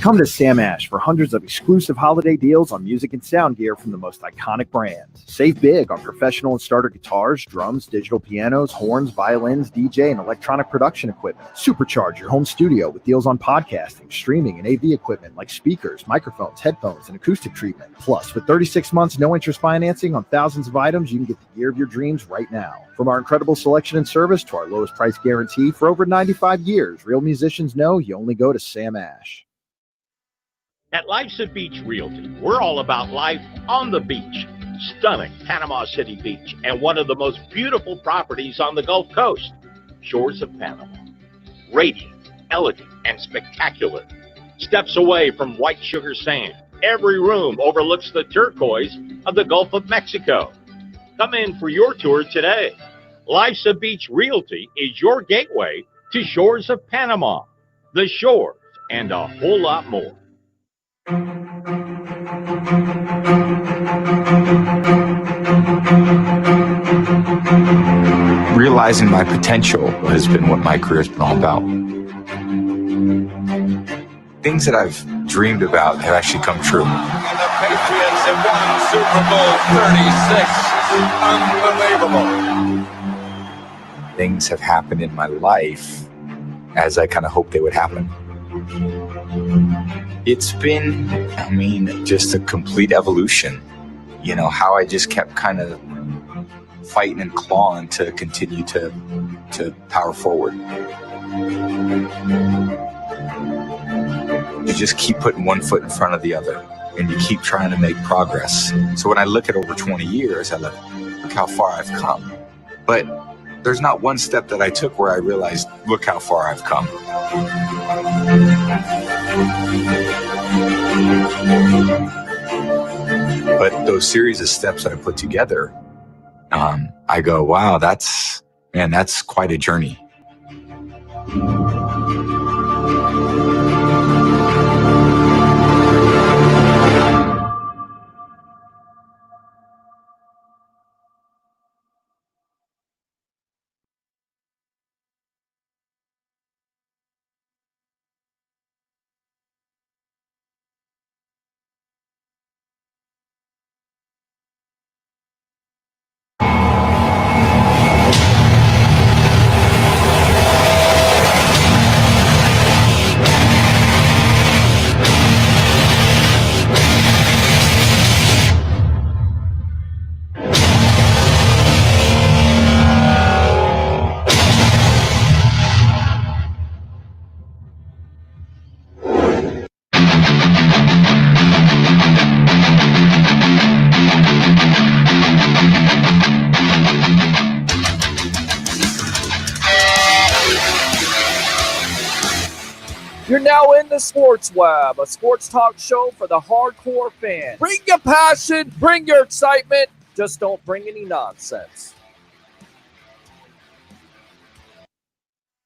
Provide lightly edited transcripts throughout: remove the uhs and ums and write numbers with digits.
Come to Sam Ash for hundreds of exclusive holiday deals on music and sound gear from the most iconic brands. Save big on professional and starter guitars, drums, digital pianos, horns, violins, DJ, and electronic production equipment. Supercharge your home studio with deals on podcasting, streaming, and AV equipment like speakers, microphones, headphones, and acoustic treatment. Plus, with 36 months no-interest financing on thousands of items, you can get the gear of your dreams right now. From our incredible selection and service to our lowest price guarantee for over 95 years, real musicians know you only go to Sam Ash. At Life's a Beach Realty, we're all about life on the beach. Stunning Panama City Beach and one of the most beautiful properties on the Gulf Coast, Shores of Panama. Radiant, elegant, and spectacular. Steps away from white sugar sand, every room overlooks the turquoise of the Gulf of Mexico. Come in for your tour today. Life's a Beach Realty is your gateway to Shores of Panama, the shores, and a whole lot more. Realizing my potential has been what my career has been all about. Things that I've dreamed about have actually come true. And the Patriots have won Super Bowl 36. Unbelievable. Things have happened in my life as I kind of hoped they would happen. It's been, just a complete evolution. You know, how I just kept kind of fighting and clawing to continue to power forward. You just keep putting one foot in front of the other, and you keep trying to make progress. So when I look at over 20 years, I look how far I've come. But there's not one step that I took where I realized, look how far I've come. But those series of steps that I put together, I go, wow, that's quite a journey. You're now in the Sports Web, a sports talk show for the hardcore fan. Bring your passion, bring your excitement, just don't bring any nonsense.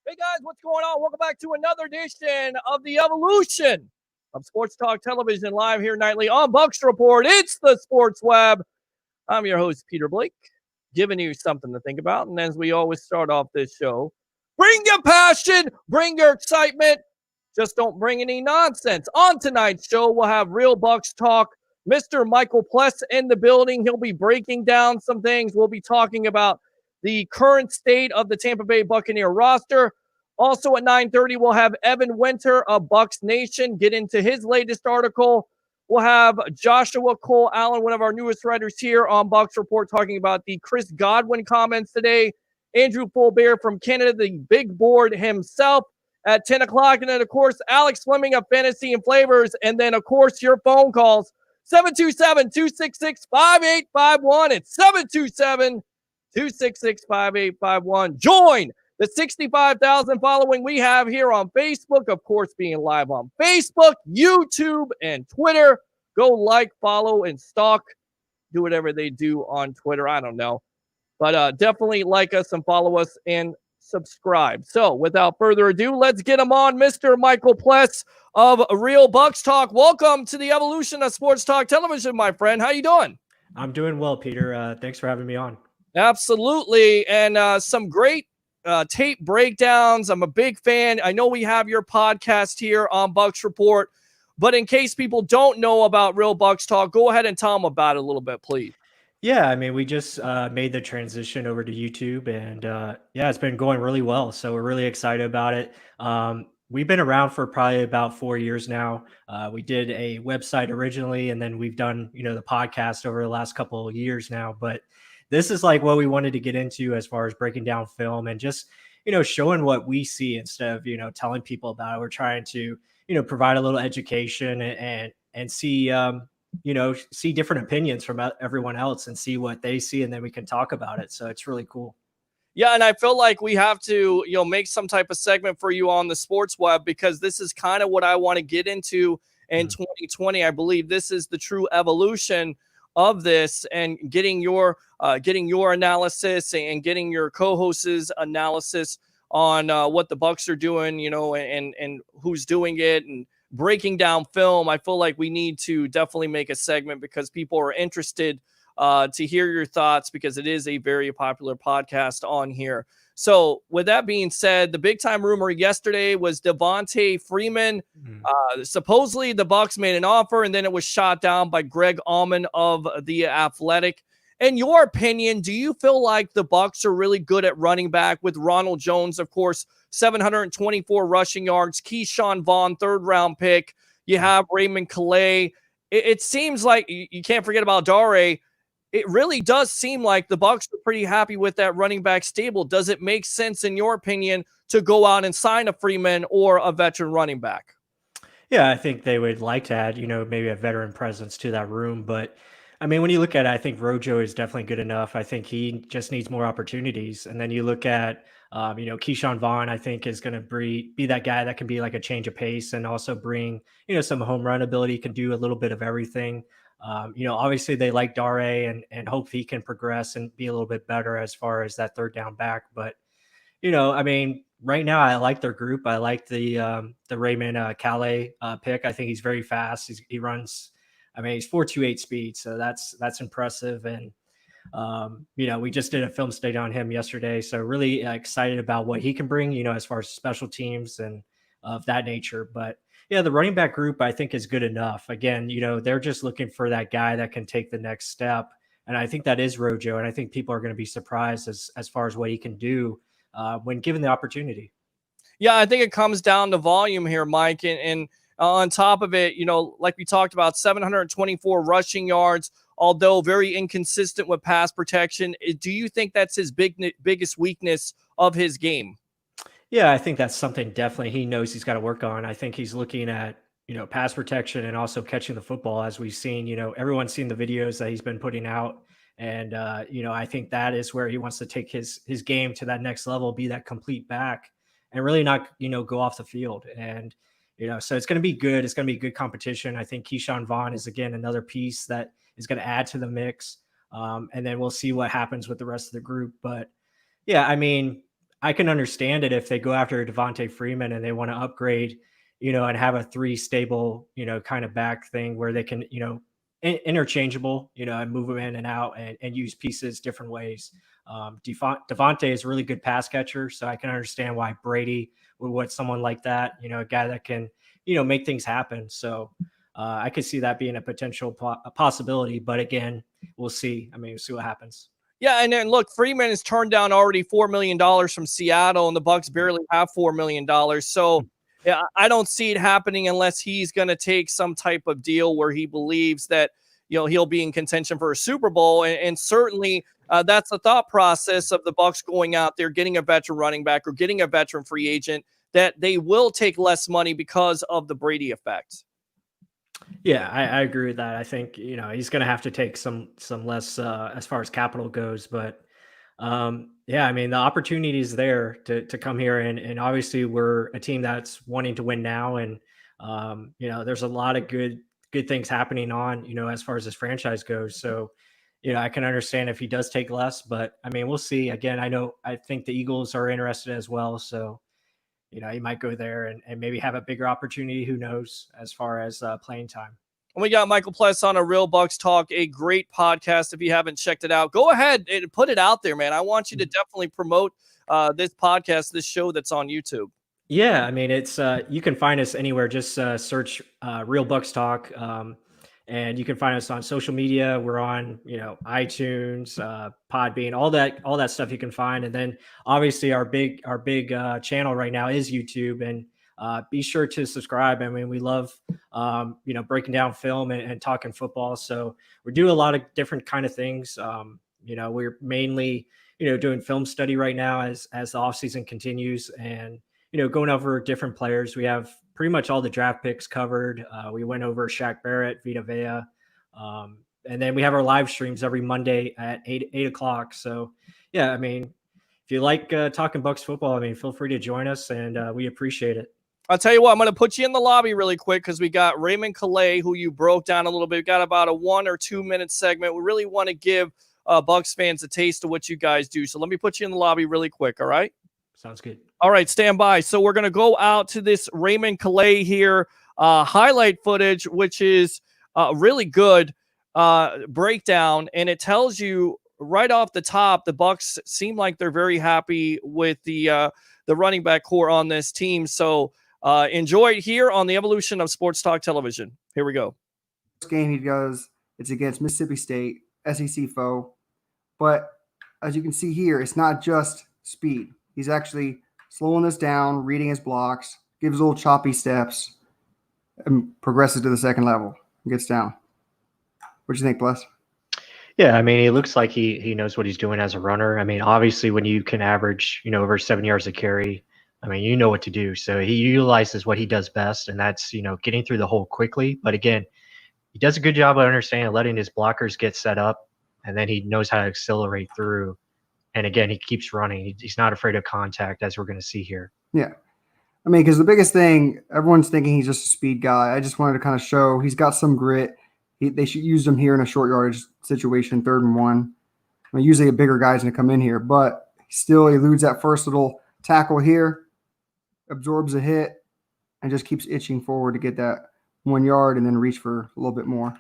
Hey guys, what's going on? Welcome back to another edition of the evolution of Sports Talk Television, live here nightly on Bucs Report. It's the Sports Web. I'm your host, Peter Blake, giving you something to think about. And as we always start off this show, bring your passion, bring your excitement, just don't bring any nonsense. On tonight's show, we'll have Real Bucs Talk. Mr. Michael Pless in the building. He'll be breaking down some things. We'll be talking about the current state of the Tampa Bay Buccaneer roster. Also at 9:30, we'll have Evan Winter of Bucs Nation get into his latest article. We'll have Joshua Cole Allen, one of our newest writers here on Bucs Report, talking about the Chris Godwin comments today. Andrew Fulbear from Canada, the big board himself, at 10 o'clock. And then, of course, Alex Fleming of Fantasy and Flavors. And then, of course, your phone calls, 727-266-5851. It's 727-266-5851. Join the 65,000 following we have here on Facebook. Of course, being live on Facebook, YouTube, and Twitter. Go like, follow, and stalk. Do whatever they do on Twitter. I don't know. But definitely like us and follow us and subscribe. So without further ado, let's get him on. Mr. Michael Pless of Real Bucs Talk. Welcome to the evolution of Sports Talk Television, my friend. How you doing? I'm doing well, Peter. Thanks for having me on. Absolutely. And some great tape breakdowns. I'm a big fan. I know we have your podcast here on Bucs Report But in case people don't know about Real Bucs Talk, go ahead and tell them about it a little bit, please. Yeah, I mean, we just made the transition over to YouTube, and yeah, it's been going really well. So we're really excited about it. We've been around for probably about 4 years now. We did a website originally, and then we've done the podcast over the last couple of years now. But this is like what we wanted to get into as far as breaking down film and just showing what we see instead of telling people about it. We're trying to provide a little education and see see different opinions from everyone else and see what they see, and then we can talk about it. So it's really cool. Yeah, and I feel like we have to, make some type of segment for you on the sports web, because this is kind of what I want to get into in 2020. I believe this is the true evolution of this, and getting your analysis and getting your co-hosts' analysis on what the Bucs are doing, and who's doing it, and breaking down film. I feel like we need to definitely make a segment because people are interested to hear your thoughts, because it is a very popular podcast on here. So with that being said, the big time rumor yesterday was Devontae Freeman. Supposedly the Bucs made an offer, and then it was shot down by Greg Allman of The Athletic. In your opinion, do you feel like the Bucs are really good at running back with Ronald Jones, of course, 724 rushing yards, Keyshawn Vaughn, 3rd round pick. You have Raymond Calais. It seems like you can't forget about Dare. It really does seem like the Bucs are pretty happy with that running back stable. Does it make sense, in your opinion, to go out and sign a Freeman or a veteran running back? Yeah, I think they would like to add, maybe a veteran presence to that room. But I mean, when you look at it, I think Rojo is definitely good enough. I think he just needs more opportunities. And then you look at, Keyshawn Vaughn, I think is going to be that guy that can be like a change of pace and also bring, some home run ability, can do a little bit of everything. Obviously they like Dare and hope he can progress and be a little bit better as far as that 3rd down back. But, I mean, right now I like their group. I like the Raymond Calais pick. I think he's very fast. He runs, I mean, he's 4.28 speed. So that's impressive. And, we just did a film study on him yesterday. So really excited about what he can bring, as far as special teams and of that nature. But yeah, the running back group I think is good enough. Again, they're just looking for that guy that can take the next step. And I think that is Rojo. And I think people are going to be surprised as far as what he can do when given the opportunity. Yeah, I think it comes down to volume here, Mike. And on top of it, like we talked about, 724 rushing yards, although very inconsistent with pass protection. Do you think that's his biggest weakness of his game? Yeah, I think that's something definitely he knows he's got to work on. I think he's looking at, pass protection and also catching the football, as we've seen. Everyone's seen the videos that he's been putting out. And, I think that is where he wants to take his game to that next level, be that complete back and really not, go off the field. And, so it's going to be good. It's going to be good competition. I think Keyshawn Vaughn is, again, another piece that is going to add to the mix. And then we'll see what happens with the rest of the group. But yeah, I mean, I can understand it if they go after Devontae Freeman and they want to upgrade, and have a 3 stable, kind of back thing where they can, interchangeable, and move them in and out and use pieces different ways. Devontae is a really good pass catcher, so I can understand why Brady would want someone like that, a guy that can, make things happen. So I could see that being a potential possibility. But again, we'll see. I mean, we'll see what happens. Yeah, and then look, Freeman has turned down already $4 million from Seattle, and the Bucs barely have $4 million. So yeah, I don't see it happening unless he's going to take some type of deal where he believes that he'll be in contention for a Super Bowl, and certainly that's the thought process of the Bucs going out there, getting a veteran running back or getting a veteran free agent, that they will take less money because of the Brady effect. Yeah, I agree with that. I think, he's going to have to take some less as far as capital goes. But yeah, I mean, the opportunity is there to come here. And obviously we're a team that's wanting to win now. And, there's a lot of good things happening on, as far as this franchise goes. So, I can understand if he does take less, but I mean, we'll see. Again, I think the Eagles are interested as well. So, he might go there and maybe have a bigger opportunity. Who knows, as far as playing time. And we got Michael Pless on a Real Bucs Talk, a great podcast. If you haven't checked it out, go ahead and put it out there, man. I want you to definitely promote this podcast, this show that's on YouTube. Yeah, I mean, it's you can find us anywhere. Just search Real Bucks Talk, and you can find us on social media. We're on, iTunes, Podbean, all that stuff you can find. And then obviously our big channel right now is YouTube, and be sure to subscribe. I mean, we love breaking down film and talking football. So we do a lot of different kind of things. We're mainly doing film study right now as the off season continues, and going over different players. We have pretty much all the draft picks covered. We went over Shaq Barrett, Vita Vea, and then we have our live streams every Monday at 8 o'clock. So, yeah, I mean, if you like talking Bucks football, I mean, feel free to join us, and we appreciate it. I'll tell you what, I'm going to put you in the lobby really quick because we got Raymond Calais, who you broke down a little bit. We got about a 1 or 2 minute segment. We really want to give Bucks fans a taste of what you guys do. So let me put you in the lobby really quick, all right? Sounds good. All right, stand by. So we're going to go out to this Raymond Calais here highlight footage, which is really good breakdown, and it tells you right off the top the Bucks seem like they're very happy with the running back core on this team. So enjoy it here on the evolution of Sports Talk Television. Here we go. First game he does, it's against Mississippi State, SEC foe. But as you can see here, it's not just speed. He's actually slowing us down, reading his blocks, gives little choppy steps, and progresses to the second level and gets down. What do you think, Pless? Yeah, I mean, he looks like he knows what he's doing as a runner. I mean, obviously, when you can average, over 7 yards a carry, I mean, you know what to do. So he utilizes what he does best, and that's, getting through the hole quickly. But again, he does a good job of understanding, letting his blockers get set up, and then he knows how to accelerate through. And again, he keeps running. He's not afraid of contact, as we're going to see here. Yeah. I mean, because the biggest thing, everyone's thinking he's just a speed guy. I just wanted to kind of show he's got some grit. They should use him here in a short yardage situation, 3rd and 1. I mean, usually a bigger guy's going to come in here, but he still eludes that first little tackle here, absorbs a hit, and just keeps itching forward to get that 1 yard and then reach for a little bit more.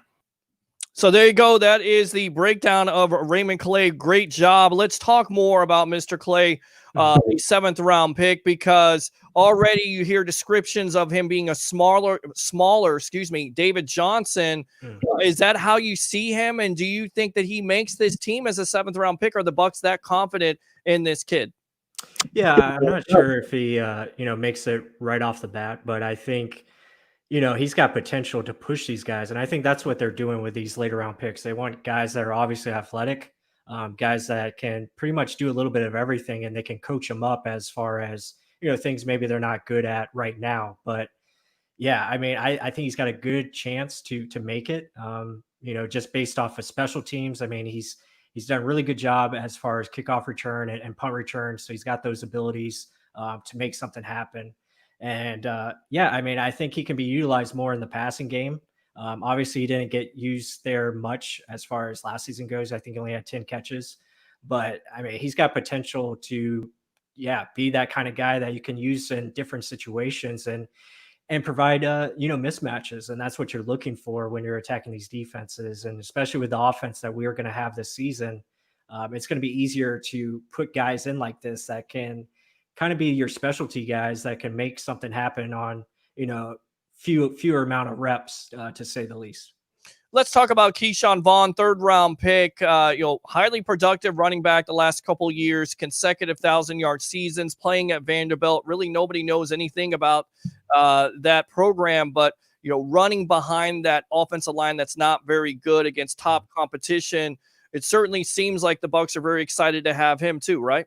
So there you go. That is the breakdown of Raymond Calais. Great job. Let's talk more about Mr. Clay, a 7th round pick, because already you hear descriptions of him being a smaller, David Johnson. Is that how you see him? And do you think that he makes this team as a 7th round pick? Are the Bucks that confident in this kid? Yeah, I'm not sure if he, makes it right off the bat, but I think, he's got potential to push these guys. And I think that's what they're doing with these later round picks. They want guys that are obviously athletic, guys that can pretty much do a little bit of everything, and they can coach them up as far as, things maybe they're not good at right now. But yeah, I mean, I think he's got a good chance to make it, just based off of special teams. I mean, he's done a really good job as far as kickoff return and punt return. So he's got those abilities to make something happen. And yeah, I mean, I think he can be utilized more in the passing game. Obviously, he didn't get used there much as far as last season goes. I think he only had 10 catches. But I mean, he's got potential to, be that kind of guy that you can use in different situations and provide, mismatches. And that's what you're looking for when you're attacking these defenses. And especially with the offense that we're going to have this season, it's going to be easier to put guys in like this that can kind of be your specialty guys that can make something happen on, fewer amount of reps, to say the least. Let's talk about Keyshawn Vaughn, 3rd round pick, highly productive running back the last couple of years, consecutive 1,000-yard seasons, playing at Vanderbilt. Really, nobody knows anything about that program, but, running behind that offensive line that's not very good against top competition. It certainly seems like the Bucs are very excited to have him too, right?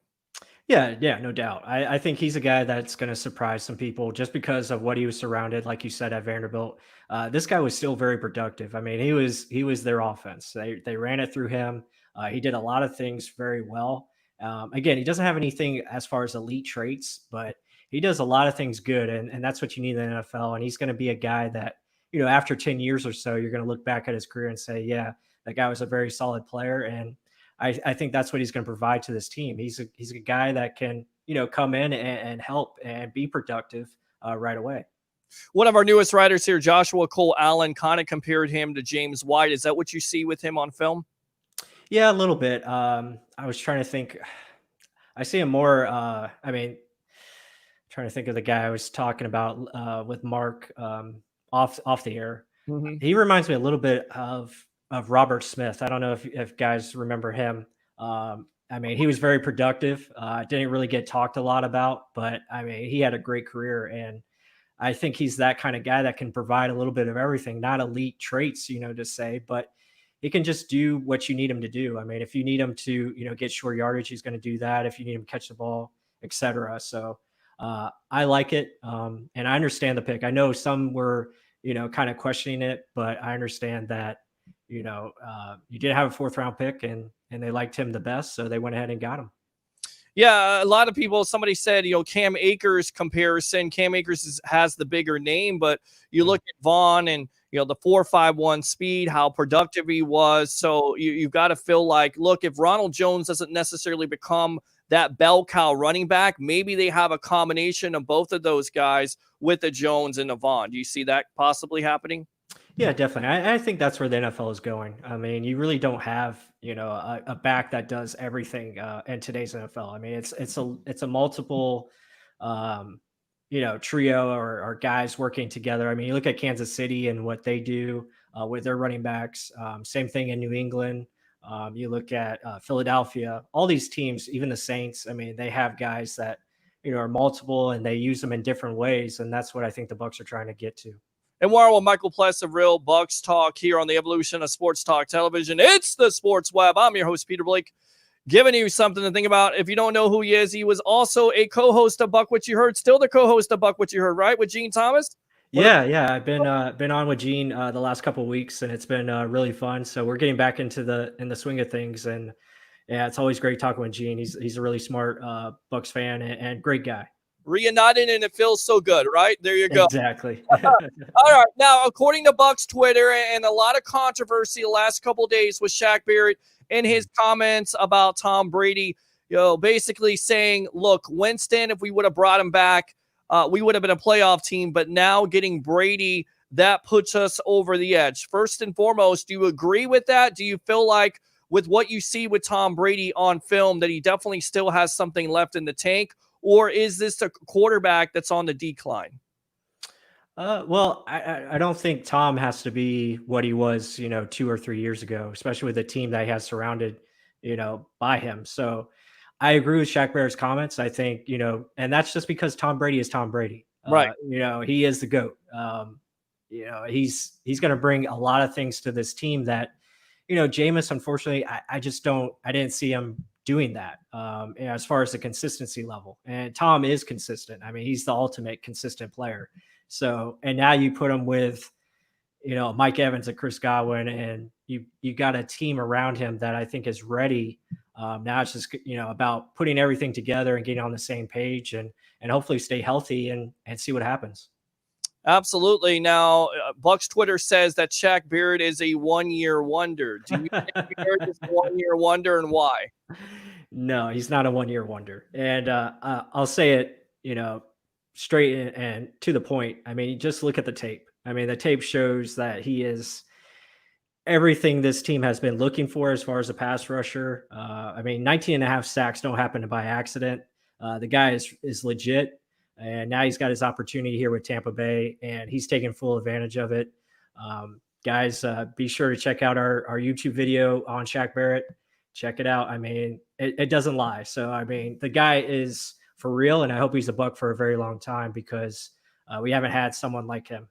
Yeah, no doubt. I think he's a guy that's going to surprise some people just because of what he was surrounded, like you said, at Vanderbilt. This guy was still very productive. I mean, he was their offense. They ran it through him. He did a lot of things very well. Again, he doesn't have anything as far as elite traits, but he does a lot of things good, and that's what you need in the NFL. And he's going to be a guy that, after 10 years or so, you're going to look back at his career and say, yeah, that guy was a very solid player. And I think that's what he's going to provide to this team. He's a guy that can, come in and help and be productive right away. One of our newest writers here, Joshua Cole Allen, kind of compared him to James White. Is that what you see with him on film? Yeah, a little bit. I was trying to think. I see him more. Trying trying to think of the guy I was talking about with Mark off the air. Mhm. He reminds me a little bit of Robert Smith. I don't know if guys remember him. I mean, he was very productive. Didn't really get talked a lot about, but I mean, he had a great career, and I think he's that kind of guy that can provide a little bit of everything, not elite traits, to say, but he can just do what you need him to do. I mean, if you need him to, get short yardage, he's going to do that. If you need him to catch the ball, etc. So I like it. And I understand the pick. I know some were, kind of questioning it, but I understand that, you did have a 4th-round pick and they liked him the best. So they went ahead and got him. Yeah, a lot of people, somebody said, Cam Akers comparison. Cam Akers has the bigger name, but you look at Vaughn and, the 4.51 speed, how productive he was. So you've got to feel like, look, if Ronald Jones doesn't necessarily become that bell cow running back, maybe they have a combination of both of those guys with the Jones and the Vaughn. Do you see that possibly happening? Yeah, definitely. I think that's where the NFL is going. I mean, you really don't have, a back that does everything in today's NFL. I mean, it's a multiple, trio or guys working together. I mean, you look at Kansas City and what they do with their running backs. Same thing in New England. You look at Philadelphia. All these teams, even the Saints. I mean, they have guys that are multiple and they use them in different ways, and that's what I think the Bucs are trying to get to. And we're with Michael Pless of Real Bucs Talk here on the evolution of Sports Talk Television. It's the Sports Web. I'm your host, Peter Blake, giving you something to think about. If you don't know who he is, he was also a co-host of Buck What You Heard, still the co-host of Buck What You Heard, right, with Gene Thomas? Yeah. I've been on with Gene the last couple of weeks, and it's been really fun. So we're getting back into the swing of things, and yeah, it's always great talking with Gene. He's a really smart Bucs fan and great guy. Reunited, and it feels so good, right? There you go. Exactly. All right. Now, according to Bucs Twitter, and a lot of controversy the last couple of days with Shaq Barrett and his comments about Tom Brady, basically saying, look, Winston, if we would have brought him back, we would have been a playoff team, but now getting Brady, that puts us over the edge. First and foremost, do you agree with that? Do you feel like with what you see with Tom Brady on film that he definitely still has something left in the tank? Or is this a quarterback that's on the decline? Well, I don't think Tom has to be what he was, 2 or 3 years ago, especially with the team that he has surrounded, by him. So I agree with Shaq Barrett's comments. I think, and that's just because Tom Brady is Tom Brady. Right. He is the GOAT. He's going to bring a lot of things to this team that, Jameis, unfortunately, I didn't see him doing that as far as the consistency level. And Tom is consistent. I mean, he's the ultimate consistent player. So, and now you put him with, Mike Evans and Chris Godwin, and you got a team around him that I think is ready. Now it's just, about putting everything together and getting on the same page and hopefully stay healthy and see what happens. Absolutely. Now, Bucs Twitter says that Shaq Barrett is a one-year wonder. Do you think Barrett is a one-year wonder, and why? No, he's not a one-year wonder. And I'll say it, straight and to the point. I mean, just look at the tape. I mean, the tape shows that he is everything this team has been looking for as far as a pass rusher. I mean, 19 and a half sacks don't happen by accident. The guy is legit. And now he's got his opportunity here with Tampa Bay, and he's taking full advantage of it. Guys, be sure to check out our YouTube video on Shaq Barrett. Check it out. I mean, it doesn't lie. So, I mean, the guy is for real, and I hope he's a Buck for a very long time because we haven't had someone like him.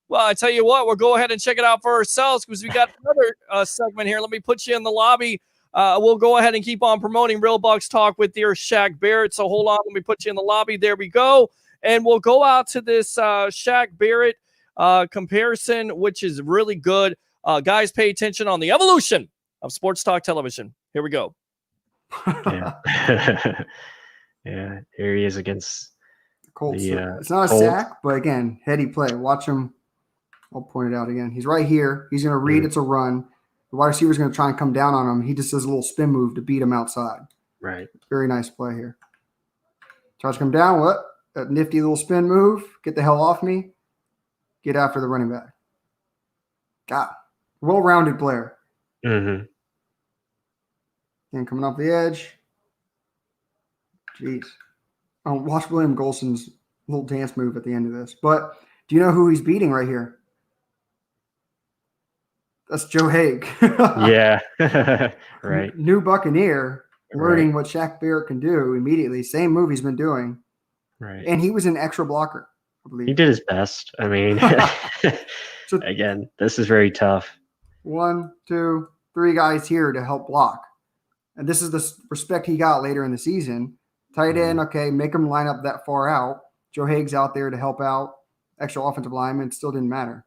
Well, I tell you what, we'll go ahead and check it out for ourselves because we got another segment here. Let me put you in the lobby. We'll go ahead and keep on promoting Real Bucs Talk with dear Shaq Barrett. So hold on, let me put you in the lobby. There we go. And we'll go out to this Shaq Barrett comparison, which is really good. Guys, pay attention on the evolution of Sports Talk Television. Here we go. Yeah, yeah, here he is against Colts. the It's not a Colts. sack, but again, heady play. Watch him. I'll point it out again. He's right here. He's going to read it's a run. The wide receiver's going to try and come down on him. He just does a little spin move to beat him outside. Right. Very nice play here. Tries to come down. What? A nifty little spin move. Get the hell off me. Get after the running back. Got well-rounded player. Mm-hmm. And coming off the edge. Jeez. Oh, watch William Golson's little dance move at the end of this. But do you know who he's beating right here? That's Joe Haig. Yeah. Right. New Buccaneer, learning Right. what Shaq Barrett can do immediately. Same move he's been doing. Right. And he was an extra blocker, I He believe. did his best. I mean, So again, this is very tough. 1, 2, 3 guys here to help block. And this is the respect he got later in the season. Tight end, okay, make him line up that far out. Joe Haig's out there to help out. Extra offensive lineman, it still didn't matter.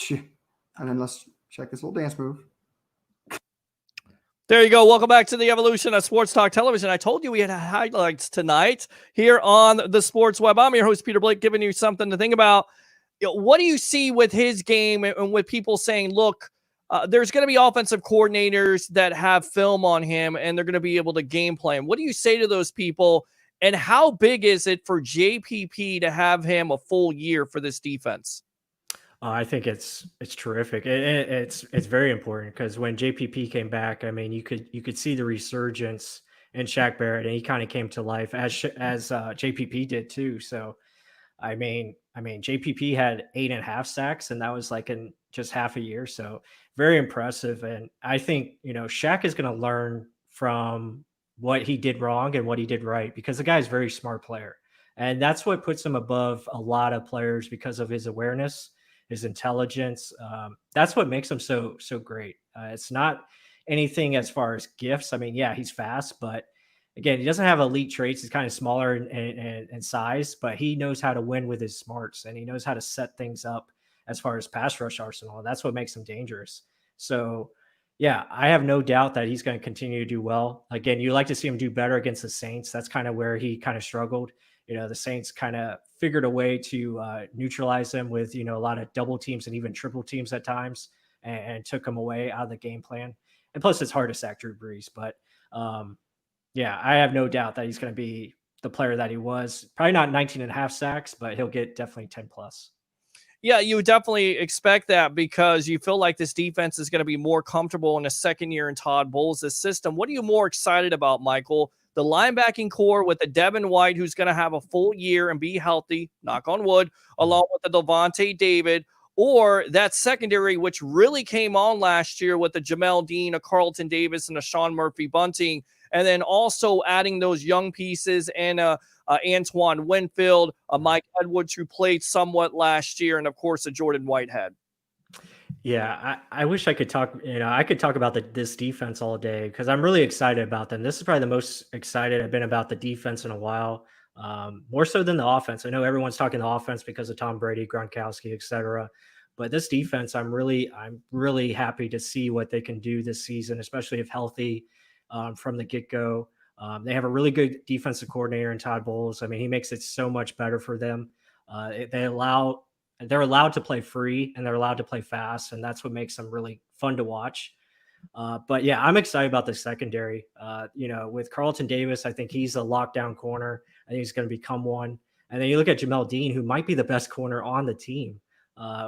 And then let's check this little dance move. There you go. Welcome back to the evolution of Sports Talk Television. I told you we had highlights tonight here on the Sports Web. I'm your host, Peter Blake, giving you something to think about. What do you see with his game and with people saying, look, there's going to be offensive coordinators that have film on him and they're going to be able to game plan. What do you say to those people? And how big is it for JPP to have him a full year for this defense? I think it's terrific. It's very important because when JPP came back, I mean, you could see the resurgence in Shaq Barrett, and he kind of came to life as JPP did too. So, I mean, JPP had 8.5 sacks, and that was like in just half a year. So, very impressive. And I think Shaq is going to learn from what he did wrong and what he did right because the guy's a very smart player, and that's what puts him above a lot of players because of his awareness, his intelligence. That's what makes him so great. It's not anything as far as gifts. I mean, yeah, he's fast, but again, he doesn't have elite traits. He's kind of smaller in size, but he knows how to win with his smarts, and he knows how to set things up as far as pass rush arsenal. That's what makes him dangerous. So, yeah, I have no doubt that he's going to continue to do well. Again, you like to see him do better against the Saints. That's kind of where he kind of struggled. The Saints kind of figured a way to neutralize him with, a lot of double teams and even triple teams at times and took him away out of the game plan. And plus, it's hard to sack Drew Brees. But, yeah, I have no doubt that he's going to be the player that he was. Probably not 19.5 sacks, but he'll get definitely 10 plus. Yeah, you would definitely expect that because you feel like this defense is going to be more comfortable in a second year in Todd Bowles' system. What are you more excited about, Michael? The linebacking core with the Devin White, who's going to have a full year and be healthy, knock on wood, along with the Devontae David, or that secondary, which really came on last year with the Jamel Dean, a Carlton Davis, and a Sean Murphy Bunting, and then also adding those young pieces and Antoine Winfield, Mike Edwards, who played somewhat last year, and of course, a Jordan Whitehead. Yeah, I wish I could talk. I could talk about this defense all day because I'm really excited about them. This is probably the most excited I've been about the defense in a while, more so than the offense. I know everyone's talking the offense because of Tom Brady, Gronkowski, etc. But this defense, I'm really happy to see what they can do this season, especially if healthy from the get-go. They have a really good defensive coordinator in Todd Bowles. I mean, he makes it so much better for them. They're allowed to play free and they're allowed to play fast, and that's what makes them really fun to watch. But yeah, I'm excited about the secondary. With Carlton Davis, I think he's a lockdown corner. I think he's going to become one. And then you look at Jamel Dean, who might be the best corner on the team.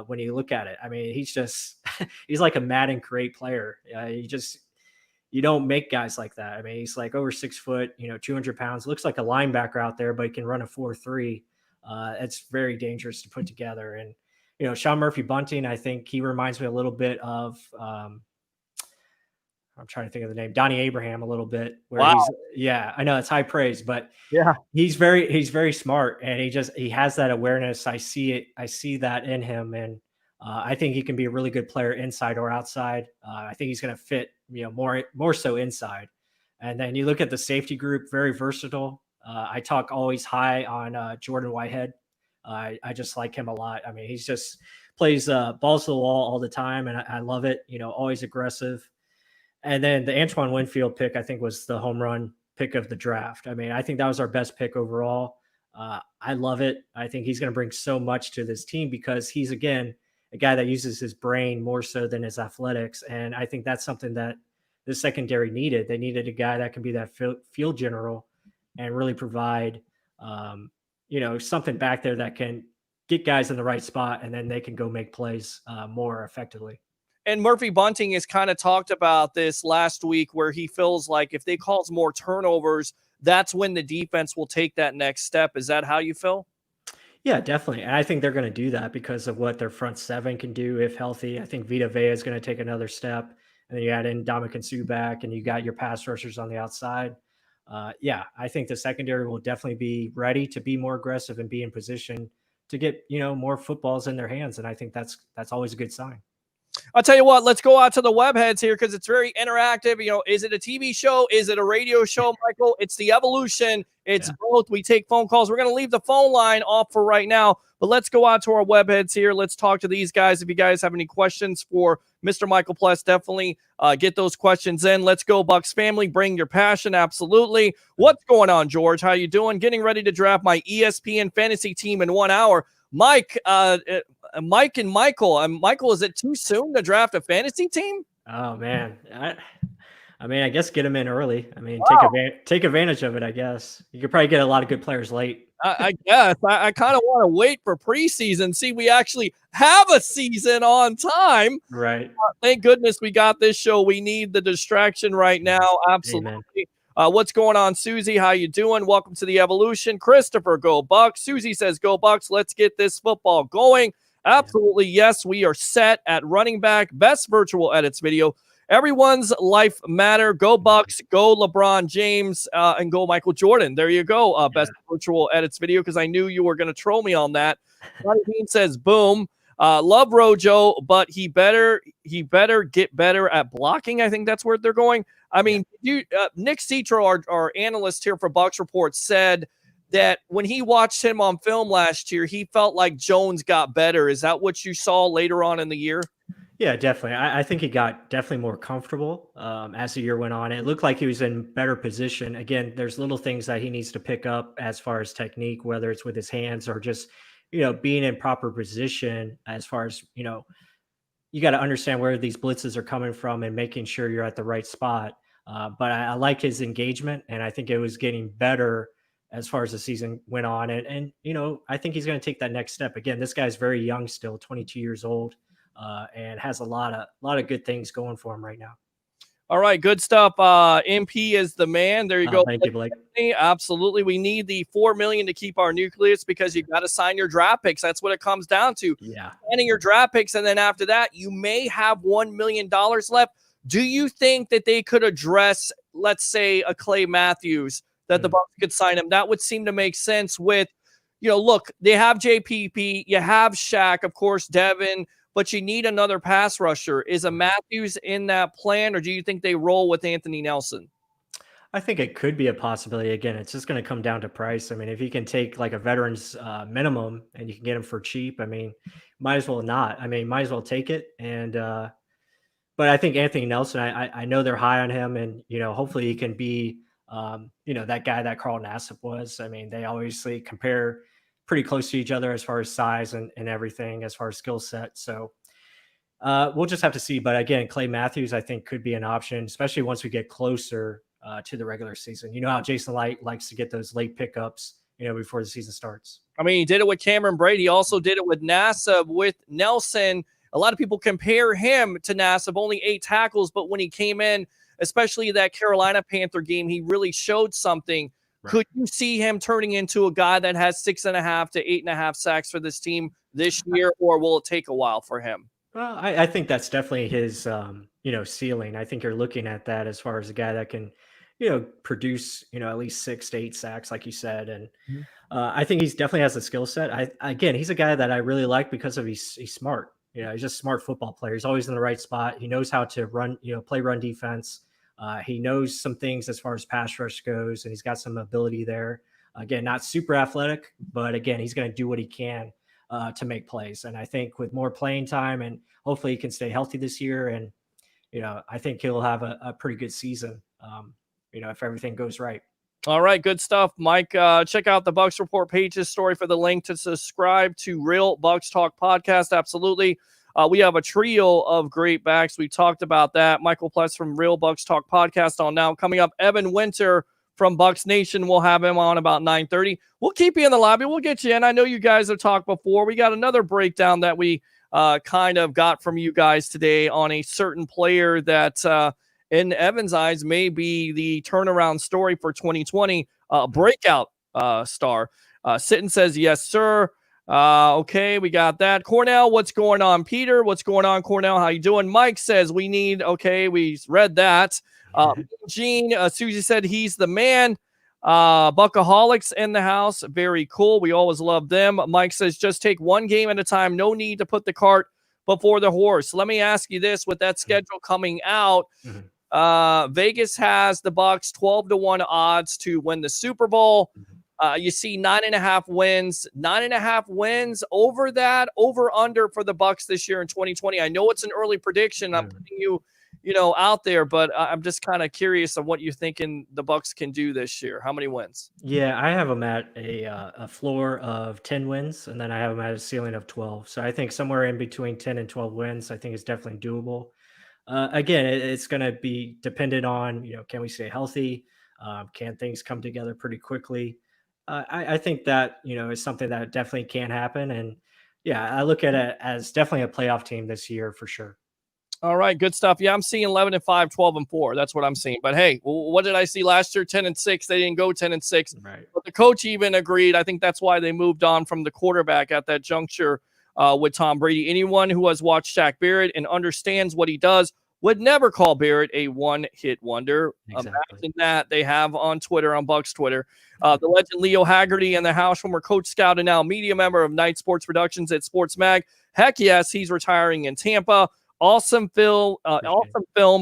When you look at it, I mean, he's just he's like a Madden create player. You don't make guys like that. I mean, he's like over 6 foot, 200 pounds. Looks like a linebacker out there, but he can run a 4.3. It's very dangerous to put together. And, Sean Murphy Bunting, I think he reminds me a little bit of, I'm trying to think of the name, Donnie Abraham a little bit. I know it's high praise, but yeah, he's very smart, and he has that awareness. I see that in him. And I think he can be a really good player inside or outside. I think he's going to fit, more so inside. And then you look at the safety group, very versatile. I talk always high on Jordan Whitehead. I just like him a lot. I mean, he's just plays balls to the wall all the time, and I love it. Always aggressive. And then the Antoine Winfield pick, I think, was the home run pick of the draft. I mean, I think that was our best pick overall. I love it. I think he's going to bring so much to this team because he's, again, a guy that uses his brain more so than his athletics. And I think that's something that the secondary needed. They needed a guy that can be that field general and really provide, something back there that can get guys in the right spot, and then they can go make plays more effectively. And Murphy Bunting has kind of talked about this last week where he feels like if they cause more turnovers, that's when the defense will take that next step. Is that how you feel? Yeah, definitely. And I think they're going to do that because of what their front seven can do if healthy. I think Vita Vea is going to take another step. And then you add in Ndamukong back and you got your pass rushers on the outside. Yeah, I think the secondary will definitely be ready to be more aggressive and be in position to get, more footballs in their hands. And I think that's always a good sign. I'll tell you what, let's go out to the web heads here because it's very interactive. Is it a TV show? Is it a radio show, Michael? It's the Evolution. It's both. We take phone calls. We're going to leave the phone line off for right now, but let's go out to our web heads here. Let's talk to these guys. If you guys have any questions for Mr. Michael Pless, definitely get those questions in. Let's go, Bucs family. Bring your passion. Absolutely. What's going on, George? How you doing? Getting ready to draft my ESPN fantasy team in 1 hour. Mike and Michael. Michael, is it too soon to draft a fantasy team? Oh man, I guess get them in early. Wow. Take advantage of it. I guess you could probably get a lot of good players late. I guess I kind of want to wait for preseason. See, we actually have a season on time. Right. Thank goodness we got this show. We need the distraction right now. Absolutely. Amen. What's going on, Susie? How you doing? Welcome to the Evolution. Christopher, go Bucs. Susie says, go Bucs. Let's get this football going. Absolutely, yes. We are set at running back. Best virtual edits video. Everyone's life matter. Go Bucs. Go LeBron James. And go Michael Jordan. There you go. Best virtual edits video because I knew you were going to troll me on that. Johnny Bean says, boom. Love Rojo, but he better get better at blocking. I think that's where they're going. Nick Citro, our analyst here for Bucs Report, said that when he watched him on film last year, he felt like Jones got better. Is that what you saw later on in the year? Yeah, definitely. I think he got definitely more comfortable as the year went on. It looked like he was in better position. Again, there's little things that he needs to pick up as far as technique, whether it's with his hands or just, being in proper position as far as, you got to understand where these blitzes are coming from and making sure you're at the right spot. But I like his engagement, and I think it was getting better as far as the season went on. And I think he's going to take that next step. Again, this guy's very young still, 22 years old, and has a lot of good things going for him right now. All right, good stuff. MP is the man. There you go. Thank you, Blake. Absolutely. We need the $4 million to keep our nucleus because you got to sign your draft picks. That's what it comes down to. Yeah. Signing your draft picks, and then after that, you may have $1 million left. Do you think that they could address, let's say, a Clay Matthews, that the Bucs could sign him? That would seem to make sense with, look, they have JPP, you have Shaq, of course, Devin, but you need another pass rusher. Is a Matthews in that plan, or do you think they roll with Anthony Nelson? I think it could be a possibility. Again, it's just going to come down to price. If you can take like a veteran's minimum and you can get him for cheap, might as well not. Might as well take it. And but I think Anthony Nelson, I know they're high on him, and hopefully he can be that guy that Carl Nassib was. They obviously compare pretty close to each other as far as size and everything, as far as skill set. So we'll just have to see. But again, Clay Matthews, I think, could be an option, especially once we get closer to the regular season. You know how Jason Light likes to get those late pickups, before the season starts. He did it with Cameron Brate. He also did it with Nassib. With Nelson, a lot of people compare him to Nassib, only 8 tackles, but when he came in, especially that Carolina Panther game, he really showed something. Right. Could you see him turning into a guy that has 6.5 to 8.5 sacks for this team this year, or will it take a while for him? Well, I think that's definitely his, ceiling. I think you're looking at that as far as a guy that can, produce, at least 6 to 8 sacks, like you said. And I think he's definitely has a skill set. Again, he's a guy that I really like because of he's smart. He's just a smart football player. He's always in the right spot. He knows how to run, play run defense. He knows some things as far as pass rush goes, and he's got some ability there. Again, not super athletic, but again, he's going to do what he can to make plays. And I think with more playing time, and hopefully he can stay healthy this year, and I think he'll have a pretty good season. If everything goes right. All right, good stuff, Mike. Check out the Bucs Report pages story for the link to subscribe to Real Bucs Talk Podcast. Absolutely. We have a trio of great backs. We talked about that. Michael Pless from Real Bucs Talk Podcast on now. Coming up, Evan Winter from Bucs Nation. We'll have him on about 9:30. We'll keep you in the lobby. We'll get you in. I know you guys have talked before. We got another breakdown that we kind of got from you guys today on a certain player that in Evan's eyes, may be the turnaround story for 2020, breakout star. Sitton says, yes, sir. Okay, we got that. Cornell, what's going on? Peter, what's going on? Cornell, how you doing? Mike says we need, okay, we read that. Gene, Susie said he's the man. Buckaholics in the house. Very cool. We always love them. Mike says just take one game at a time. No need to put the cart before the horse. Let me ask you this, with that schedule coming out, Vegas has the Bucs 12-1 odds to win the Super Bowl. You see 9.5 wins, 9.5 wins. Over that, over under for the Bucs this year in 2020. I know it's an early prediction. I'm putting you out there, but I'm just kind of curious of what you're thinking the Bucs can do this year. How many wins? Yeah, I have them at a floor of 10 wins, and then I have them at a ceiling of 12. So I think somewhere in between 10 and 12 wins, I think is definitely doable. Again, it's going to be dependent on, can we stay healthy? Can things come together pretty quickly? I think that, is something that definitely can happen. And yeah, I look at it as definitely a playoff team this year for sure. All right, good stuff. Yeah, I'm seeing 11-5, 12-4. That's what I'm seeing. But hey, what did I see last year? 10-6. They didn't go 10-6. Right. But the coach even agreed. I think that's why they moved on from the quarterback at that juncture with Tom Brady. Anyone who has watched Shaq Barrett and understands what he does would never call Barrett a one-hit wonder. Exactly. Imagine that. They have on Twitter, on Bucs Twitter. The legend Leo Haggerty in the house, former coach, scout, and now media member of Night Sports Productions at Sports Mag. Heck yes, he's retiring in Tampa. Awesome film,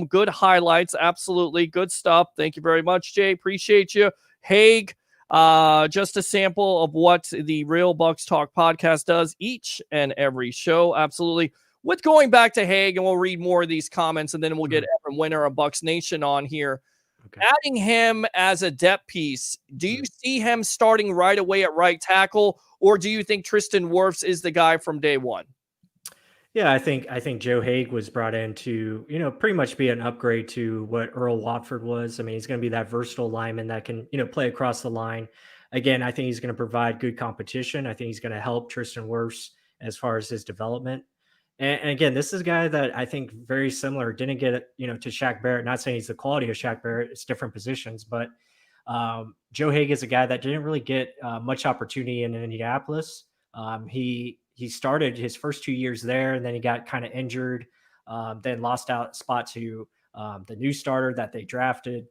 good highlights, absolutely good stuff. Thank you very much, Jay. Appreciate you. Haig, just a sample of what the Real Bucs Talk podcast does each and every show. Absolutely. With going back to Haig, and we'll read more of these comments, and then we'll get Evan Winter of Bucs Nation on here. Okay. Adding him as a depth piece, do you see him starting right away at right tackle, or do you think Tristan Wirfs is the guy from day one? Yeah, I think Joe Haig was brought in to, pretty much be an upgrade to what Earl Watford was. I mean, he's going to be that versatile lineman that can, play across the line. Again, I think he's going to provide good competition. I think he's going to help Tristan Wirfs as far as his development. And again, this is a guy that I think very similar, didn't get, to Shaq Barrett. Not saying he's the quality of Shaq Barrett, it's different positions, but Joe Haig is a guy that didn't really get much opportunity in Indianapolis. He started his first 2 years there, and then he got kind of injured, then lost out spot to the new starter that they drafted.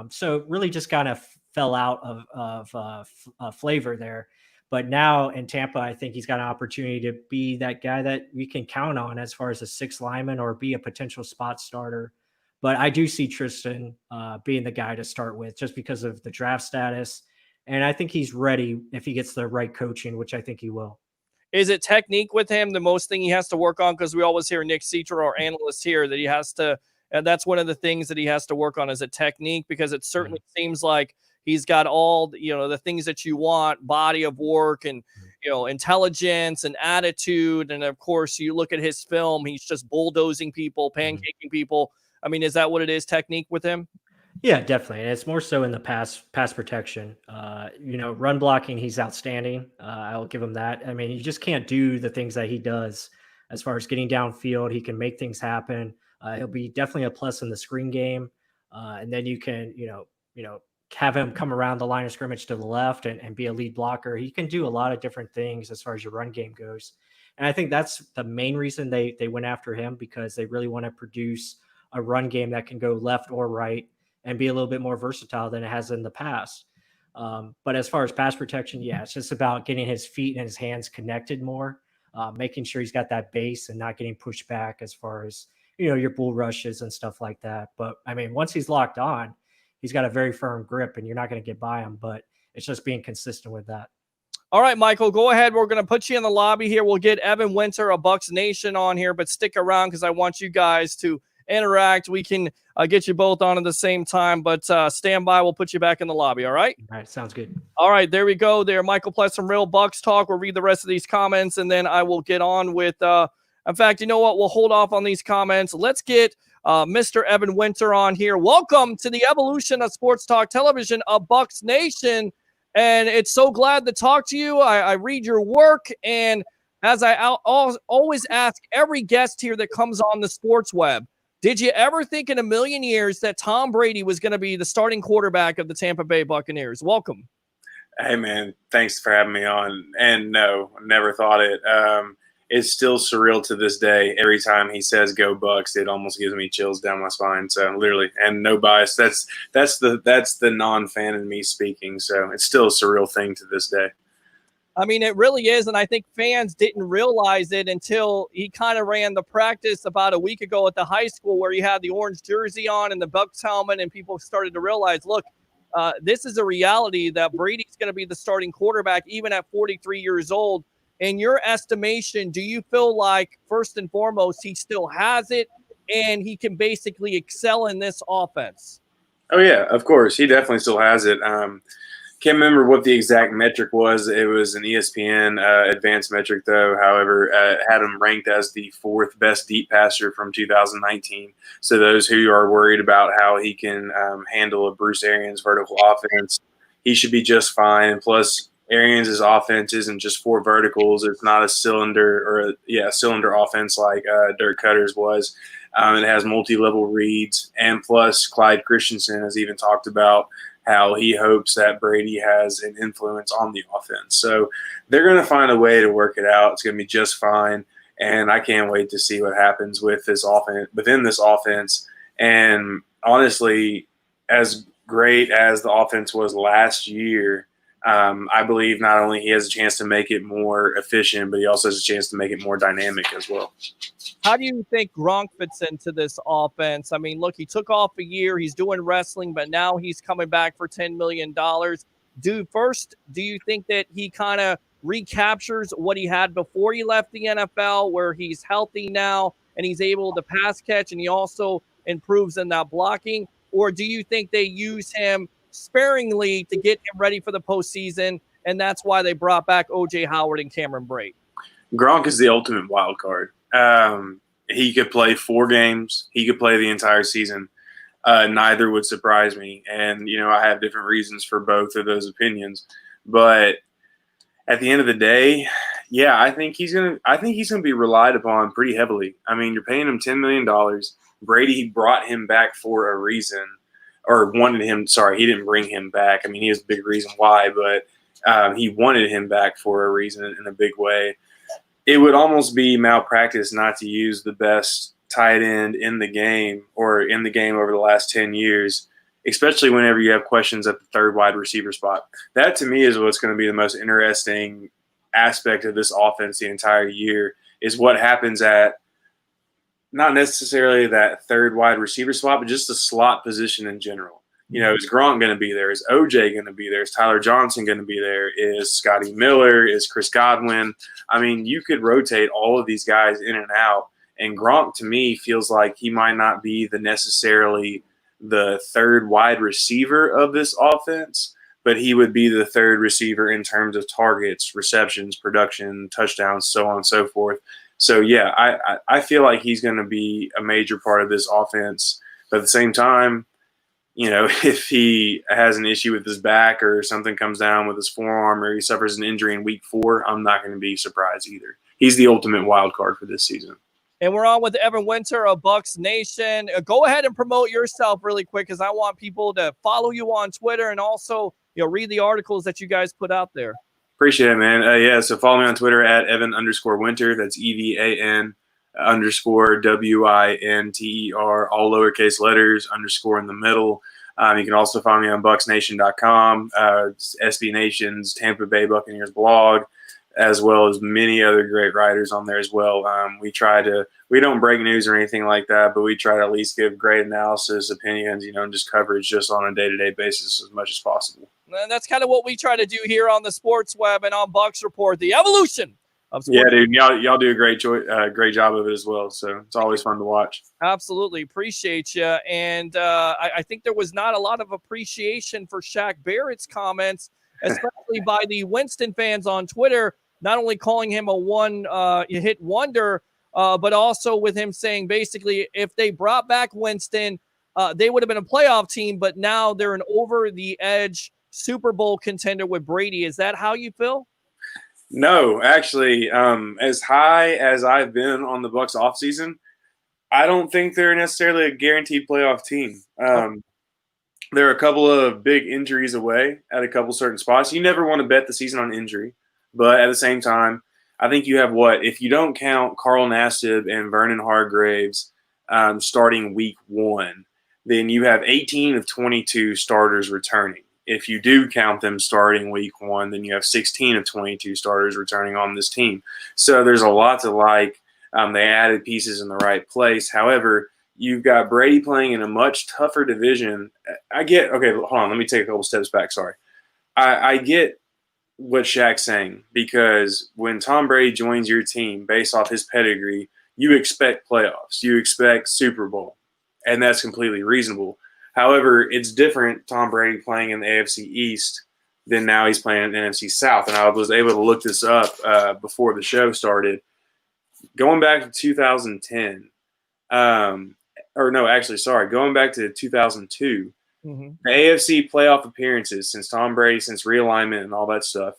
So really just kind of fell out of flavor there. But now in Tampa, I think he's got an opportunity to be that guy that we can count on as far as a sixth lineman or be a potential spot starter. But I do see Tristan being the guy to start with just because of the draft status. And I think he's ready if he gets the right coaching, which I think he will. Is it technique with him the most thing he has to work on? Because we always hear Nick Citro, our analyst here, that he has to, and that's one of the things that he has to work on is a technique, because it certainly seems like he's got all, the things that you want, body of work and, intelligence and attitude. And of course, you look at his film, he's just bulldozing people, pancaking people. I mean, is that what it is, technique with him? Yeah, definitely. And it's more so in the pass protection. Run blocking, he's outstanding. I'll give him that. I mean, you just can't do the things that he does as far as getting downfield. He can make things happen. He'll be definitely a plus in the screen game. And then you can, have him come around the line of scrimmage to the left and be a lead blocker. He can do a lot of different things as far as your run game goes. And I think that's the main reason they went after him, because they really want to produce a run game that can go left or right and be a little bit more versatile than it has in the past. But as far as pass protection, yeah, it's just about getting his feet and his hands connected more, making sure he's got that base and not getting pushed back as far as, your bull rushes and stuff like that. But I mean, once he's locked on, he's got a very firm grip and you're not going to get by him, but it's just being consistent with that. All right, Michael, go ahead. We're going to put you in the lobby here. We'll get Evan Winter of Bucs Nation on here, but stick around because I want you guys to interact. We can get you both on at the same time, but stand by. We'll put you back in the lobby. All right. All right. Sounds good. All right. There we go. There, Michael Pless from Real Bucs Talk. We'll read the rest of these comments, and then I will get on with. In fact, you know what? We'll hold off on these comments. Let's get Mr. Evan Winter on here. Welcome to the evolution of Sports Talk Television of Bucs Nation, and it's so glad to talk to you. I read your work, and as I always ask every guest here that comes on the Sports Web, Did you ever think in a million years that Tom Brady was going to be the starting quarterback of the Tampa Bay Buccaneers? Welcome. Hey, man, thanks for having me on. And no, never thought it. It's still surreal to this day. Every time he says "Go Bucks," it almost gives me chills down my spine. So literally, and no bias. That's the non-fan in me speaking. So it's still a surreal thing to this day. I mean, it really is, and I think fans didn't realize it until he kind of ran the practice about a week ago at the high school where he had the orange jersey on and the Bucs helmet, and people started to realize, look, this is a reality that Brady's going to be the starting quarterback even at 43 years old. In your estimation, do you feel like, first and foremost, he still has it and he can basically excel in this offense? Oh, yeah, of course. He definitely still has it. Can't remember what the exact metric was. It was an ESPN advanced metric, though. However, had him ranked as the 4th best deep passer from 2019. So those who are worried about how he can handle a Bruce Arians vertical offense, he should be just fine. And plus, Arians' offense isn't just 4 verticals. It's not a cylinder cylinder offense like Dirk Cutter's was. It has multi-level reads. And plus, Clyde Christensen has even talked about how he hopes that Brady has an influence on the offense. So they're going to find a way to work it out. It's going to be just fine. And I can't wait to see what happens with this offense, within this offense. And honestly, as great as the offense was last year, I believe not only he has a chance to make it more efficient, but he also has a chance to make it more dynamic as well. How do you think Gronk fits into this offense? I mean, look, he took off a year. He's doing wrestling, but now he's coming back for $10 million. Do you think that he kind of recaptures what he had before he left the NFL, where he's healthy now and he's able to pass catch and he also improves in that blocking? Or do you think they use him sparingly to get him ready for the postseason, and that's why they brought back O.J. Howard and Cameron Brate? Gronk is the ultimate wild card. He could play 4 games. He could play the entire season. Neither would surprise me. And, I have different reasons for both of those opinions. But at the end of the day, yeah, I think he's gonna be relied upon pretty heavily. I mean, you're paying him $10 million. Brady brought him back for a reason, or wanted him. Sorry, he didn't bring him back. I mean, he has a big reason why, but he wanted him back for a reason in a big way. It would almost be malpractice not to use the best tight end in the game or in the game over the last 10 years, especially whenever you have questions at the 3rd wide receiver spot. That, to me, is what's going to be the most interesting aspect of this offense the entire year, is what happens at not necessarily that 3rd wide receiver spot, but just the slot position in general. Is Gronk going to be there? Is OJ going to be there? Is Tyler Johnson going to be there? Is Scotty Miller? Is Chris Godwin? I mean, you could rotate all of these guys in and out. And Gronk, to me, feels like he might not be necessarily the 3rd wide receiver of this offense, but he would be the 3rd receiver in terms of targets, receptions, production, touchdowns, so on and so forth. So, yeah, I feel like he's going to be a major part of this offense. But at the same time, if he has an issue with his back or something comes down with his forearm or he suffers an injury in week 4, I'm not going to be surprised either. He's the ultimate wild card for this season. And we're on with Evan Winter of Bucs Nation. Go ahead and promote yourself really quick, because I want people to follow you on Twitter and also read the articles that you guys put out there. Appreciate it, man. So follow me on Twitter at Evan_Winter. That's EVAN _WINTER, all lowercase letters, underscore in the middle. You can also find me on BucsNation.com, SB Nation's Tampa Bay Buccaneers blog, as well as many other great writers on there as well. We don't break news or anything like that, but we try to at least give great analysis, opinions, and just coverage just on a day-to-day basis as much as possible. And that's kind of what we try to do here on the Sports Web and on Bucs Report, the evolution of sports. Yeah, dude, y'all do a great job of it as well. So it's always fun to watch. Absolutely. Appreciate you. And I think there was not a lot of appreciation for Shaq Barrett's comments, especially by the Winston fans on Twitter, not only calling him a one-hit wonder, but also with him saying basically if they brought back Winston, they would have been a playoff team, but now they're an over-the-edge Super Bowl contender with Brady. Is that how you feel? No, actually, as high as I've been on the Bucs offseason, I don't think they're necessarily a guaranteed playoff team. There are a couple of big injuries away at a couple certain spots. You never want to bet the season on injury, but at the same time, I think you have if you don't count Carl Nassib and Vernon Hargraves starting week 1, then you have 18 of 22 starters returning. If you do count them starting week 1, then you have 16 of 22 starters returning on this team. So there's a lot to like. They added pieces in the right place. However, you've got Brady playing in a much tougher division. Okay, hold on. Let me take a couple steps back. Sorry. I get what Shaq's saying, because when Tom Brady joins your team based off his pedigree, you expect playoffs. You expect Super Bowl, and that's completely reasonable. However, it's different Tom Brady playing in the AFC East than now he's playing in the NFC South. And I was able to look this up before the show started. Going back to 2010, going back to 2002, the AFC playoff appearances since Tom Brady, since realignment and all that stuff,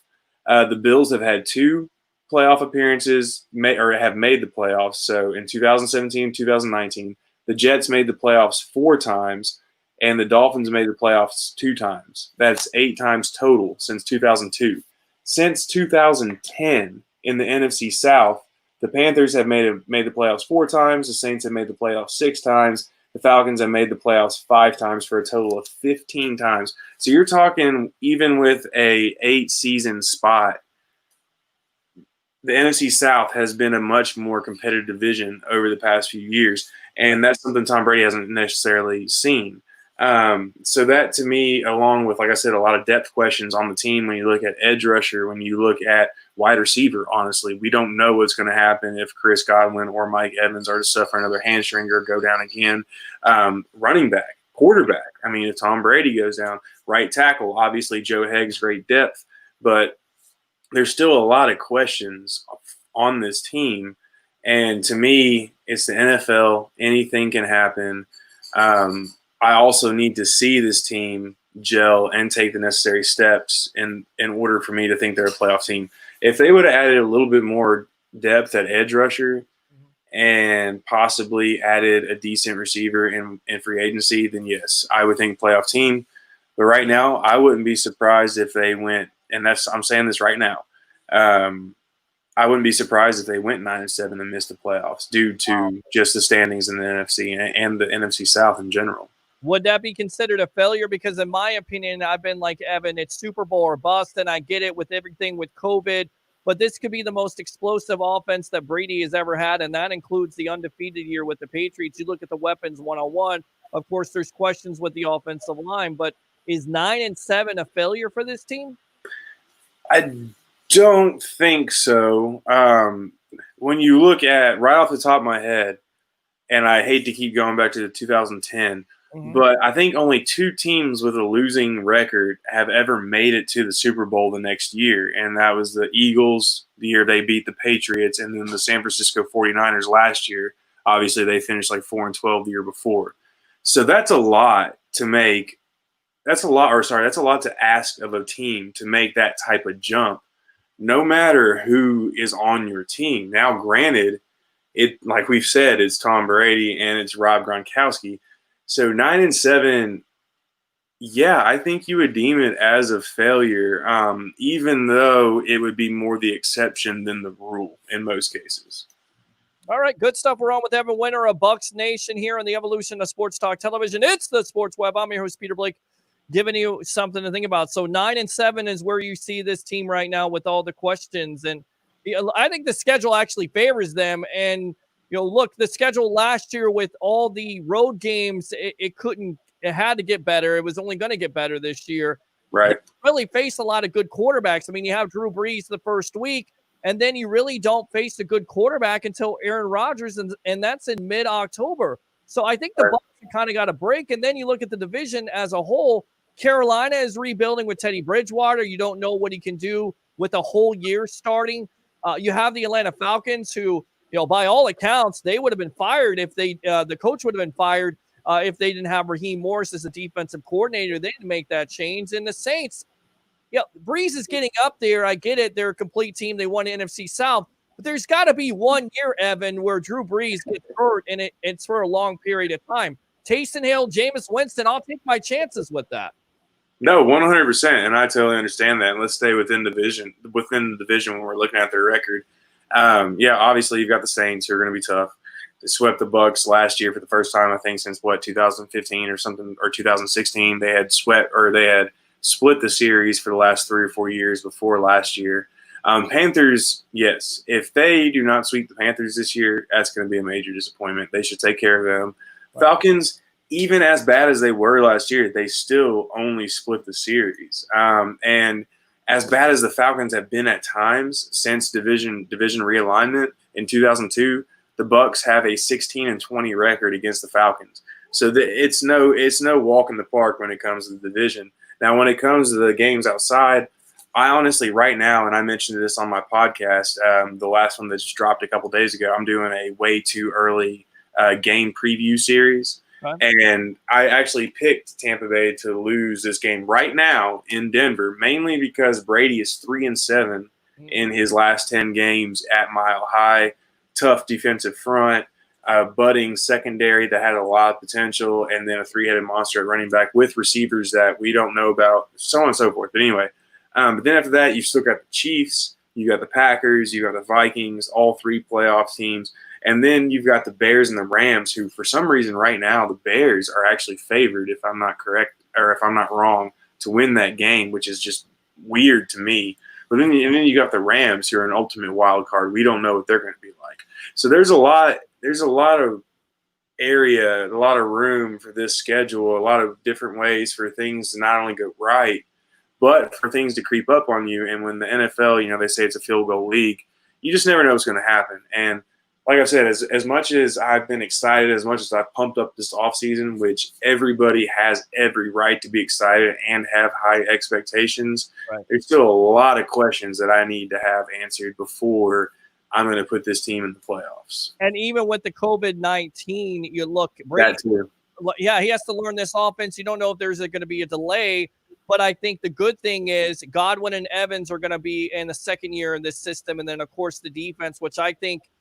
the Bills have had 2 playoff appearances have made the playoffs. So in 2017, 2019, the Jets made the playoffs 4 times, and the Dolphins made the playoffs 2 times. That's 8 times total since 2002. Since 2010, in the NFC South, the Panthers have made the playoffs 4 times. The Saints have made the playoffs 6 times. The Falcons have made the playoffs 5 times for a total of 15 times. So you're talking, even with a 8-season spot, the NFC South has been a much more competitive division over the past few years, and that's something Tom Brady hasn't necessarily seen. So that, to me, along with, like I said, a lot of depth questions on the team, when you look at edge rusher, when you look at wide receiver, honestly, we don't know what's going to happen if Chris Godwin or Mike Evans are to suffer another hamstring or go down again. Running back, quarterback. I mean, if Tom Brady goes down, right tackle, obviously Joe Hagg's great depth, but there's still a lot of questions on this team. And to me, it's the NFL. Anything can happen. I also need to see this team gel and take the necessary steps in order for me to think they're a playoff team. If they would have added a little bit more depth at edge rusher and possibly added a decent receiver in free agency, then yes, I would think playoff team. But right now, I wouldn't be surprised if they went, and I'm saying this right now, I wouldn't be surprised if they went 9-7 and missed the playoffs due to just the standings in the NFC and the NFC South in general. Would that be considered a failure? Because in my opinion, I've been like Evan, it's Super Bowl or bust, and I get it with everything with COVID, but this could be the most explosive offense that Brady has ever had, and that includes the undefeated year with the Patriots. You look at the weapons one-on-one. Of course, there's questions with the offensive line, but is 9-7 a failure for this team? I don't think so. When you look at, right off the top of my head, and I hate to keep going back to 2010, but I think only 2 teams with a losing record have ever made it to the Super Bowl the next year, and that was the Eagles the year they beat the Patriots, and then the San Francisco 49ers last year. Obviously, they finished like 4-12 the year before. So that's a lot to make. That's a lot to ask of a team to make that type of jump, no matter who is on your team. Now, granted, like we've said, it's Tom Brady and it's Rob Gronkowski. So 9-7, yeah, I think you would deem it as a failure, even though it would be more the exception than the rule in most cases. All right, good stuff. We're on with Evan Winter of Bucs Nation here on the evolution of Sports Talk Television. It's the Sports Web. I'm your host, Peter Blake, giving you something to think about. So 9-7 is where you see this team right now with all the questions. And I think the schedule actually favors them. And, look, the schedule last year with all the road games, it had to get better. It was only going to get better this year. Right. They really faced a lot of good quarterbacks. I mean, you have Drew Brees the first week, and then you really don't face a good quarterback until Aaron Rodgers, and that's in mid-October. So I think the Bucs kind of got a break. And then you look at the division as a whole. Carolina is rebuilding with Teddy Bridgewater. You don't know what he can do with a whole year starting. You have the Atlanta Falcons who, by all accounts, they would have been fired if the coach would have been fired if they didn't have Raheem Morris as a defensive coordinator. They didn't make that change. And the Saints, Breeze is getting up there. I get it. They're a complete team. They won the NFC South. But there's got to be 1 year, Evan, where Drew Brees gets hurt and it's for a long period of time. Taysom Hill, Jameis Winston, I'll take my chances with that. No, 100%, and I totally understand that. And let's stay within the division when we're looking at their record. Yeah, obviously you've got the Saints who are going to be tough. They swept the Bucs last year for the first time, I think, since 2015 or something, or 2016. They had split the series for the last 3 or 4 years before last year. Panthers, yes, if they do not sweep the Panthers this year, that's going to be a major disappointment. They should take care of them. Right. Falcons, even as bad as they were last year, they still only split the series. And as bad as the Falcons have been at times since division realignment in 2002, the Bucs have a 16-20 record against the Falcons. So it's no walk in the park when it comes to the division. Now, when it comes to the games outside, I honestly, right now, and I mentioned this on my podcast, the last one that just dropped a couple days ago, I'm doing a way too early game preview series. Right. And I actually picked Tampa Bay to lose this game right now in Denver, mainly because Brady is 3-7 in his last 10 games at Mile High. Tough defensive front, budding secondary that had a lot of potential, and then a three-headed monster at running back with receivers that we don't know about, so on and so forth. But anyway, but then after that, you've still got the Chiefs, you got the Packers, you got the Vikings, all 3 playoff teams. And then you've got the Bears and the Rams, who for some reason right now the Bears are actually favored, if I'm not correct or if I'm not wrong, to win that game, which is just weird to me. But then you got the Rams, who are an ultimate wild card. We don't know what they're going to be like. So there's a lot of area, a lot of room for this schedule, a lot of different ways for things to not only go right, but for things to creep up on you. And when the NFL, they say it's a field goal league, you just never know what's going to happen. And like I said, as much as I've been excited, as much as I've pumped up this offseason, which everybody has every right to be excited and have high expectations, right, there's still a lot of questions that I need to have answered before I'm going to put this team in the playoffs. And even with the COVID-19, you look – that too. Yeah, he has to learn this offense. You don't know if there's going to be a delay. But I think the good thing is Godwin and Evans are going to be in the second year in this system. And then, of course, the defense, which I think –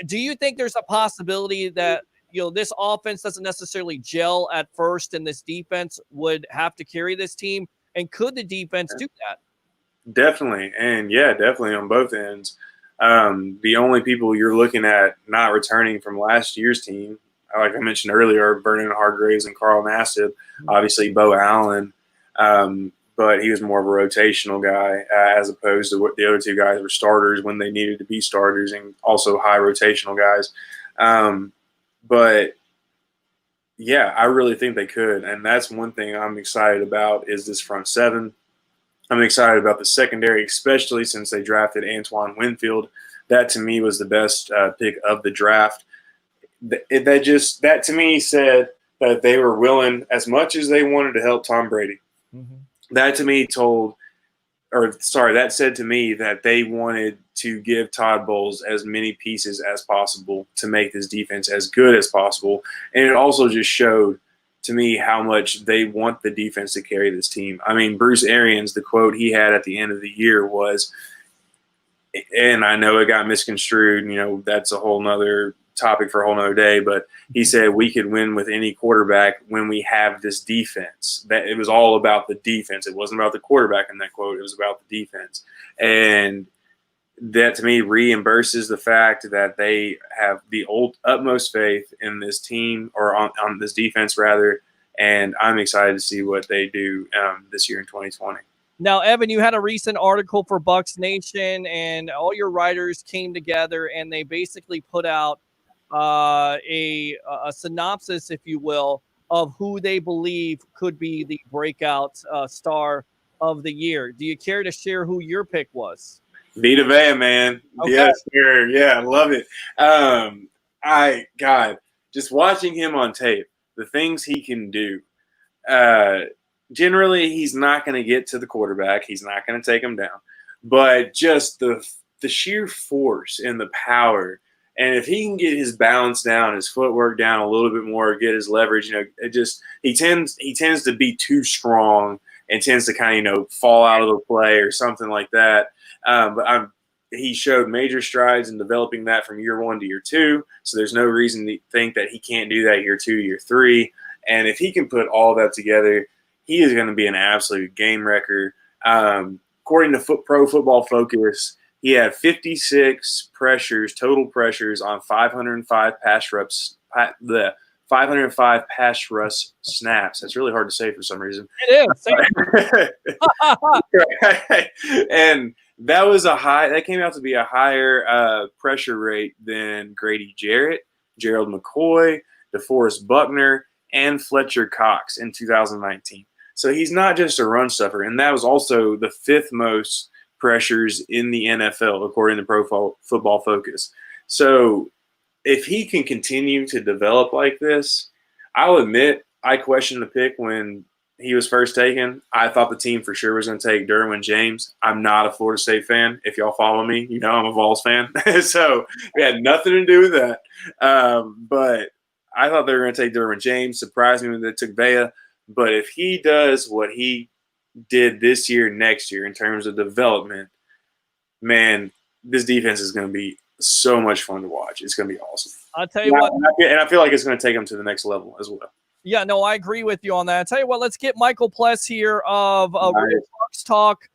do you think there's a possibility that, this offense doesn't necessarily gel at first and this defense would have to carry this team? And could the defense do that? Definitely. And, yeah, definitely on both ends. The only people you're looking at not returning from last year's team, like I mentioned earlier, are Vernon Hargreaves and Carl Nassib, obviously Bo Allen. But he was more of a rotational guy as opposed to what the other 2 guys were starters when they needed to be starters and also high rotational guys. But, yeah, I really think they could. And that's one thing I'm excited about is this front 7. I'm excited about the secondary, especially since they drafted Antoine Winfield. That, to me, was the best pick of the draft. That to me said that they were willing, as much as they wanted to help Tom Brady. Mm-hmm. That said to me that they wanted to give Todd Bowles as many pieces as possible to make this defense as good as possible. And it also just showed to me how much they want the defense to carry this team. I mean, Bruce Arians, the quote he had at the end of the year was, and I know it got misconstrued, that's a whole nother topic for a whole nother day, but he said we could win with any quarterback when we have this defense. That it was all about the defense. It wasn't about the quarterback in that quote. It was about the defense. And that to me reimburses the fact that they have the utmost faith in this team, or on this defense rather. And I'm excited to see what they do this year in 2020. Now, Evan, you had a recent article for Bucs Nation, and all your writers came together and they basically put out a synopsis, if you will, of who they believe could be the breakout star of the year. Do you care to share who your pick was? Vita Vea, man. Okay. Yes, sir. Yeah, I love it. Just watching him on tape, the things he can do. Generally, he's not going to get to the quarterback. He's not going to take him down. But just the sheer force and the power. And if he can get his balance down, his footwork down a little bit more, get his leverage, he tends to be too strong and tends to kind of, fall out of the play or something like that. But he showed major strides in developing that from year 1 to year 2. So there's no reason to think that he can't do that year 2, year 3. And if he can put all that together, he is going to be an absolute game wrecker. According to Pro Football Focus, he had 56 total pressures on 505 pass rush snaps. That's really hard to say for some reason. It is. And that was that came out to be a higher pressure rate than Grady Jarrett, Gerald McCoy, DeForest Buckner, and Fletcher Cox in 2019. So he's not just a run stuffer, and that was also the 5th most pressures in the NFL, according to Pro Football Focus. So if he can continue to develop like this, I'll admit I questioned the pick when he was first taken. I thought the team for sure was going to take Derwin James. I'm not a Florida State fan. If y'all follow me, you know I'm a Vols fan. So it had nothing to do with that. But I thought they were going to take Derwin James. Surprised me when they took Vea. But if he does what he did this year, next year in terms of development, man, this defense is going to be so much fun to watch. It's going to be awesome. I'll tell you what. And I feel like it's going to take them to the next level as well. Yeah, no, I agree with you on that. I'll tell you what, let's get Michael Pless here of Real Bucs Talk.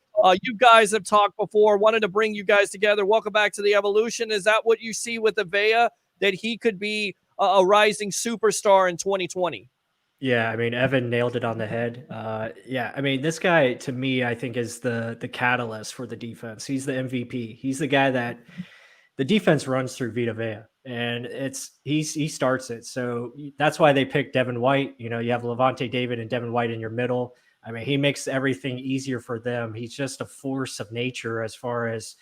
You guys have talked before. Wanted to bring you guys together. Welcome back to the Evolution. Is that what you see with Avea, that he could be a rising superstar in 2020? Yeah, I mean, Evan nailed it on the head. Yeah, I mean, this guy, to me, I think is the catalyst for the defense. He's the MVP. He's the guy that the defense runs through Vita Vea, and he starts it. So that's why they picked Devin White. You know, you have Levante David and Devin White in your middle. I mean, he makes everything easier for them. He's just a force of nature as far as,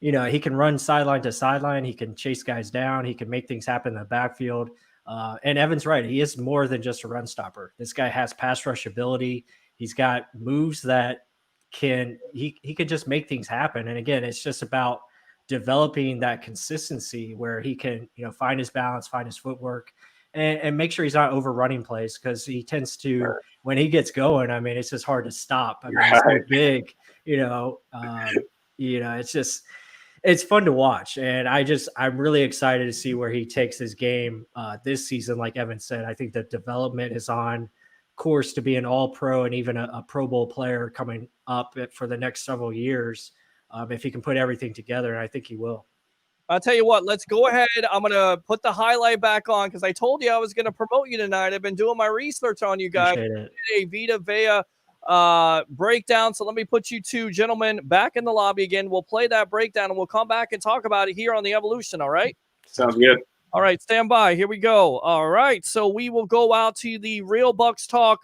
you know, he can run sideline to sideline. He can chase guys down. He can make things happen in the backfield. And Evan's right. He is more than just a run stopper. This guy has pass rush ability. He's got moves that he can just make things happen. And again, it's just about developing that consistency where he can, you know, find his balance, find his footwork, and make sure he's not overrunning plays, because he tends to, when he gets going, I mean, it's just hard to stop. I mean, he's so big, it's fun to watch. And I'm really excited to see where he takes his game this season. Like Evan said, I think the development is on course to be an all-pro and even a Pro Bowl player coming up for the next several years. If he can put everything together, and I think he will. I'll tell you what, let's go ahead. I'm going to put the highlight back on because I told you I was going to promote you tonight. I've been doing my research on you guys. A Vita Vea breakdown. So let me put you two gentlemen back in the lobby again. We'll play that breakdown and we'll come back and talk about it here on the Evolution. All right? Sounds good. All right, stand by. Here we go. All right, so we will go out to the Real Bucs Talk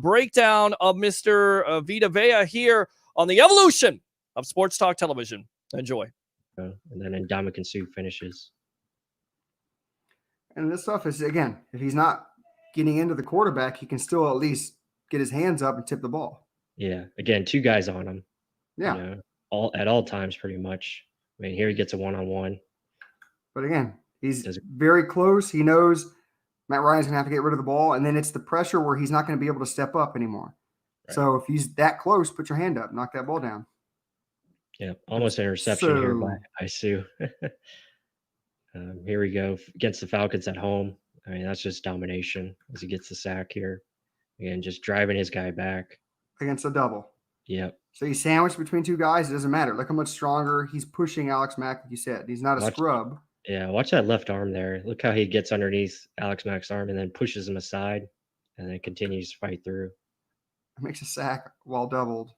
breakdown of Mr. Vita Vea here on the Evolution of Sports Talk Television. Enjoy. And then Ndamukong Suh finishes. And this stuff is, again, if he's not getting into the quarterback, he can still at least get his hands up and tip the ball. Yeah. Again, 2 guys on him. Yeah. You know, at all times, pretty much. I mean, here he gets a one-on-one. But again, he's very close. He knows Matt Ryan's going to have to get rid of the ball, and then it's the pressure where he's not going to be able to step up anymore. Right. So if he's that close, put your hand up, knock that ball down. Yeah, almost an interception here by Suh. Here we go against the Falcons at home. I mean, that's just domination as he gets the sack here. Again, just driving his guy back. Against a double. Yep. So he's sandwiched between 2 guys. It doesn't matter. Look how much stronger he's pushing Alex Mack, like you said. He's not a scrub. Yeah, watch that left arm there. Look how he gets underneath Alex Mack's arm and then pushes him aside and then continues to fight through. It makes a sack while doubled.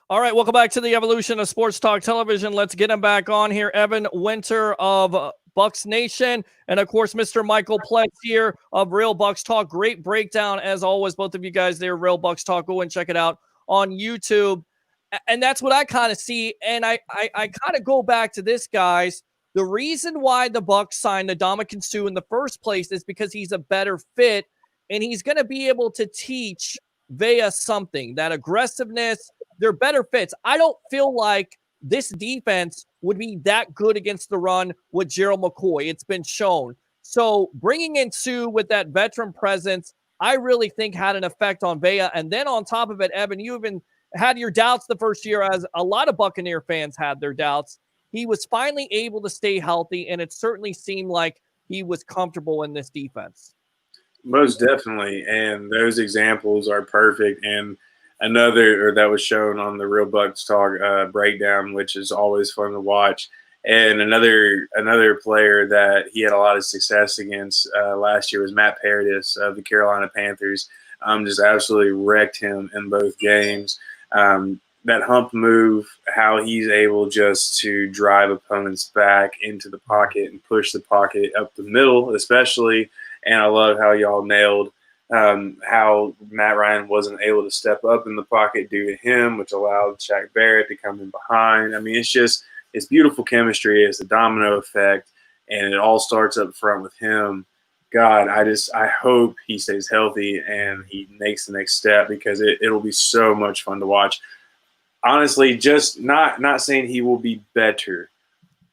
All right, welcome back to the Evolution of Sports Talk Television. Let's get him back on here. Evan Winter of Bucs Nation, and of course, Mr. Michael Pless here of Real Bucs Talk. Great breakdown, as always, both of you guys there, Real Bucs Talk. Go and check it out on YouTube. And that's what I kind of see. And I kind of go back to this, guys. The reason why the Bucs signed Ndamukong Suh in the first place is because he's a better fit, and he's going to be able to teach Vea something, that aggressiveness. They're better fits. I don't feel like this defense would be that good against the run with Gerald McCoy. It's been shown. So bringing in Suh with that veteran presence, I really think had an effect on Vea. And then on top of it, Evan, you even had your doubts the first year, as a lot of Buccaneer fans had their doubts. He was finally able to stay healthy, and it certainly seemed like he was comfortable in this defense. Most definitely, and those examples are perfect. And another, or that was shown on the Real Bucs Talk breakdown, which is always fun to watch. And another player that he had a lot of success against last year was Matt Paradis of the Carolina Panthers. Just absolutely wrecked him in both games. That hump move, how he's able just to drive opponents back into the pocket and push the pocket up the middle, especially. And I love how y'all nailed how Matt Ryan wasn't able to step up in the pocket due to him, which allowed Shaq Barrett to come in behind. I mean, it's beautiful chemistry. It's a domino effect, and it all starts up front with him. God, I hope he stays healthy and he makes the next step, because it'll be so much fun to watch. Honestly, just not saying he will be better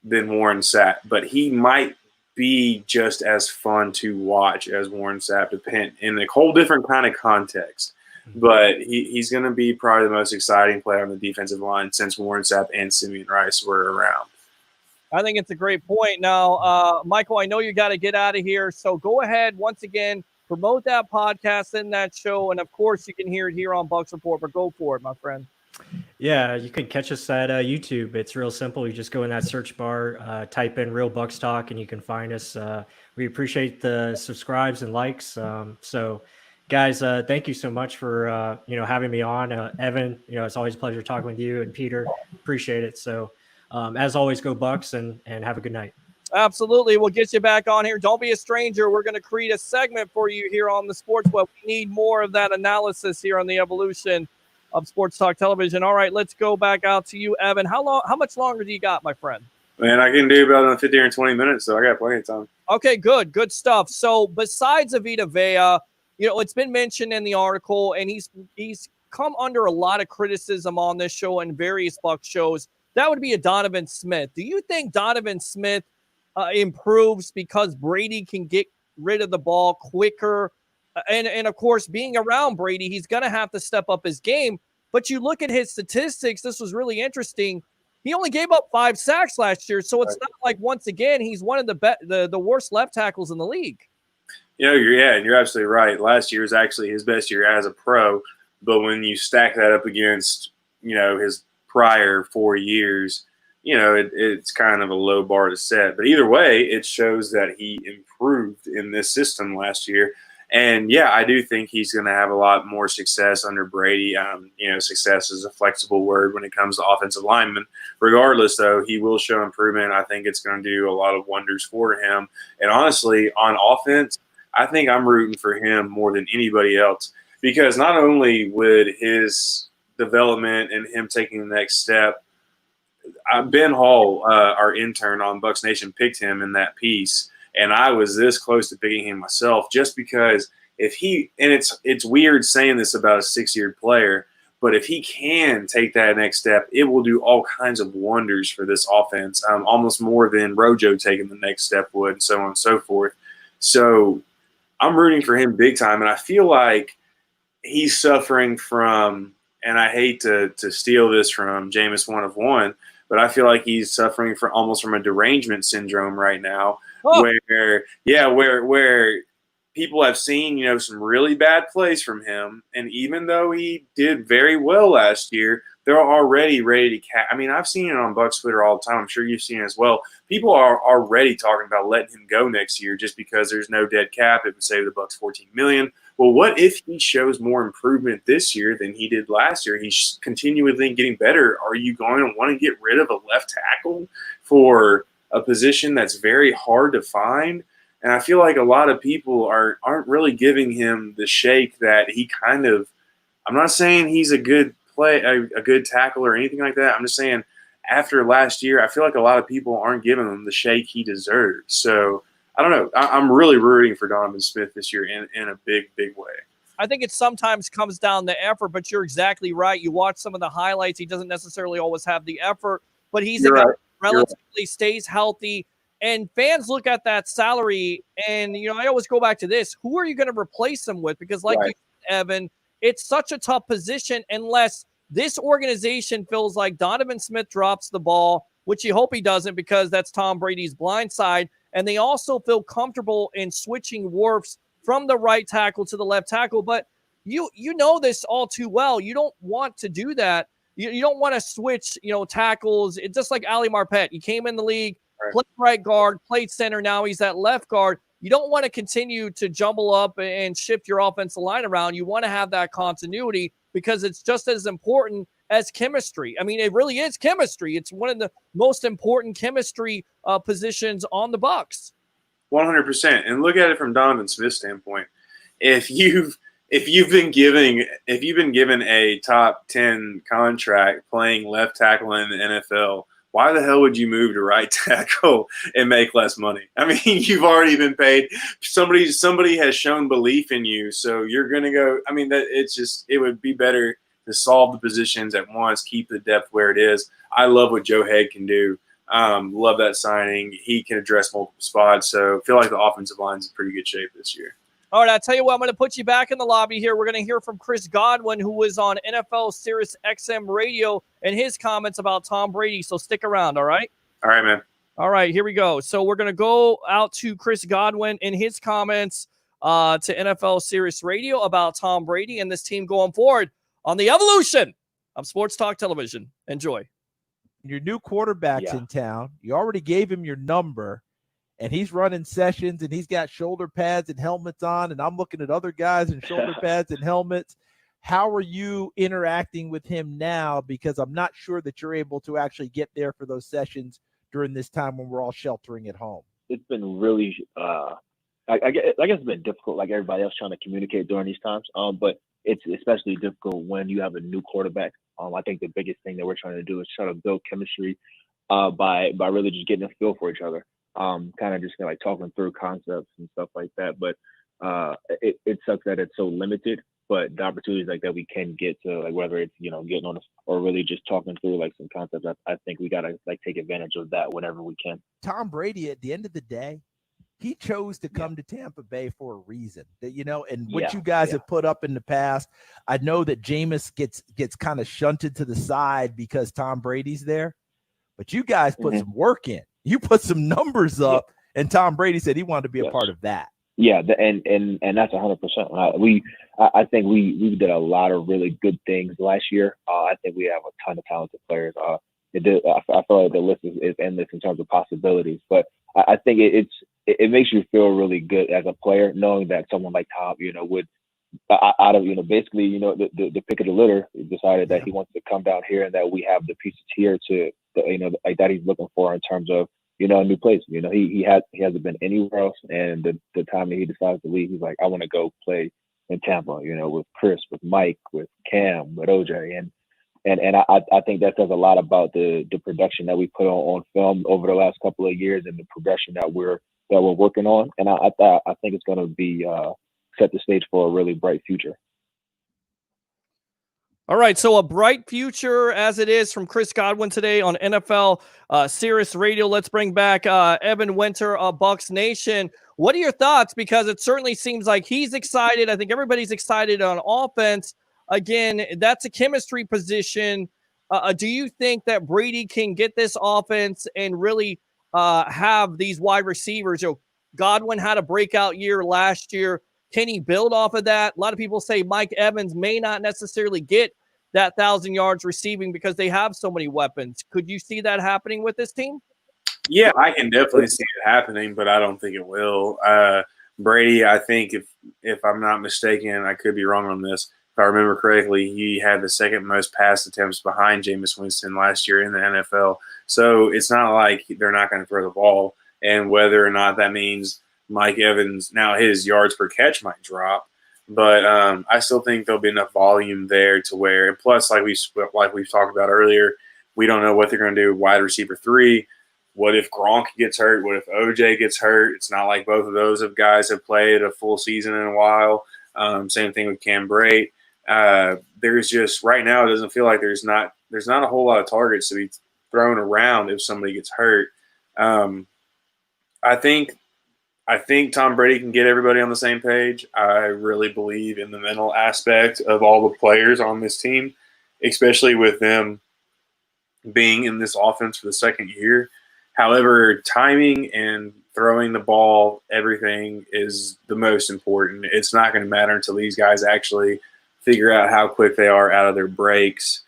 than Warren Sapp, but he might be just as fun to watch as Warren Sapp, depend in a whole different kind of context. But he's going to be probably the most exciting player on the defensive line since Warren Sapp and Simeon Rice were around. I think it's a great point. Now, Michael, I know you got to get out of here, so go ahead once again, promote that podcast and that show, and of course you can hear it here on Bucs Report. But go for it, my friend. Yeah, you can catch us at YouTube. It's real simple. You just go in that search bar, type in Real Bucs Talk, and you can find us. We appreciate the subscribes and likes. So, guys, thank you so much for having me on. Evan, it's always a pleasure talking with you, and Peter, appreciate it. So, as always, go Bucs and have a good night. Absolutely. We'll get you back on here. Don't be a stranger. We're going to create a segment for you here on the Sports Web. We need more of that analysis here on the evolution of Sports Talk Television. All right, let's go back out to you, Evan. How much longer do you got, my friend? Man, I can do about 15 or 20 minutes, so I got plenty of time. Okay, good stuff. So besides Vita Vea, it's been mentioned in the article, and he's come under a lot of criticism on this show and various Bucs shows. That would be a Donovan Smith. Do you think Donovan Smith improves because Brady can get rid of the ball quicker? And of course, being around Brady, he's going to have to step up his game. But you look at his statistics, this was really interesting. He only gave up 5 sacks last year, so it's not like, once again, he's one of the worst left tackles in the league. You're absolutely right. Last year was actually his best year as a pro, but when you stack that up against, his prior 4 years, it's kind of a low bar to set. But either way, it shows that he improved in this system last year. And, I do think he's going to have a lot more success under Brady. Success is a flexible word when it comes to offensive linemen. Regardless, though, he will show improvement. I think it's going to do a lot of wonders for him. And honestly, on offense, I think I'm rooting for him more than anybody else, because not only would his development and him taking the next step, Ben Hall, our intern on Bucs Nation, picked him in that piece. And I was this close to picking him myself, just because it's weird saying this about a 6-year player, but if he can take that next step, it will do all kinds of wonders for this offense, almost more than Rojo taking the next step would, and so on and so forth. So I'm rooting for him big time, and I feel like he's suffering from, and I hate to steal this from Jameis 1 of 1, but I feel like he's suffering almost from a derangement syndrome right now, where people have seen, some really bad plays from him. And even though he did very well last year, they're already ready to I mean, I've seen it on Bucs Twitter all the time. I'm sure you've seen it as well. People are already talking about letting him go next year just because there's no dead cap. It would save the Bucs $14 million. Well, what if he shows more improvement this year than he did last year? He's continually getting better. Are you going to want to get rid of a left tackle for a position that's very hard to find? And I feel like a lot of people aren't really giving him the shake that he kind of – I'm not saying he's a good tackle or anything like that. I'm just saying after last year, I feel like a lot of people aren't giving him the shake he deserves. So – I don't know. I'm really rooting for Donovan Smith this year in a big, big way. I think it sometimes comes down to effort, but you're exactly right. You watch some of the highlights. He doesn't necessarily always have the effort, but he's a guy who relatively stays healthy. And fans look at that salary, and, I always go back to this. Who are you going to replace him with? Because like you said, Evan, it's such a tough position unless this organization feels like Donovan Smith drops the ball, which you hope he doesn't because that's Tom Brady's blind side. And they also feel comfortable in switching warps from the right tackle to the left tackle. But you know this all too well. You don't want to do that. You don't want to switch, tackles. It's just like Ali Marpet. He came in the league, played right guard, played center. Now he's at left guard. You don't want to continue to jumble up and shift your offensive line around. You want to have that continuity because it's just as important as chemistry. I mean, it really is chemistry. It's one of the most important chemistry positions on the Bucs. 100%. And look at it from Donovan Smith's standpoint. If you've been given a top 10 contract playing left tackle in the NFL, why the hell would you move to right tackle and make less money? I mean, you've already been paid. Somebody has shown belief in you, so you're going to go. I mean, it would be better to solve the positions at once, keep the depth where it is. I love what Joe Haig can do. Love that signing. He can address multiple spots, so I feel like the offensive line's in pretty good shape this year. All right, I'll tell you what, I'm going to put you back in the lobby here. We're going to hear from Chris Godwin, who was on NFL Sirius XM Radio, and his comments about Tom Brady. So stick around, all right? All right, man. All right, here we go. So we're going to go out to Chris Godwin and his comments to NFL Sirius Radio about Tom Brady and this team going forward on the evolution of Sports Talk Television. Enjoy. Your new quarterback's in town. You already gave him your number. And he's running sessions, and he's got shoulder pads and helmets on, and I'm looking at other guys in shoulder pads and helmets. How are you interacting with him now? Because I'm not sure that you're able to actually get there for those sessions during this time when we're all sheltering at home. It's been really, I guess it's been difficult, like everybody else trying to communicate during these times. But it's especially difficult when you have a new quarterback. I think the biggest thing that we're trying to do is try to build chemistry by really just getting a feel for each other. Kind of just like talking through concepts and stuff like that. But it sucks that it's so limited. But the opportunities like that we can get to, like whether it's getting on or really just talking through like some concepts, I think we gotta like take advantage of that whenever we can. Tom Brady, at the end of the day, he chose to come to Tampa Bay for a reason. And what you guys have put up in the past, I know that Jameis gets kind of shunted to the side because Tom Brady's there, but you guys put some work in. You put some numbers up, and Tom Brady said he wanted to be a part of that. Yeah, and that's 100%. I think we did a lot of really good things last year. I think we have a ton of talented players. I feel like the list is endless in terms of possibilities, but I think it makes you feel really good as a player knowing that someone like Tom, would out of basically the pick of the litter decided that he wants to come down here and that we have the pieces here to like that he's looking for in terms of a new place. He hasn't been anywhere else, and the time that he decides to leave, he's like, I want to go play in Tampa, with Chris, with Mike, with Cam, with OJ, and I think that says a lot about the production that we put on film over the last couple of years and the progression that we're working on, and I think it's going to be set the stage for a really bright future. All right, so a bright future as it is from Chris Godwin today on NFL Sirius Radio. Let's bring back Evan Winter of Bucs Nation. What are your thoughts? Because it certainly seems like he's excited. I think everybody's excited on offense. Again, that's a chemistry position. Do you think that Brady can get this offense and really have these wide receivers? Godwin had a breakout year last year. Can he build off of that? A lot of people say Mike Evans may not necessarily get that 1,000 yards receiving because they have so many weapons. Could you see that happening with this team? Yeah, I can definitely see it happening, but I don't think it will. Brady, I think if I'm not mistaken, I could be wrong on this. If I remember correctly, he had the second most pass attempts behind Jameis Winston last year in the NFL. So it's not like they're not going to throw the ball. And whether or not that means Mike Evans, now his yards per catch might drop, but I still think there'll be enough volume there to where, and plus, like we've talked about earlier, we don't know what they're going to do wide receiver 3. What if Gronk gets hurt? What if OJ gets hurt? It's not like both of those guys have played a full season in a while. Same thing with Cam Brate. There's just right now it doesn't feel like there's not a whole lot of targets to be thrown around if somebody gets hurt. I think Tom Brady can get everybody on the same page. I really believe in the mental aspect of all the players on this team. especially with them being in this offense for the second year. However, timing and throwing the ball, everything is the most important. It's not going to matter until these guys actually figure out how quick they are out of their breaks,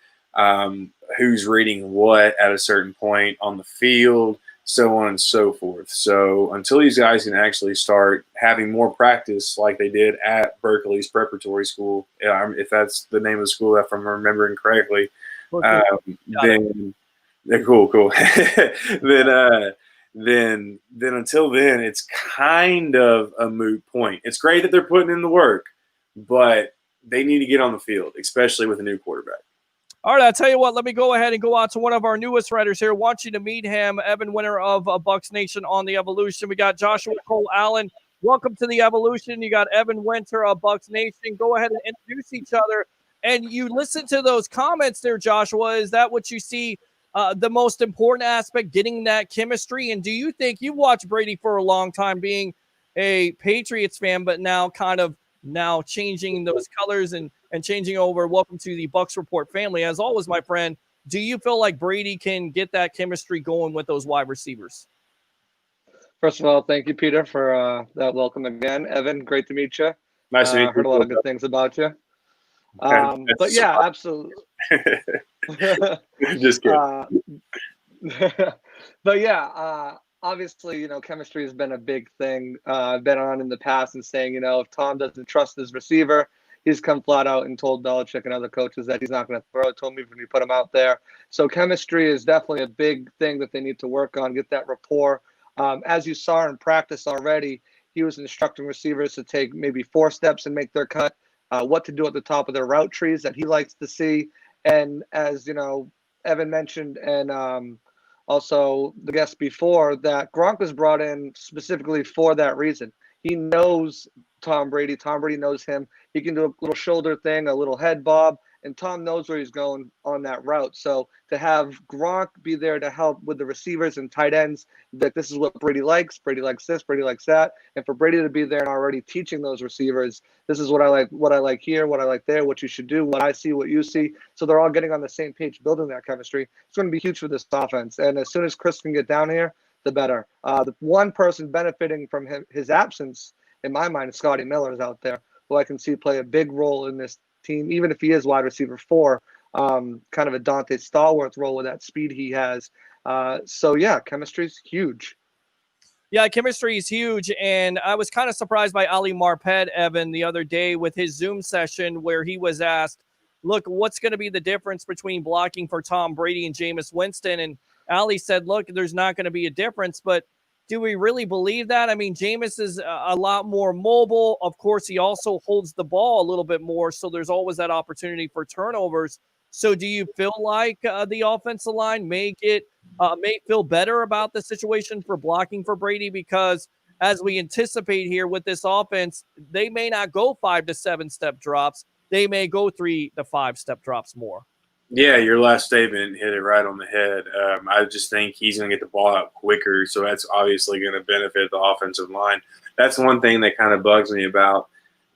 who's reading what at a certain point on the field, so on and so forth. So until these guys can actually start having more practice like they did at Berkeley's preparatory school, if that's the name of the school, if I'm remembering correctly, then cool. then until then, it's kind of a moot point. It's great that they're putting in the work, but they need to get on the field, especially with a new quarterback. All right, I'll tell you what. Let me go ahead and go out to one of our newest writers here. Want you to meet him, Evan Winter of Bucs Nation on the Evolution. We got Joshua Cole Allen. Welcome to the Evolution. You got Evan Winter of Bucs Nation. Go ahead and introduce each other. And you listen to those comments there, Joshua. Is that what you see the most important aspect, getting that chemistry? And do you think you've watched Brady for a long time, being a Patriots fan, but now changing those colors and changing over? Welcome to the Bucs Report family. As always, my friend, do you feel like Brady can get that chemistry going with those wide receivers? First of all, thank you, Peter, for that welcome again. Evan, great to meet you. Nice to meet you. Heard a lot of good things about you. But yeah, absolutely. Just kidding. But yeah, obviously, chemistry has been a big thing. I've been on in the past and saying, if Tom doesn't trust his receiver, he's come flat out and told Belichick and other coaches that he's not going to throw it to him even if you put him out there. So chemistry is definitely a big thing that they need to work on, get that rapport. As you saw in practice already, he was instructing receivers to take maybe 4 steps and make their cut, what to do at the top of their route trees that he likes to see. And as, Evan mentioned, and also the guest before, that Gronk was brought in specifically for that reason. He knows Tom Brady. Tom Brady knows him. He can do a little shoulder thing, a little head bob, and Tom knows where he's going on that route. So to have Gronk be there to help with the receivers and tight ends, that this is what Brady likes. Brady likes this, Brady likes that. And for Brady to be there and already teaching those receivers, this is what I like here, what I like there, what you should do, what I see, what you see. So they're all getting on the same page, building that chemistry. It's going to be huge for this offense. And as soon as Chris can get down here, the better. The one person benefiting from his absence, in my mind, is Scotty Miller is out there, who I can see play a big role in this team, even if he is wide receiver 4, kind of a Dante Stallworth role with that speed he has. So yeah, chemistry is huge. Yeah, chemistry is huge. And I was kind of surprised by Ali Marpet, Evan, the other day with his Zoom session where he was asked, look, what's going to be the difference between blocking for Tom Brady and Jameis Winston? And Ali said, look, there's not going to be a difference, but do we really believe that? I mean, Jameis is a lot more mobile. Of course, he also holds the ball a little bit more, so there's always that opportunity for turnovers. So do you feel like the offensive line may feel better about the situation for blocking for Brady? Because as we anticipate here with this offense, they may not go 5 to 7 step drops. They may go 3 to 5 step drops more. Yeah, your last statement hit it right on the head. I just think he's going to get the ball out quicker, so that's obviously going to benefit the offensive line. That's one thing that kind of bugs me about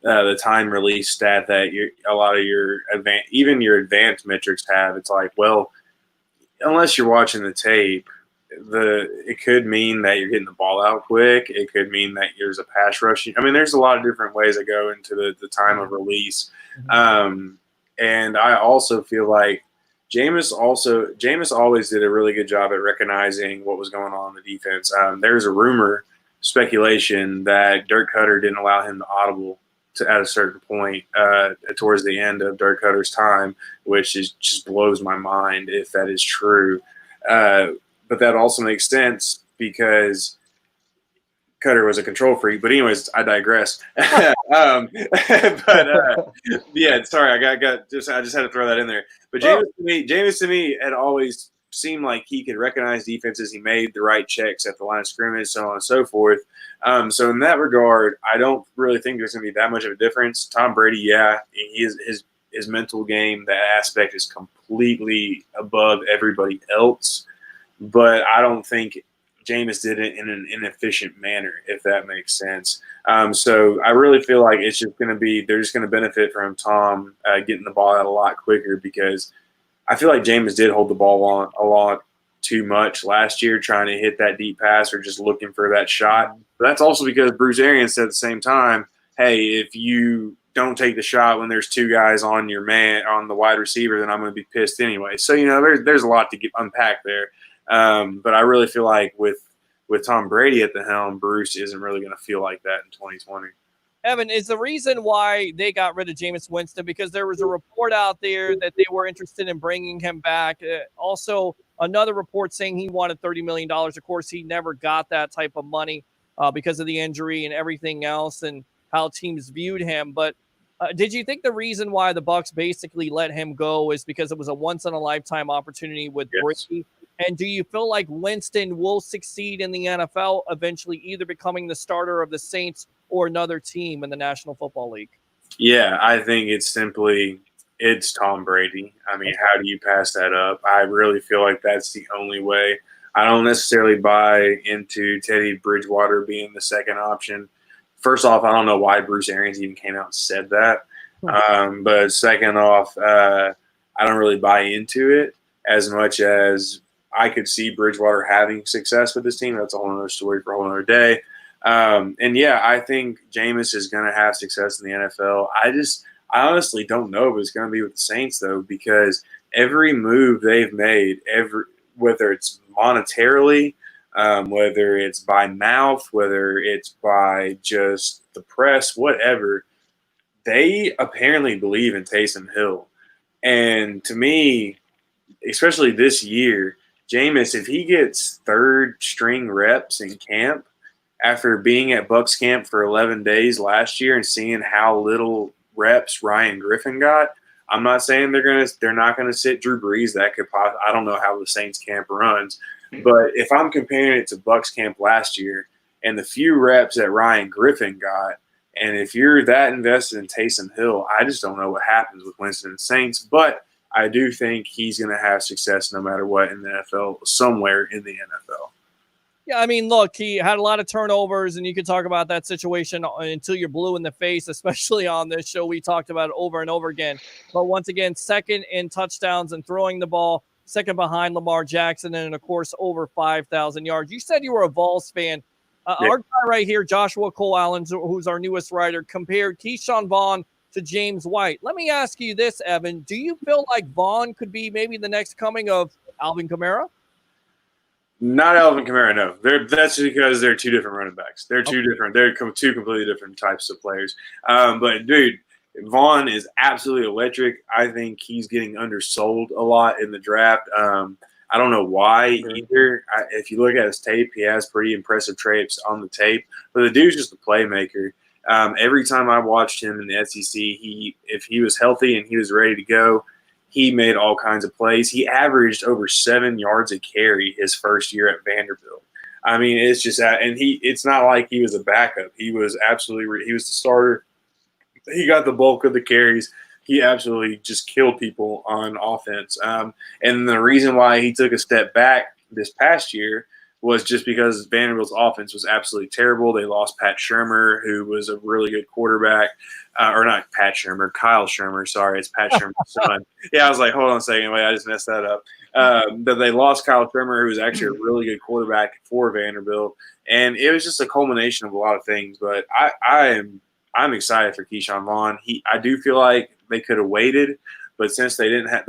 the time release stat that a lot of your advanced metrics have. It's like, well, unless you're watching the tape, it could mean that you're getting the ball out quick. It could mean that there's a pass rush. I mean, there's a lot of different ways that go into the time of release. And I also feel like Jameis always did a really good job at recognizing what was going on in the defense. There's a speculation that Dirk Cutter didn't allow him to audible at a certain point towards the end of Dirk Cutter's time, which just blows my mind if that is true. But that also makes sense because Cutter was a control freak. But anyways, I digress. Yeah, sorry, I just had to throw that in there. But Jameis to me had always seemed like he could recognize defenses. He made the right checks at the line of scrimmage, so on and so forth. So in that regard, I don't really think there's going to be that much of a difference. Tom Brady, yeah, his mental game, that aspect is completely above everybody else. But I don't think Jameis did it in an inefficient manner, if that makes sense. So I really feel like it's just going to be – they're just going to benefit from Tom getting the ball out a lot quicker because I feel like Jameis did hold the ball on a lot too much last year, trying to hit that deep pass or just looking for that shot. But that's also because Bruce Arians said at the same time, hey, if you don't take the shot when there's two guys on on the wide receiver, then I'm going to be pissed anyway. So, there's a lot to unpack there. But I really feel like with Tom Brady at the helm, Bruce isn't really going to feel like that in 2020. Evan, is the reason why they got rid of Jameis Winston because there was a report out there that they were interested in bringing him back. Also, another report saying he wanted $30 million. Of course, he never got that type of money because of the injury and everything else and how teams viewed him. But did you think the reason why the Bucs basically let him go is because it was a once-in-a-lifetime opportunity with Brady? And do you feel like Winston will succeed in the NFL eventually, either becoming the starter of the Saints or another team in the National Football League? Yeah, I think it's Tom Brady. I mean, how do you pass that up? I really feel like that's the only way. I don't necessarily buy into Teddy Bridgewater being the second option. First off, I don't know why Bruce Arians even came out and said that. But second off, I don't really buy into it as much as I could see Bridgewater having success with this team. That's a whole other story for a whole other day. And yeah, I think Jameis is going to have success in the NFL. I honestly don't know if it's going to be with the Saints though, because every move they've made, whether it's monetarily, whether it's by mouth, whether it's by just the press, whatever, they apparently believe in Taysom Hill. And to me, especially this year, Jameis, if he gets third string reps in camp, after being at Bucs camp for 11 days last year and seeing how little reps Ryan Griffin got, I'm not saying they're not gonna sit Drew Brees. I don't know how the Saints camp runs, but if I'm comparing it to Bucs camp last year and the few reps that Ryan Griffin got, and if you're that invested in Taysom Hill, I just don't know what happens with Winston and Saints. But I do think he's going to have success no matter what in the NFL, somewhere in the NFL. Yeah, I mean, look, he had a lot of turnovers, and you could talk about that situation until you're blue in the face, especially on this show. We talked about it over and over again. But once again, second in touchdowns and throwing the ball, second behind Lamar Jackson, and, of course, over 5,000 yards. You said you were a Vols fan. Our guy right here, Joshua Cole Allen, who's our newest writer, compared Keyshawn Vaughn to James White. Let me ask you this, Evan. Do you feel like Vaughn could be maybe the next coming of Alvin Kamara? Not Alvin Kamara, no. That's because they're two different running backs. They're two different. They're two completely different types of players. But, dude, Vaughn is absolutely electric. I think he's getting undersold a lot in the draft. I don't know why either. If you look at his tape, he has pretty impressive traits on the tape. But the dude's just a playmaker. Every time I watched him in the SEC, if he was healthy and he was ready to go, he made all kinds of plays. He averaged over 7 yards a carry his first year at Vanderbilt. I mean, it's just and it's not like he was a backup. He was he was the starter. He got the bulk of the carries. He absolutely just killed people on offense. And the reason why he took a step back this past year was just because Vanderbilt's offense was absolutely terrible. They lost Pat Shurmur, who was a really good quarterback. Or not Pat Shurmur, Kyle Shurmur. Sorry, it's Pat Shurmur's son. Yeah, I was like, hold on a second. Wait, I just messed that up. But they lost Kyle Shurmur, who was actually a really good quarterback for Vanderbilt. And it was just a culmination of a lot of things. But I'm excited for Keyshawn Vaughn. I do feel like they could have waited, but since the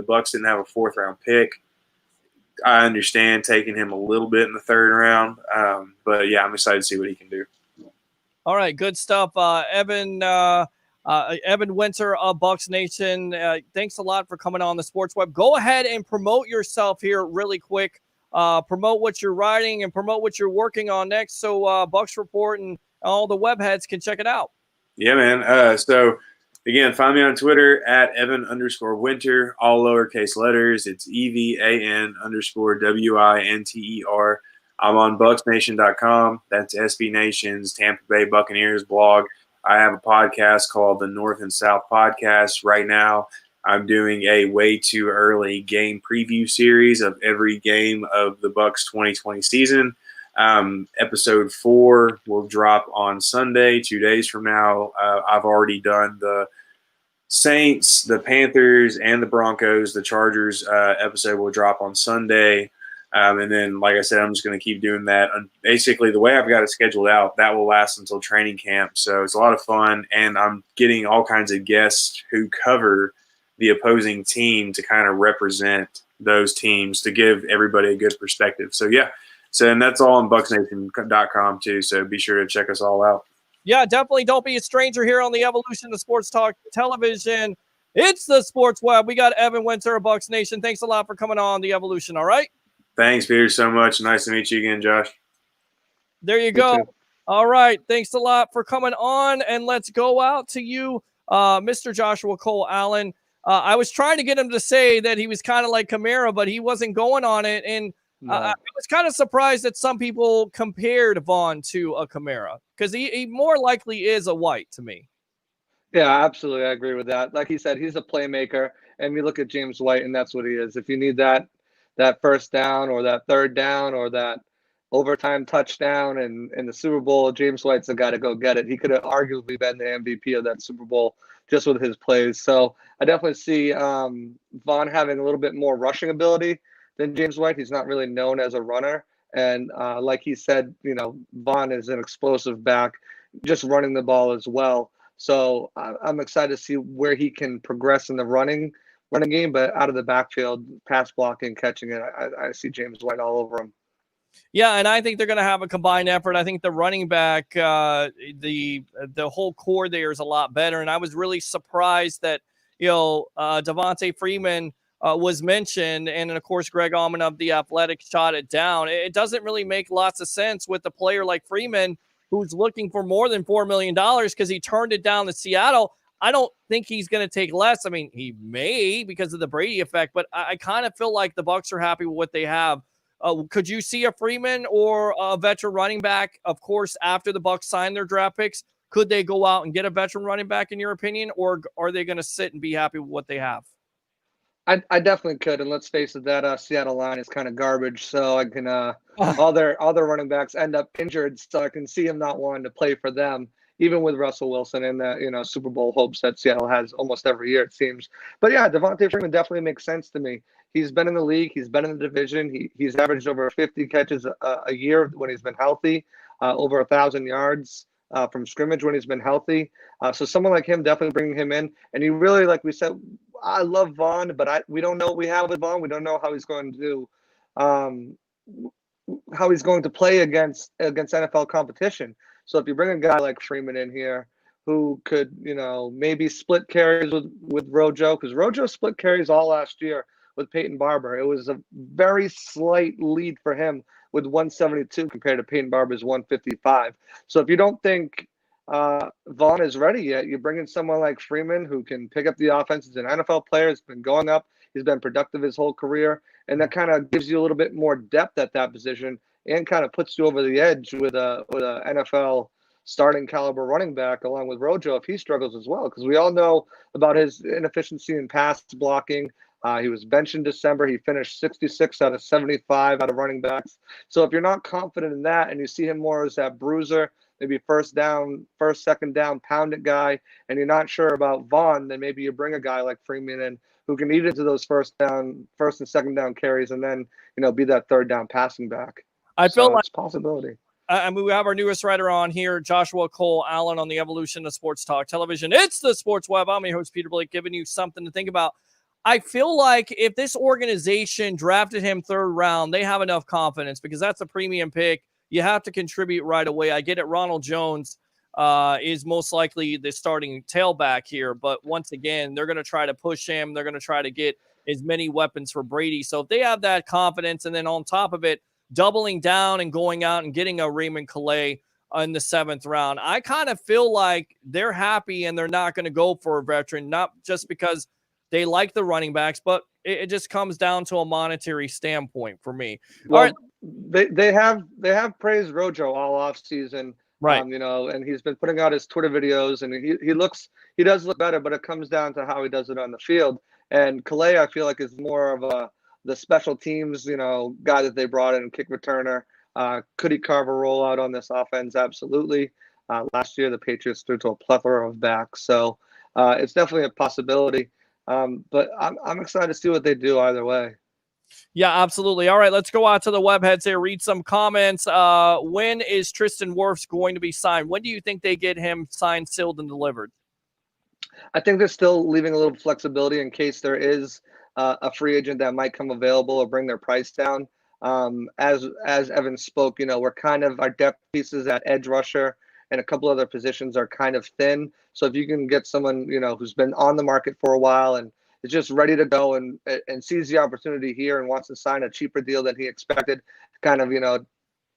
Bucs didn't have a 4th round pick, I understand taking him a little bit in the 3rd round. But yeah, I'm excited to see what he can do. All right, good stuff, Evan. Evan Winter of Bucs Nation. Thanks a lot for coming on the Sports Web. Go ahead and promote yourself here really quick. Promote what you're writing and promote what you're working on next, so Bucs Report and all the web heads can check it out. Yeah, man. So, again, find me on Twitter at Evan_Winter, all lowercase letters. It's EVAN_WINTER. I'm on BucsNation.com. That's SB Nation's Tampa Bay Buccaneers blog. I have a podcast called the North and South Podcast. Right now, I'm doing a way too early game preview series of every game of the Bucs 2020 season. Episode 4 will drop on Sunday, 2 days from now. I've already done the Saints, the Panthers, and the Broncos. The Chargers episode will drop on Sunday. And then, like I said, I'm just going to keep doing that. And basically, the way I've got it scheduled out, that will last until training camp. So it's a lot of fun. And I'm getting all kinds of guests who cover the opposing team to kind of represent those teams to give everybody a good perspective. So, yeah. So, and that's all on BucsNation.com, too. So be sure to check us all out. Yeah, definitely don't be a stranger here on the Evolution of Sports Talk Television. It's the Sports Web. We got Evan Winter of Bucs Nation. Thanks a lot for coming on the Evolution, all right? Thanks, Peter, so much. Nice to meet you again, Josh. There you go. All right. Thanks a lot for coming on, and let's go out to you, Mr. Joshua Cole Allen. I was trying to get him to say that he was kind of like Kamara, but he wasn't going on it, and I was kind of surprised that some people compared Vaughn to a Kamara because he more likely is a White to me. Yeah, absolutely. I agree with that. Like he said, he's a playmaker, and we look at James White, and that's what he is. If you need that first down or that third down or that overtime touchdown in the Super Bowl, James White's the guy to go get it. He could have arguably been the MVP of that Super Bowl just with his plays. So I definitely see Vaughn having a little bit more rushing ability than James White. He's not really known as a runner. And like he said, Vaughn is an explosive back, just running the ball as well. So I'm excited to see where he can progress in the running game, but out of the backfield, pass blocking, catching it, I see James White all over him. Yeah, and I think they're going to have a combined effort. I think the running back, the whole core there is a lot better. And I was really surprised that, Devontae Freeman was mentioned. And then, of course, Greg Allman of The Athletic shot it down. It doesn't really make lots of sense with a player like Freeman who's looking for more than $4 million because he turned it down to Seattle. I don't think he's going to take less. I mean, he may because of the Brady effect, but I kind of feel like the Bucs are happy with what they have. Could you see a Freeman or a veteran running back, of course, after the Bucs sign their draft picks? Could they go out and get a veteran running back, in your opinion, or are they going to sit and be happy with what they have? I definitely could, and let's face it, that Seattle line is kind of garbage. So I can all their running backs end up injured, so I can see him not wanting to play for them, even with Russell Wilson and the Super Bowl hopes that Seattle has almost every year, it seems. But yeah, Devontae Freeman definitely makes sense to me. He's been in the league, he's been in the division, he's averaged over 50 catches a year when he's been healthy, over 1,000 yards from scrimmage when he's been healthy. So someone like him, definitely bringing him in, and he really, like we said, I love Vaughn, but we don't know what we have with Vaughn. We don't know how he's going to play against NFL competition. So if you bring a guy like Freeman in here who could, maybe split carries with Rojo, because Rojo split carries all last year with Peyton Barber. It was a very slight lead for him with 172 compared to Peyton Barber's 155. So if you don't think Vaughn is ready yet, you bring in someone like Freeman who can pick up the offense. He's an NFL player. He's been going up. He's been productive his whole career. And that kind of gives you a little bit more depth at that position and kind of puts you over the edge with a NFL starting caliber running back along with Rojo if he struggles as well. Because we all know about his inefficiency in pass blocking. He was benched in December. He finished 66 out of 75 out of running backs. So if you're not confident in that and you see him more as that bruiser, maybe first, second down, pound it guy, and you're not sure about Vaughn, then maybe you bring a guy like Freeman in who can eat into those first and second down carries and then, be that third down passing back. I feel like it's a possibility. We have our newest writer on here, Joshua Cole Allen, on the Evolution of Sports Talk Television. It's the Sports Web. I'm your host, Peter Blake, giving you something to think about. I feel like if this organization drafted him third round, they have enough confidence because that's a premium pick. You have to contribute right away. I get it. Ronald Jones is most likely the starting tailback here. But once again, they're going to try to push him. They're going to try to get as many weapons for Brady. So if they have that confidence, and then on top of it, doubling down and going out and getting a Raymond Calais in the 7th round, I kind of feel like they're happy and they're not going to go for a veteran, not just because they like the running backs, but it just comes down to a monetary standpoint for me. Well, all right. They have praised Rojo all off season, right? And he's been putting out his Twitter videos, and he does look better, but it comes down to how he does it on the field. And Calais, I feel like, is more of the special teams, guy that they brought in, kick returner. Could he carve a rollout on this offense? Absolutely. Last year, the Patriots threw to a plethora of backs, so it's definitely a possibility. But I'm excited to see what they do either way. Yeah, absolutely. All right, let's go out to the web heads here, read some comments. When is Tristan Wirfs going to be signed? When do you think they get him signed, sealed, and delivered? I think they're still leaving a little flexibility in case there is a free agent that might come available or bring their price down. As Evan spoke, we're kind of our depth pieces at edge rusher and a couple other positions are kind of thin. So if you can get someone who's been on the market for a while and is just ready to go and sees the opportunity here and wants to sign a cheaper deal than he expected, kind of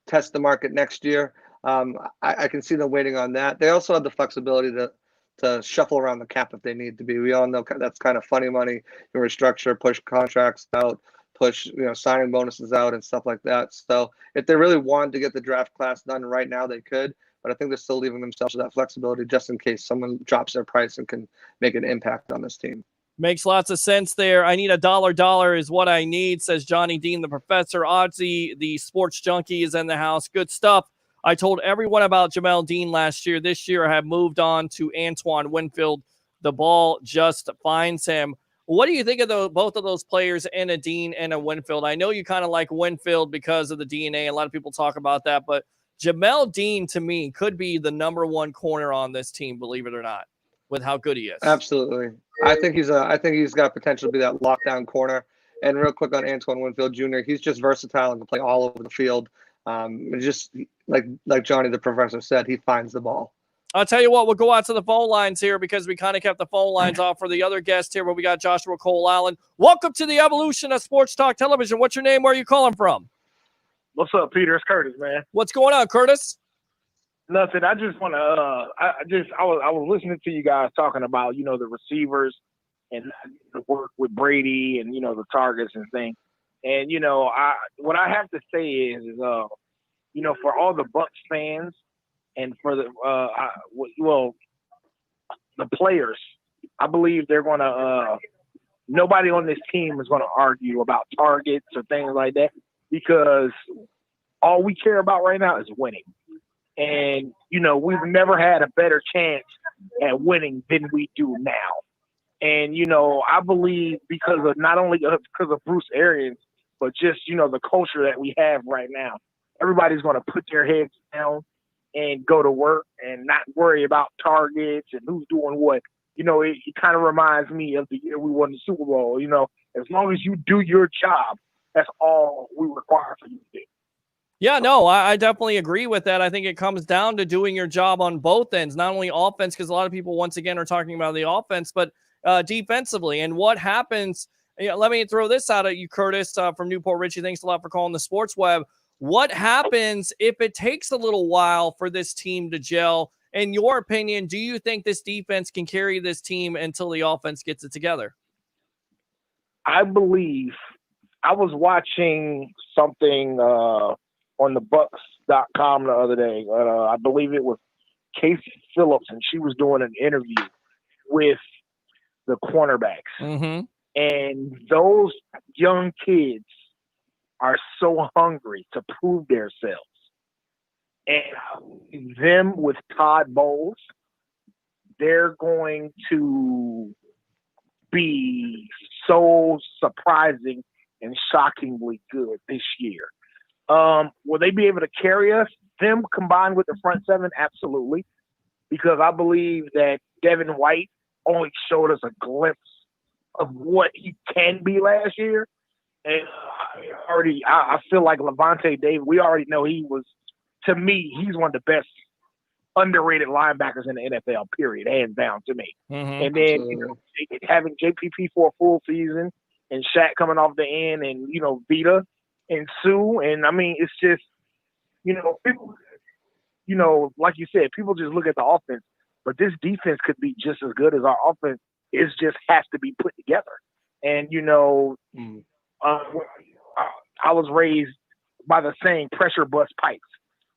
test the market next year. I can see them waiting on that. They also have the flexibility to shuffle around the cap if they need to be. We all know that's kind of funny money. You restructure, push contracts out, push signing bonuses out and stuff like that. So if they really wanted to get the draft class done right now, they could. But I think they're still leaving themselves that flexibility just in case someone drops their price and can make an impact on this team. Makes lots of sense there. I need $1 is what I need, says Johnny Dean, the professor. Oddsy, the sports junkie, is in the house. Good stuff. I told everyone about Jamel Dean last year. This year I have moved on to Antoine Winfield. The ball just finds him. What do you think of both of those players, and a Dean and a Winfield? I know you kind of like Winfield because of the DNA. A lot of people talk about that, but Jamel Dean, to me, could be the number one corner on this team, believe it or not, with how good he is. Absolutely. I think he's got potential to be that lockdown corner. And real quick on Antoine Winfield Jr., he's just versatile and can play all over the field. Just like Johnny the professor said, he finds the ball. I'll tell you what, we'll go out to the phone lines here because we kind of kept the phone lines off for the other guest here, but we got Joshua Cole Allen. Welcome to the evolution of Sports Talk Television. What's your name? Where are you calling from? What's up, Peter? It's Curtis, man. What's going on, Curtis? Nothing. I just want to. I was listening to you guys talking about the receivers and the work with Brady and the targets and things. And what I have to say is for all the Bucs fans and for the the players, I believe they're gonna. Nobody on this team is gonna argue about targets or things like that because all we care about right now is winning. And, we've never had a better chance at winning than we do now. And, I believe because of not only because of Bruce Arians, but just, the culture that we have right now, everybody's going to put their heads down and go to work and not worry about targets and who's doing what. It kind of reminds me of the year we won the Super Bowl. As long as you do your job, that's all we require for you to do. Yeah, no, I definitely agree with that. I think it comes down to doing your job on both ends, not only offense, because a lot of people, once again, are talking about the offense, but defensively. And what happens, let me throw this out at you, Curtis, from Newport Richie. Thanks a lot for calling the Sports Web. What happens if it takes a little while for this team to gel? In your opinion, do you think this defense can carry this team until the offense gets it together? I believe I was watching something on the Bucs.com the other day. I believe it was Casey Phillips, and she was doing an interview with the cornerbacks. Mm-hmm. And those young kids are so hungry to prove themselves. And them with Todd Bowles, they're going to be so surprising and shockingly good this year. Will they be able to carry us? Them combined with the front seven? Absolutely. Because I believe that Devin White only showed us a glimpse of what he can be last year. And I feel like Levante David, we already know he was, to me, he's one of the best underrated linebackers in the NFL, period, hands down to me. Mm-hmm. And then having JPP for a full season and Shaq coming off the end and, Vita and Sue. And, I mean, it's just, people, like you said, people just look at the offense. But this defense could be just as good as our offense. It just has to be put together. And, I was raised by the saying pressure bust pipes.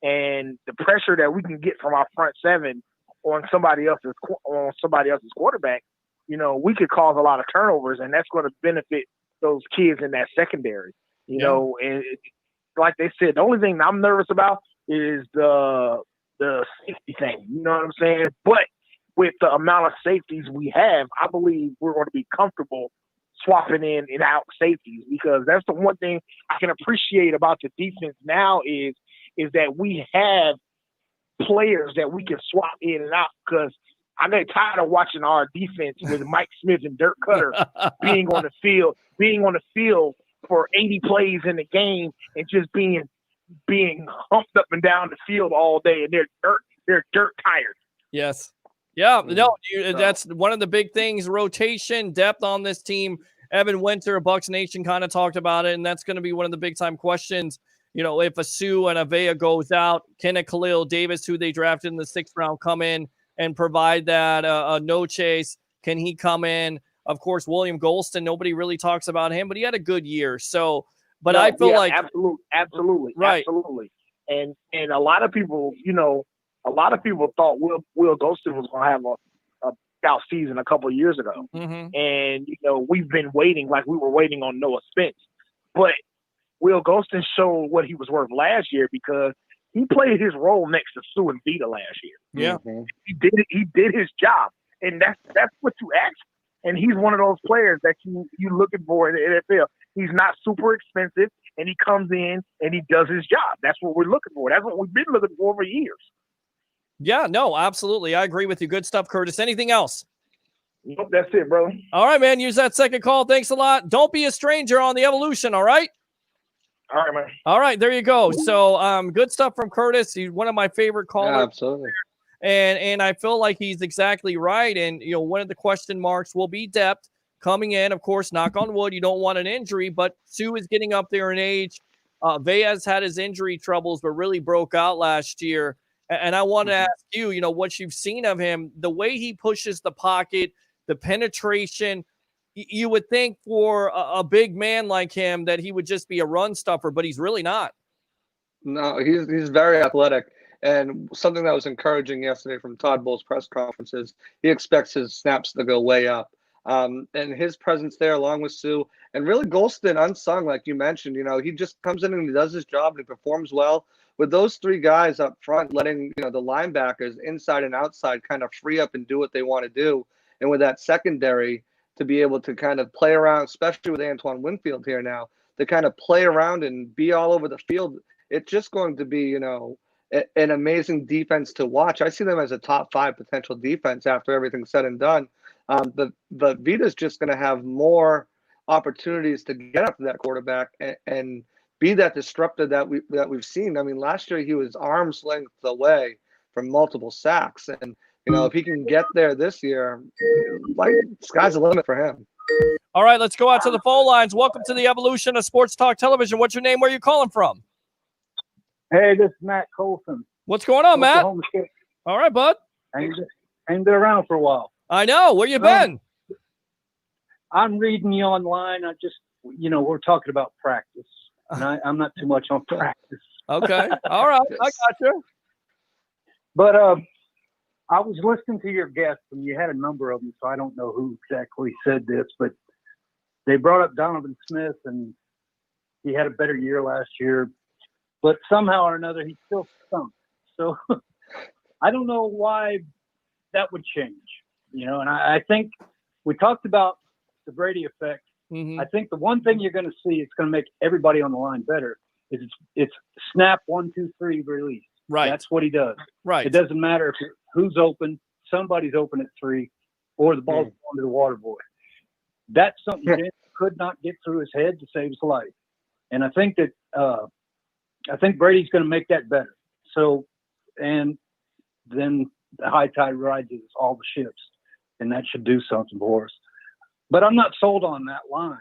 And the pressure that we can get from our front seven on somebody else's quarterback, we could cause a lot of turnovers, and that's going to benefit those kids in that secondary. And like they said, the only thing I'm nervous about is the safety thing. You know what I'm saying? But with the amount of safeties we have, I believe we're going to be comfortable swapping in and out safeties, because that's the one thing I can appreciate about the defense now is that we have players that we can swap in and out, because I get tired of watching our defense with Mike Smith and Dirk Cutter being on the field for 80 plays in the game and just being humped up and down the field all day, and they're dirt tired. Yes. Yeah, no, that's one of the big things, rotation, depth on this team. Evan Winter, Bucs Nation, kind of talked about it, and that's going to be one of the big-time questions. You know, if a Sue and a Vea goes out, can a Khalil Davis, who they drafted in the 6th round, come in and provide that? No chase, can he come in? Of course, William Golston, nobody really talks about him, but he had a good year. So, but I feel like absolutely, right, absolutely. And a lot of people, thought Will Golston was going to have a out season a couple of years ago, and we've been waiting, like we were waiting on Noah Spence, but Will Golston showed what he was worth last year, because he played his role next to Sue and Vita last year. Yeah, he did his job, and that's what you ask. And he's one of those players that you looking for in the NFL. He's not super expensive, and he comes in and he does his job. That's what we're looking for. That's what we've been looking for years. Yeah, no, absolutely. I agree with you. Good stuff, Curtis. Anything else? Nope, that's it, bro. All right, man. Use that second call. Thanks a lot. Don't be a stranger on the Evolution, all right? All right, man. All right, there you go. So good stuff from Curtis. He's one of my favorite callers. Yeah, absolutely. And I feel like he's exactly right. And, one of the question marks will be depth coming in. Of course, knock on wood, you don't want an injury, but Sue is getting up there in age. Vea's had his injury troubles, but really broke out last year. And I want to ask you, what you've seen of him, the way he pushes the pocket, the penetration. You would think for a big man like him that he would just be a run stuffer, but he's really not. No, he's very athletic. And something that was encouraging yesterday from Todd Bowles' press conferences, he expects his snaps to go way up. And his presence there, along with Sue, and really Golston, unsung, like you mentioned, he just comes in and he does his job and he performs well. With those three guys up front, letting the linebackers inside and outside kind of free up and do what they want to do, and with that secondary to be able to kind of play around, especially with Antoine Winfield here now, to kind of play around and be all over the field, it's just going to be an amazing defense to watch. I see them as a top 5 potential defense after everything's said and done. But Vita's just going to have more opportunities to get up to that quarterback and be that disruptor that we've seen. I mean, last year he was arm's length away from multiple sacks, and if he can get there this year, like, sky's the limit for him. All right, let's go out to the phone lines. Welcome to the Evolution of Sports Talk Television. What's your name? Where are you calling from? Hey, this is Matt Colson. What's going on, Matt? Oklahoma State. All right, bud. I ain't been around for a while. I know. Where you been? I'm reading you online. I just, we're talking about practice. And I'm not too much on practice. Okay. All right. I got you. But I was listening to your guests, and you had a number of them, so I don't know who exactly said this, but they brought up Donovan Smith, and he had a better year last year. But somehow or another, he still stunk. So I don't know why that would change, and I think we talked about the Brady effect. I think the one thing you're going to see, it's going to make everybody on the line better, is it's snap 1, 2, 3 release. Right. That's what he does. Right. It doesn't matter who's open. Somebody's open at 3, or the ball's going to the water boy. That's something James could not get through his head to save his life. And I think that Brady's going to make that better. So, and then the high tide rises all the ships, and that should do something for us. But I'm not sold on that line.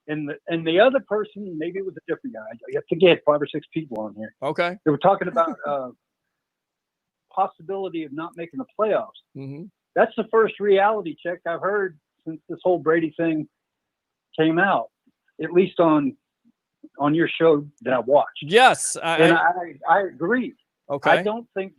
And the other person, maybe it was a different guy. I think he had 5 or 6 people on here. Okay. They were talking about possibility of not making the playoffs. That's the first reality check I've heard since this whole Brady thing came out, at least on your show that I watched. Yes, I agree. Okay. I don't think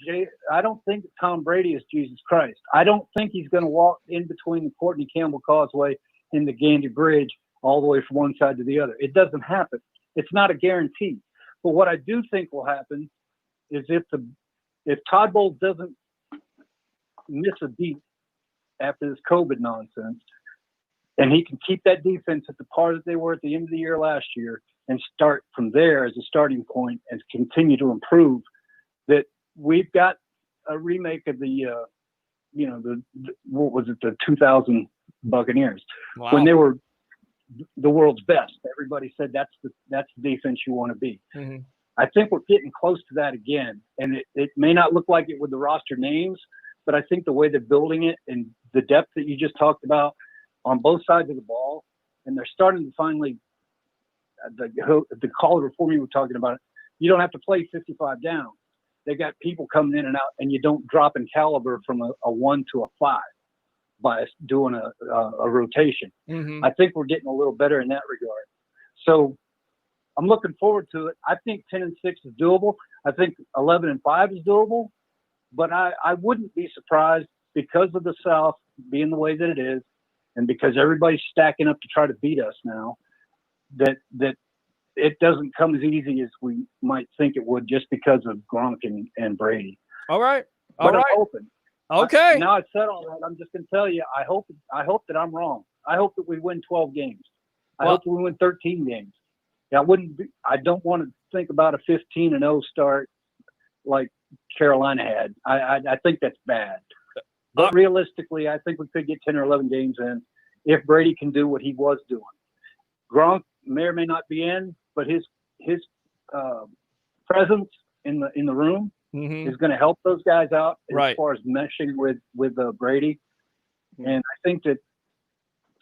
Tom Brady is Jesus Christ. I don't think he's going to walk in between the Courtney Campbell Causeway and the Gandy Bridge all the way from one side to the other. It doesn't happen. It's not a guarantee. But what I do think will happen is if Todd Bowles doesn't miss a beat after this COVID nonsense, and he can keep that defense at the par that they were at the end of the year last year and start from there as a starting point and continue to improve, that we've got a remake of the what was it, the 2000 Buccaneers. Wow. When they were the world's best. Everybody said that's the defense you want to be. Mm-hmm. I think we're getting close to that again, and it may not look like it with the roster names, but I think the way they're building it and the depth that you just talked about on both sides of the ball, and they're starting to finally the caller before you were talking about it. You don't have to play 55 down. They got people coming in and out, and you don't drop in caliber from a 1 to a 5 by doing a rotation. Mm-hmm. I think we're getting a little better in that regard. So I'm looking forward to it. I think 10-6 is doable. I think 11-5 is doable, but I wouldn't be surprised because of the South being the way that it is, and because everybody's stacking up to try to beat us now, that it doesn't come as easy as we might think it would just because of Gronk and Brady. All right. But I'm hoping. Okay. Now I've said all that. I'm just going to tell you, I hope that I'm wrong. I hope that we win 12 games. I hope that we win 13 games. I don't want to think about a 15-0 start like Carolina had. I think that's bad. But realistically, I think we could get 10 or 11 games in if Brady can do what he was doing. Gronk may or may not be in, but his presence in the room is going to help those guys out as far as meshing with Brady. And I think that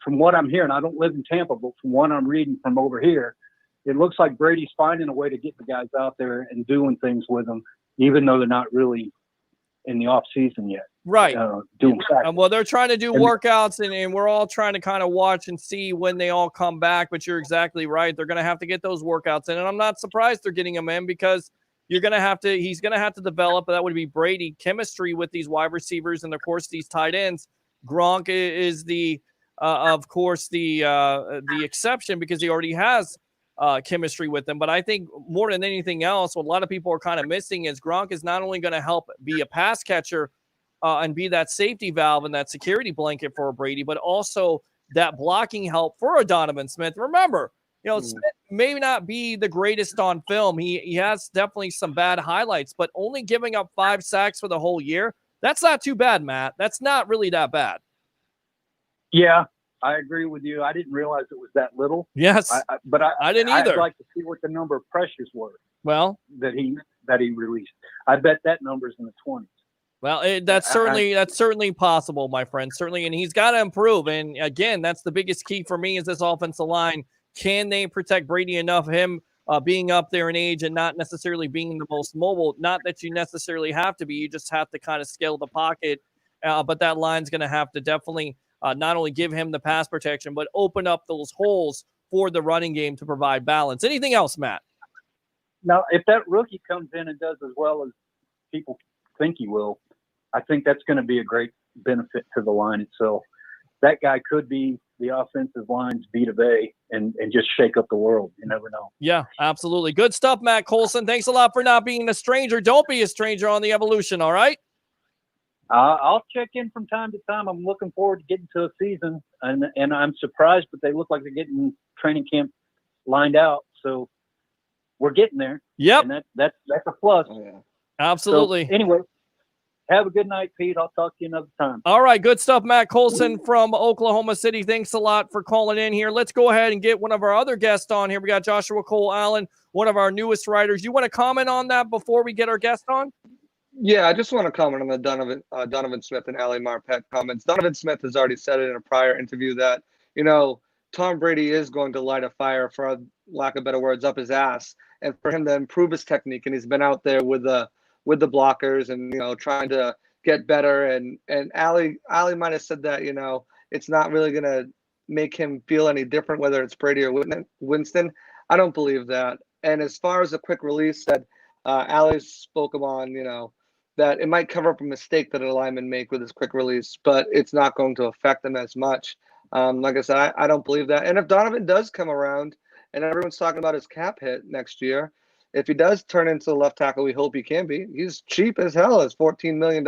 from what I'm hearing, I don't live in Tampa, but from what I'm reading from over here, it looks like Brady's finding a way to get the guys out there and doing things with them, even though they're not really in the off season yet. Right. Doing well, they're trying to do workouts, and we're all trying to kind of watch and see when they all come back. But you're exactly right. They're going to have to get those workouts in, and I'm not surprised they're getting them in because he's going to have to develop. That would be Brady chemistry with these wide receivers and of course these tight ends. Gronk is of course the exception because he already has chemistry with them. But I think more than anything else, what a lot of people are kind of missing is Gronk is not only going to help be a pass catcher and be that safety valve and that security blanket for Brady, but also that blocking help for a Donovan Smith. Remember, Smith may not be the greatest on film. He has definitely some bad highlights, but only giving up 5 sacks for the whole year, that's not too bad, Matt. That's not really that bad. Yeah, I agree with you. I didn't realize it was that little. Yes, but I didn't either. I'd like to see what the number of pressures were. Well, that he released. I bet that number's in the 20s. Well, that's certainly possible, my friend. Certainly, and he's got to improve. And again, that's the biggest key for me is this offensive line. Can they protect Brady enough? Him being up there in age and not necessarily being the most mobile. Not that you necessarily have to be. You just have to kind of scale the pocket. But that line's going to have to definitely not only give him the pass protection, but open up those holes for the running game to provide balance. Anything else, Matt? Now, if that rookie comes in and does as well as people think he will, I think that's going to be a great benefit to the line itself. That guy could be the offensive line's B to A and just shake up the world. You never know. Yeah, absolutely. Good stuff, Matt Colson. Thanks a lot for not being a stranger. Don't be a stranger on the evolution, all right? I'll check in from time to time. I'm looking forward to getting to a season, and I'm surprised, but they look like they're getting training camp lined out. So we're getting there. Yep. And that's a plus. Oh, yeah. Absolutely. So, anyway, have a good night, Pete. I'll talk to you another time. All right. Good stuff, Matt Colson from Oklahoma City. Thanks a lot for calling in here. Let's go ahead and get one of our other guests on here. We got Joshua Cole Allen, one of our newest writers. You want to comment on that before we get our guest on? Yeah, I just want to comment on the Donovan Smith and Ali Marpet comments. Donovan Smith has already said it in a prior interview that, Tom Brady is going to light a fire, for lack of better words, up his ass, and for him to improve his technique. And he's been out there with the blockers and, trying to get better. And Ali might have said that, it's not really going to make him feel any different, whether it's Brady or Winston. I don't believe that. And as far as a quick release that Ali spoke on, that it might cover up a mistake that a lineman make with his quick release, but it's not going to affect them as much. Like I said, I don't believe that. And if Donovan does come around and everyone's talking about his cap hit next year, if he does turn into the left tackle, we hope he can be. He's cheap as hell. It's $14 million.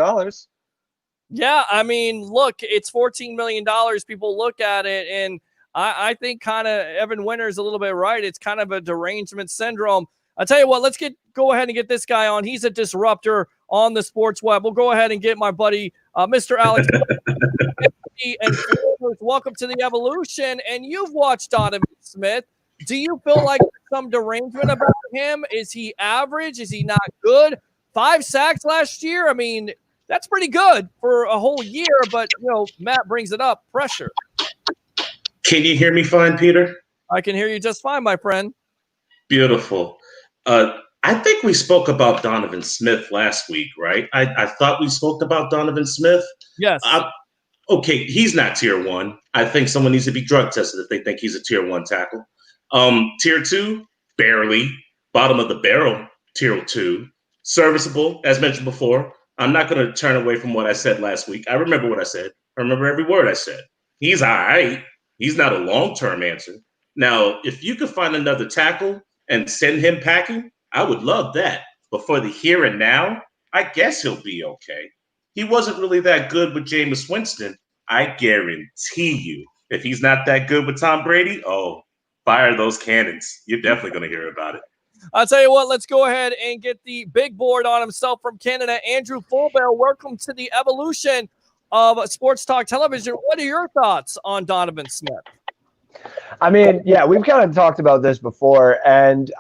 Yeah, I mean, look, it's $14 million. People look at it, and I think kind of Evan Winter's a little bit right. It's kind of a derangement syndrome. I'll tell you what, let's go ahead and get this guy on. He's a disruptor on the sports web. We'll go ahead and get my buddy, Mr. Alex. And welcome to the Evolution. And you've watched Donovan Smith. Do you feel like there's some derangement about him? Is he average? Is he not good? 5 sacks last year. I mean, that's pretty good for a whole year, but Matt brings it up. Pressure. Can you hear me fine, Peter? I can hear you just fine, my friend. Beautiful. I think we spoke about Donovan Smith last week, right? I thought we spoke about Donovan Smith. Yes. Okay, he's not tier 1. I think someone needs to be drug tested if they think he's a tier 1 tackle. Tier 2, barely. Bottom of the barrel, tier 2. Serviceable, as mentioned before. I'm not going to turn away from what I said last week. I remember what I said. I remember every word I said. He's all right. He's not a long-term answer. Now, if you could find another tackle and send him packing, I would love that. But for the here and now, I guess he'll be okay. He wasn't really that good with Jameis Winston. I guarantee you, if he's not that good with Tom Brady, fire those cannons. You're definitely going to hear about it. I'll tell you what, let's go ahead and get the big board on himself from Canada, Andrew Fulbell. Welcome to the Evolution of Sports Talk Television. What are your thoughts on Donovan Smith? I mean, yeah, we've kind of talked about this before, and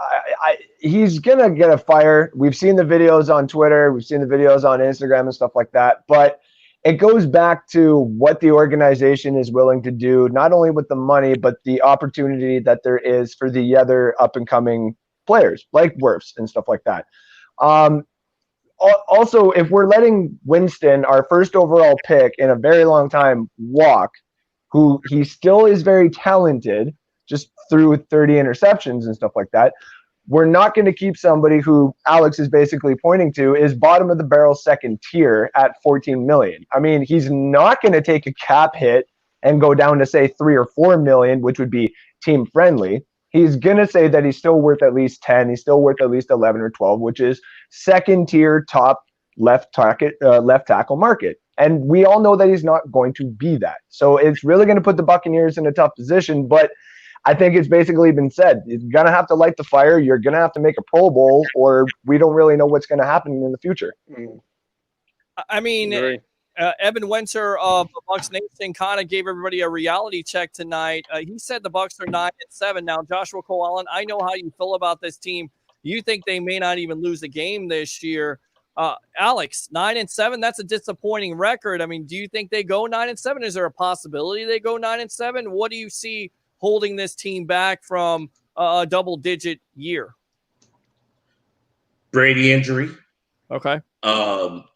he's going to get a fire. We've seen the videos on Twitter. We've seen the videos on Instagram and stuff like that. But it goes back to what the organization is willing to do, not only with the money, but the opportunity that there is for the other up-and-coming players like Wirfs and stuff like that. Also, if we're letting Winston, our first overall pick in a very long time, walk, who he still is very talented, just through 30 interceptions and stuff like that, we're not going to keep somebody who Alex is basically pointing to is bottom of the barrel second tier at 14 million. I mean, he's not going to take a cap hit and go down to say 3 or 4 million, which would be team friendly. He's going to say that he's still worth at least 10. He's still worth at least 11 or 12, which is second tier top left tackle market. And we all know that he's not going to be that. So it's really going to put the Buccaneers in a tough position. But I think it's basically been said. You're going to have to light the fire. You're going to have to make a Pro Bowl, or we don't really know what's going to happen in the future. I mean, Evan Winter of the Bucs Nation kind of gave everybody a reality check tonight. He said the Bucs are 9-7. Now, Joshua Cole Allen, I know how you feel about this team. You think they may not even lose a game this year. Alex, 9-7, that's a disappointing record. I mean, do you think they go 9-7? Is there a possibility they go 9-7? What do you see holding this team back from a double-digit year? Brady injury. Okay.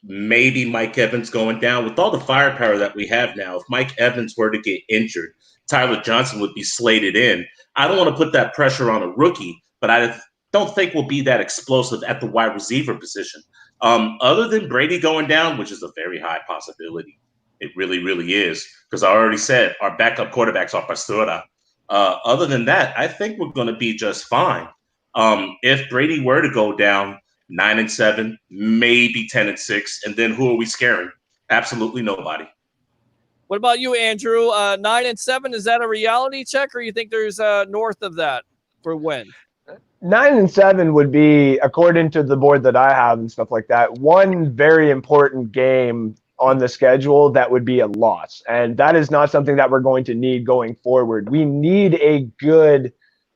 Maybe Mike Evans going down. With all the firepower that we have now, if Mike Evans were to get injured, Tyler Johnson would be slated in. I don't want to put that pressure on a rookie, but I don't think we'll be that explosive at the wide receiver position. Other than Brady going down, which is a very high possibility. It really, really is. Because I already said our backup quarterbacks are Pastora. Other than that, I think we're going to be just fine. If Brady were to go down 9-7, maybe 10-6, and then who are we scaring? Absolutely nobody. What about you, Andrew? 9-7, is that a reality check, or you think there's north of that for win? 9-7 would be, according to the board that I have and stuff like that, one very important game on the schedule that would be a loss. And that is not something that we're going to need going forward. We need a good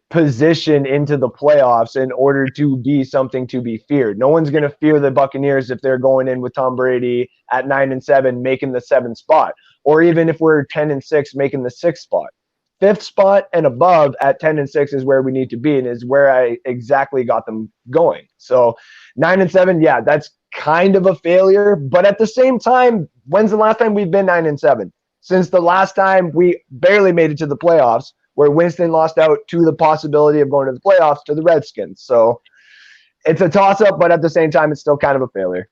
position into the playoffs in order to be something to be feared. No one's going to fear the Buccaneers if they're going in with Tom Brady at 9-7, making the 7th spot, or even if we're 10-6, making the 6th spot. 5th spot and above at 10-6 is where we need to be, and is where I exactly got them going. So 9-7, yeah, that's kind of a failure. But at the same time, when's the last time we've been 9-7? Since the last time we barely made it to the playoffs, where Winston lost out to the possibility of going to the playoffs to the Redskins. So it's a toss-up, but at the same time, it's still kind of a failure.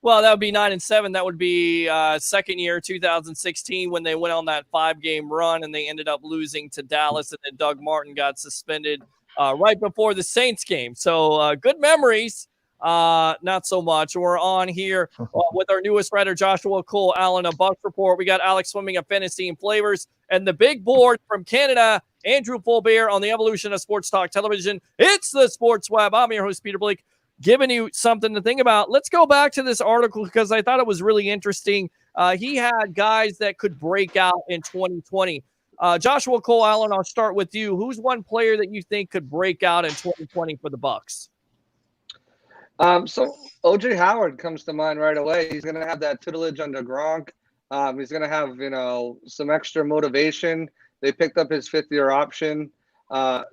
Well, that would be 9-7. That would be second year, 2016, when they went on that 5-game run and they ended up losing to Dallas, and then Doug Martin got suspended right before the Saints game. So good memories. Not so much. We're on here with our newest writer, Joshua Cole Allen, a Bucs Report. We got Alex Fleming of Fantasy and Flavors, and the big board from Canada, Andrew Fulbeer on the evolution of sports talk television. It's the Sports Web. I'm your host, Peter Blake, giving you something to think about. Let's go back to this article because I thought it was really interesting. He had guys that could break out in 2020. Joshua Cole Allen, I'll start with you. Who's one player that you think could break out in 2020 for the Bucs? So OJ Howard comes to mind right away. He's going to have that tutelage under Gronk. He's going to have, some extra motivation. They picked up his 5th-year option.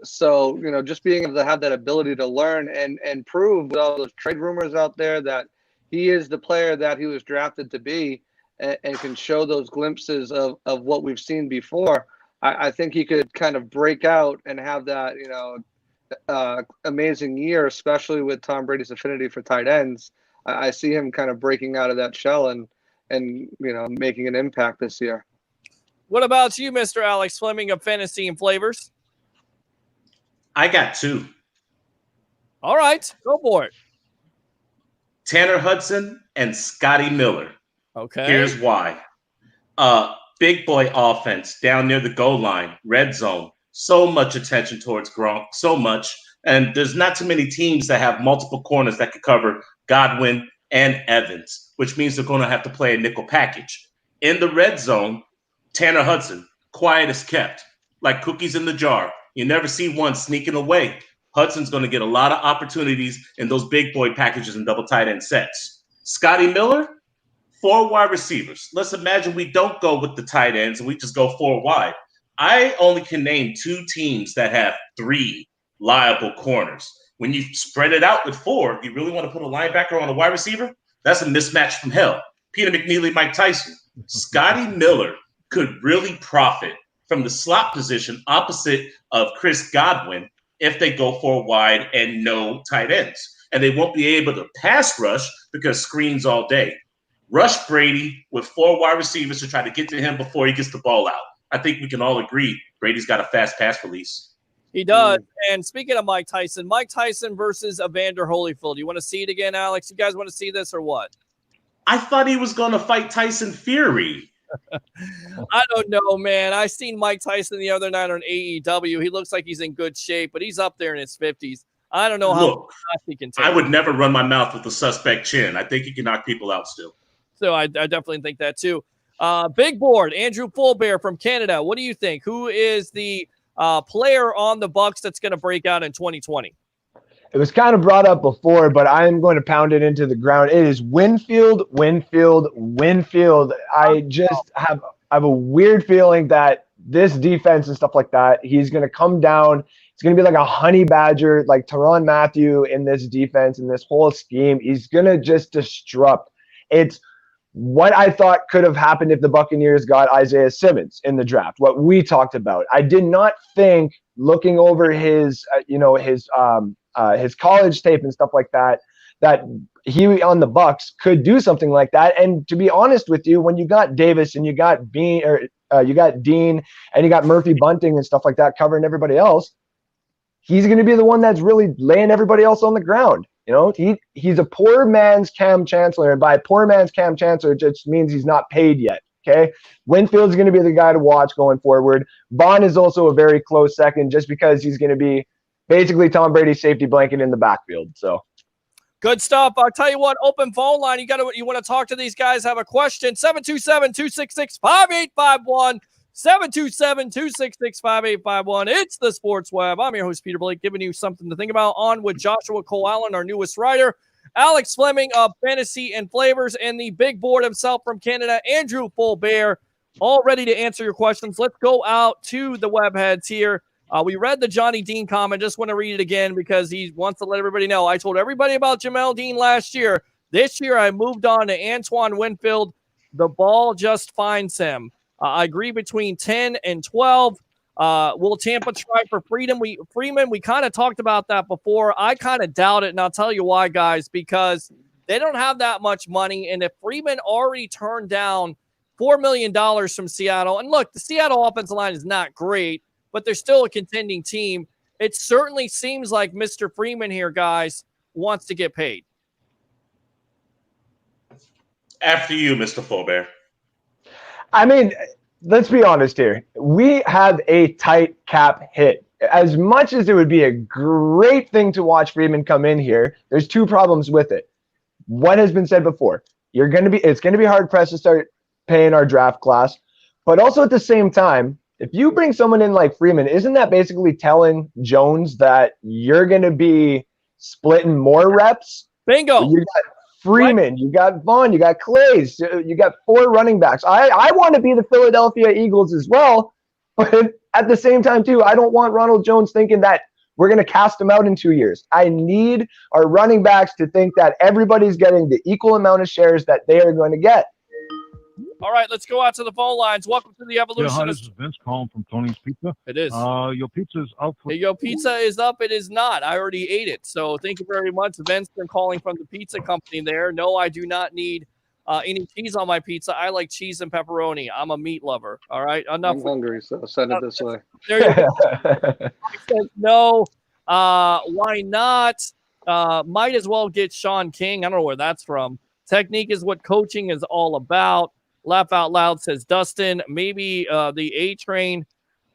So, just being able to have that ability to learn and prove with all those trade rumors out there that he is the player that he was drafted to be and can show those glimpses of what we've seen before. I think he could kind of break out and have that, amazing year, especially with Tom Brady's affinity for tight ends. I see him kind of breaking out of that shell and making an impact this year. What about you, Mr. Alex Fleming of Fantasy and Flavors? I got 2. All right, go for it. Tanner Hudson and Scotty Miller. Okay. Here's why. Big boy offense down near the goal line, red zone. So much attention towards Gronk, so much. And there's not too many teams that have multiple corners that could cover Godwin and Evans, which means they're going to have to play a nickel package. In the red zone, Tanner Hudson, quiet as kept, like cookies in the jar. You never see one sneaking away. Hudson's going to get a lot of opportunities in those big boy packages and double tight end sets. Scotty Miller, 4 wide receivers. Let's imagine we don't go with the tight ends and we just go 4 wide. I only can name 2 teams that have 3 liable corners. When you spread it out with 4, you really want to put a linebacker on a wide receiver? That's a mismatch from hell. Peter McNeely, Mike Tyson. Scotty Miller could really profit from the slot position opposite of Chris Godwin if they go 4 wide and no tight ends. And they won't be able to pass rush because screens all day. Rush Brady with 4 wide receivers to try to get to him before he gets the ball out. I think we can all agree Brady's got a fast pass release. He does. And speaking of Mike Tyson versus Evander Holyfield. You want to see it again, Alex? You guys want to see this or what? I thought he was going to fight Tyson Fury. I don't know, man. I seen Mike Tyson the other night on AEW. He looks like he's in good shape, but he's up there in his 50s. I don't know how fast he can take. I would never run my mouth with a suspect chin. I think he can knock people out still. So I definitely think that too. Big board, Andrew Fulbeer from Canada. What do you think? Who is the player on the Bucs that's going to break out in 2020? It was kind of brought up before, but I am going to pound it into the ground. It is Winfield. I just have a weird feeling that this defense and stuff like that, he's going to come down. It's going to be like a honey badger, like Tyrann Mathieu in this defense, in this whole scheme. He's going to just disrupt. It's what I thought could have happened if the Buccaneers got Isaiah Simmons in the draft, what we talked about. I did not think, looking over his college tape and stuff like that, that he on the Bucs could do something like that. And to be honest with you, when you got Davis and you got Dean and you got Murphy Bunting and stuff like that covering everybody else, he's going to be the one that's really laying everybody else on the ground. He's a poor man's Cam Chancellor, and by poor man's Cam Chancellor, it just means he's not paid yet. Okay, Winfield's going to be the guy to watch going forward. Bond is also a very close second, just because he's going to be basically Tom Brady's safety blanket in the backfield. So, good stuff. I'll tell you what. Open phone line. You want to talk to these guys? Have a question? 727-266-5851. 727-266-5851. It's the Sports Web. I'm your host, Peter Blake, giving you something to think about. On with Joshua Cole Allen, our newest writer, Alex Fleming of Fantasy and Flavors, and the big board himself from Canada, Andrew Fulbeer, all ready to answer your questions. Let's go out to the web heads here. We read the Johnny Dean comment. Just want to read it again because he wants to let everybody know. I told everybody about Jamel Dean last year. This year, I moved on to Antoine Winfield. The ball just finds him. I agree between 10 and 12. Will Tampa try for Freeman? We kind of talked about that before. I kind of doubt it, and I'll tell you why, guys, because they don't have that much money. And if Freeman already turned down $4 million from Seattle, and look, the Seattle offensive line is not great, but they're still a contending team. It certainly seems like Mr. Freeman here, guys, wants to get paid. After you, Mr. Forbear. I mean, let's be honest here. We have a tight cap hit. As much as it would be a great thing to watch Freeman come in here, there's two problems with it. What has been said before? It's going to be hard pressed to start paying our draft class, but also at the same time, if you bring someone in like Freeman, isn't that basically telling Jones that you're going to be splitting more reps? Bingo. You got Freeman, you got Vaughn, you got Clays, you got 4 running backs. I want to be the Philadelphia Eagles as well, but at the same time too, I don't want Ronald Jones thinking that we're going to cast him out in 2 years. I need our running backs to think that everybody's getting the equal amount of shares that they are going to get. All right, let's go out to the phone lines. Welcome to the Evolution. Yeah, hi, this is Vince calling from Tony's Pizza. It is. Your pizza is up. Hey, your pizza is up. It is not. I already ate it. So thank you very much, Vince, for calling from the pizza company there. No, I do not need any cheese on my pizza. I like cheese and pepperoni. I'm a meat lover. All right. Enough. I'm hungry, so send it this way. There you go. Says no. Why not? Might as well get Sean King. I don't know where that's from. Technique is what coaching is all about. Laugh out loud, says Dustin. Maybe the A train.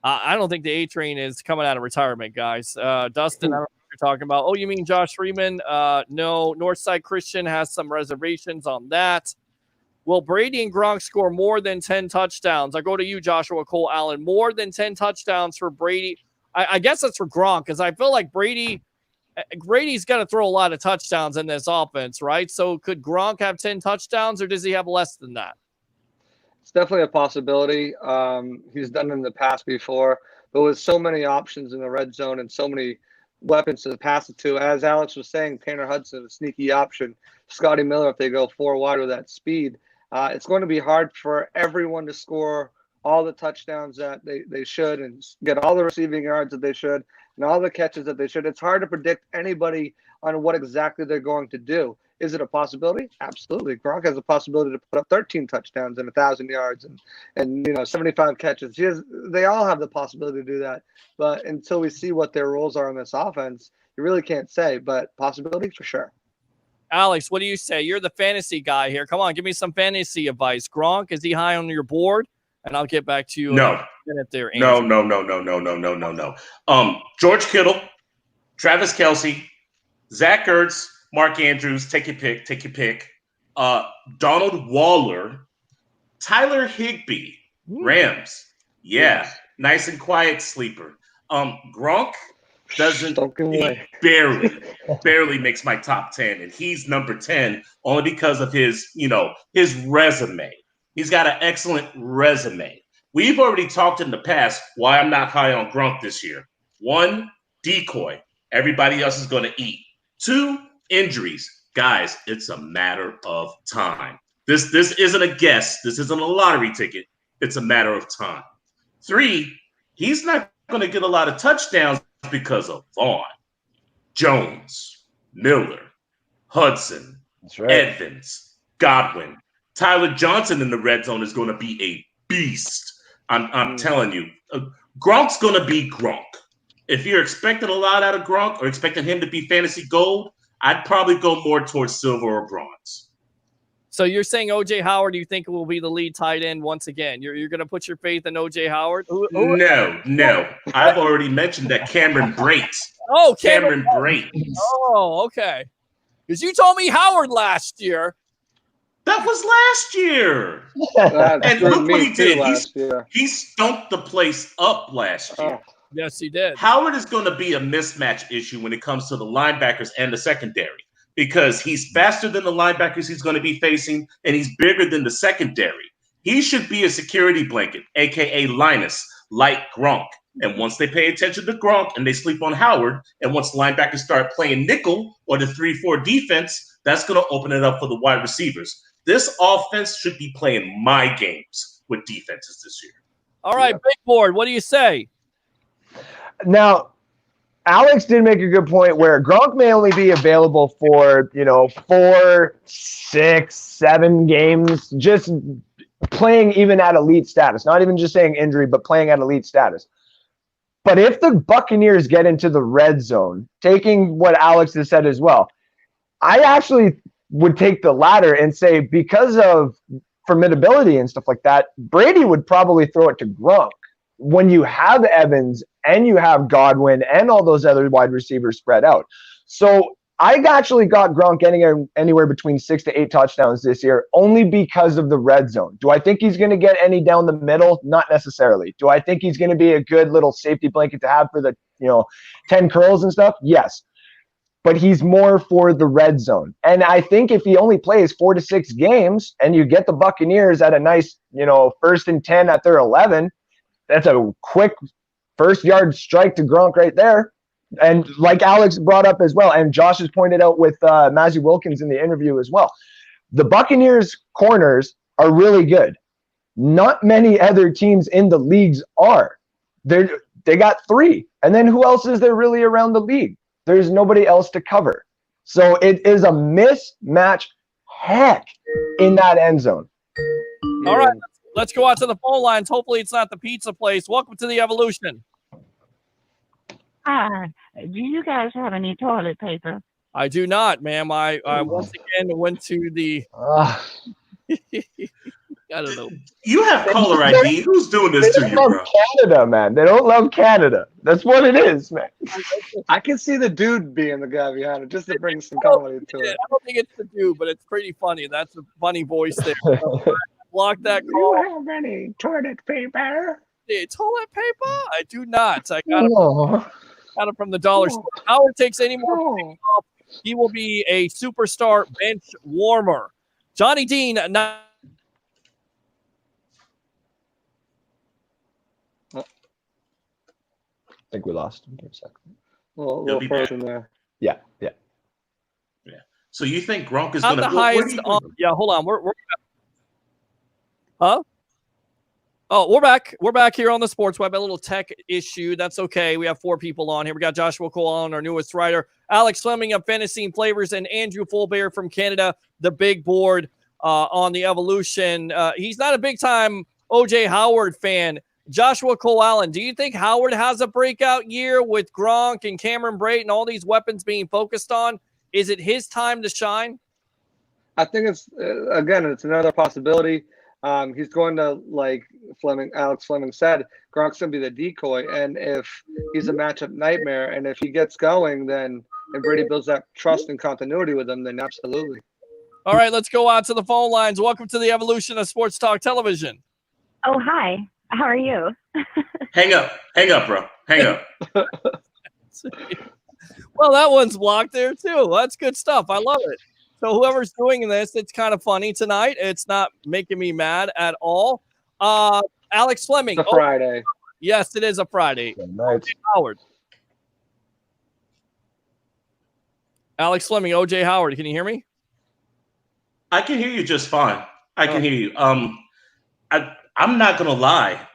I don't think the A train is coming out of retirement, guys. Dustin, I don't know what you're talking about. Oh, you mean Josh Freeman? No. Northside Christian has some reservations on that. Will Brady and Gronk score more than 10 touchdowns? I go to you, Joshua Cole Allen. More than 10 touchdowns for Brady. I guess that's for Gronk because I feel like Brady's going to throw a lot of touchdowns in this offense, right? So could Gronk have 10 touchdowns or does he have less than that? It's definitely a possibility. He's done it in the past before, but with so many options in the red zone and so many weapons to pass it to, as Alex was saying, Tanner Hudson, a sneaky option. Scotty Miller, if they go 4 wide with that speed, it's going to be hard for everyone to score all the touchdowns that they should and get all the receiving yards that they should and all the catches that they should. It's hard to predict anybody on what exactly they're going to do. Is it a possibility? Absolutely. Gronk has a possibility to put up 13 touchdowns and 1,000 yards and 75 catches. They all have the possibility to do that. But until we see what their roles are in this offense, you really can't say. But possibility for sure. Alex, what do you say? You're the fantasy guy here. Come on, give me some fantasy advice. Gronk, is he high on your board? And I'll get back to you. No. There. No. George Kittle, Travis Kelce, Zach Ertz, Mark Andrews, take your pick. Donald Waller, Tyler Higbee, Rams. Yeah, yes. Nice and quiet sleeper. Gronk doesn't. He barely makes my top 10, and he's number 10 only because of his resume. He's got an excellent resume. We've already talked in the past why I'm not high on Gronk this year. 1, decoy. Everybody else is going to eat. 2, injuries. Guys, it's a matter of time. This isn't a guess. This isn't a lottery ticket. It's a matter of time. 3, he's not going to get a lot of touchdowns because of Vaughn, Jones, Miller, Hudson, Evans, Godwin. Tyler Johnson in the red zone is going to be a beast. I'm telling you. Gronk's going to be Gronk. If you're expecting a lot out of Gronk or expecting him to be fantasy gold, I'd probably go more towards silver or bronze. So you're saying O.J. Howard, you think will be the lead tight end once again? You're going to put your faith in O.J. Howard? No. I've already mentioned that Cameron Brate. Oh, Cameron Brate. Oh, okay. Because you told me Howard last year. That was last year. And look what he did. He stumped the place up last year. Yes, he did. Howard is going to be a mismatch issue when it comes to the linebackers and the secondary because he's faster than the linebackers he's going to be facing, and he's bigger than the secondary. He should be a security blanket, a.k.a. Linus, like Gronk. And once they pay attention to Gronk and they sleep on Howard, and once linebackers start playing nickel or the 3-4 defense, that's going to open it up for the wide receivers. This offense should be playing my games with defenses this year. All right, Big Board, what do you say? Now, Alex did make a good point where Gronk may only be available for, 4, 6, 7 games, just playing even at elite status. Not even just saying injury, but playing at elite status. But if the Buccaneers get into the red zone, taking what Alex has said as well, I actually would take the latter and say, because of formidability and stuff like that, Brady would probably throw it to Gronk. When you have Evans and you have Godwin and all those other wide receivers spread out. So I actually got Gronk getting anywhere between 6 to 8 touchdowns this year, only because of the red zone. Do I think he's going to get any down the middle? Not necessarily. Do I think he's going to be a good little safety blanket to have for the 10 curls and stuff? Yes. But he's more for the red zone. And I think if he only plays 4 to 6 games and you get the Buccaneers at a nice, 1st and 10 at their 11, that's a quick first yard strike to Gronk right there. And like Alex brought up as well, and Josh has pointed out with Mazzy Wilkins in the interview as well, the Buccaneers corners are really good. Not many other teams in the leagues are. They got 3. And then who else is there really around the league? There's nobody else to cover. So it is a mismatch heck in that end zone. All right, let's go out to the phone lines. Hopefully it's not the pizza place. Welcome to the Evolution. Hi. Do you guys have any toilet paper? I do not, ma'am. I once again went to the. I don't know. You have caller ID. Who's doing this to you, bro? Canada, man. They don't love Canada. That's what it is, man. I can see the dude being the guy behind it, just to bring some comedy to it. I don't think it's the dude, but it's pretty funny. That's a funny voice there. Block that Do call. you have any toilet paper? Toilet paper? I do not. I got it from the dollar store. Howard takes any more picks off, he will be a superstar bench warmer. Johnny Dean, I think we lost him for a second. Little person there. Yeah. So you think Gronk is not going to the highest. Yeah, hold on. We're huh? Oh, we're back. We're back here on the Sports Web. A little tech issue. That's okay. We have 4 people on here. We got Joshua Cole on, our newest writer, Alex Fleming of Fantasy and Flavors, and Andrew Fulbear from Canada, the big board on the Evolution. He's not a big-time O.J. Howard fan. Joshua Cole Allen, do you think Howard has a breakout year with Gronk and Cameron Brate and all these weapons being focused on? Is it his time to shine? I think it's it's another possibility. He's going to, like Alex Fleming said, Gronk's going to be the decoy. And if he's a matchup nightmare, and if he gets going, then and Brady builds that trust and continuity with him, then absolutely. All right, let's go out to the phone lines. Welcome to the Evolution of Sports Talk Television. Oh, hi. How are you? Hang up, bro. Hang up. Well, that one's blocked there too. That's good stuff. I love it. So whoever's doing this, it's kind of funny tonight. It's not making me mad at all. Alex Fleming. It's a Friday. Yes, it is a Friday. Nice. Howard. Alex Fleming, OJ Howard. Can you hear me? I can hear you just fine. I can hear you. I'm not gonna lie.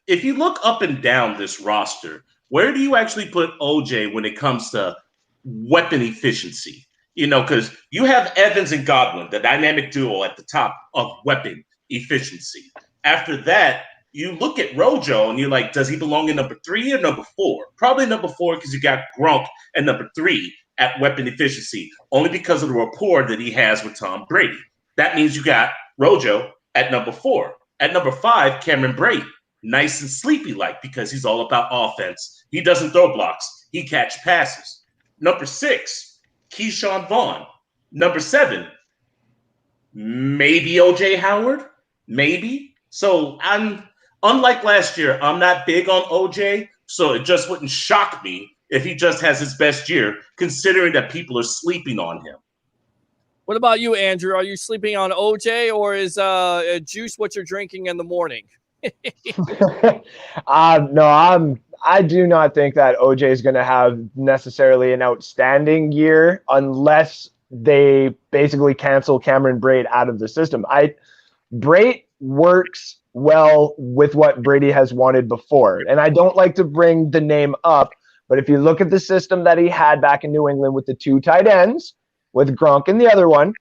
If you look up and down this roster, where do you actually put OJ when it comes to weapon efficiency? Because you have Evans and Godwin, the dynamic duo at the top of weapon efficiency. After that, you look at Rojo and you're like, does he belong in number 3 or number 4? Probably number 4 because you got Gronk at number 3 at weapon efficiency, only because of the rapport that he has with Tom Brady. That means you got Rojo at number 4. At number 5, Cameron Brate, nice and sleepy-like because he's all about offense. He doesn't throw blocks. He catch passes. Number 6, Keyshawn Vaughn. Number 7, maybe O.J. Howard, maybe. So unlike last year, I'm not big on O.J., so it just wouldn't shock me if he just has his best year, considering that people are sleeping on him. What about you, Andrew? Are you sleeping on OJ, or is juice what you're drinking in the morning? No, I do not think that OJ is going to have necessarily an outstanding year unless they basically cancel Cameron Brate out of the system. Brate works well with what Brady has wanted before, and I don't like to bring the name up, but if you look at the system that he had back in New England with the 2 tight ends, with Gronk and the other one,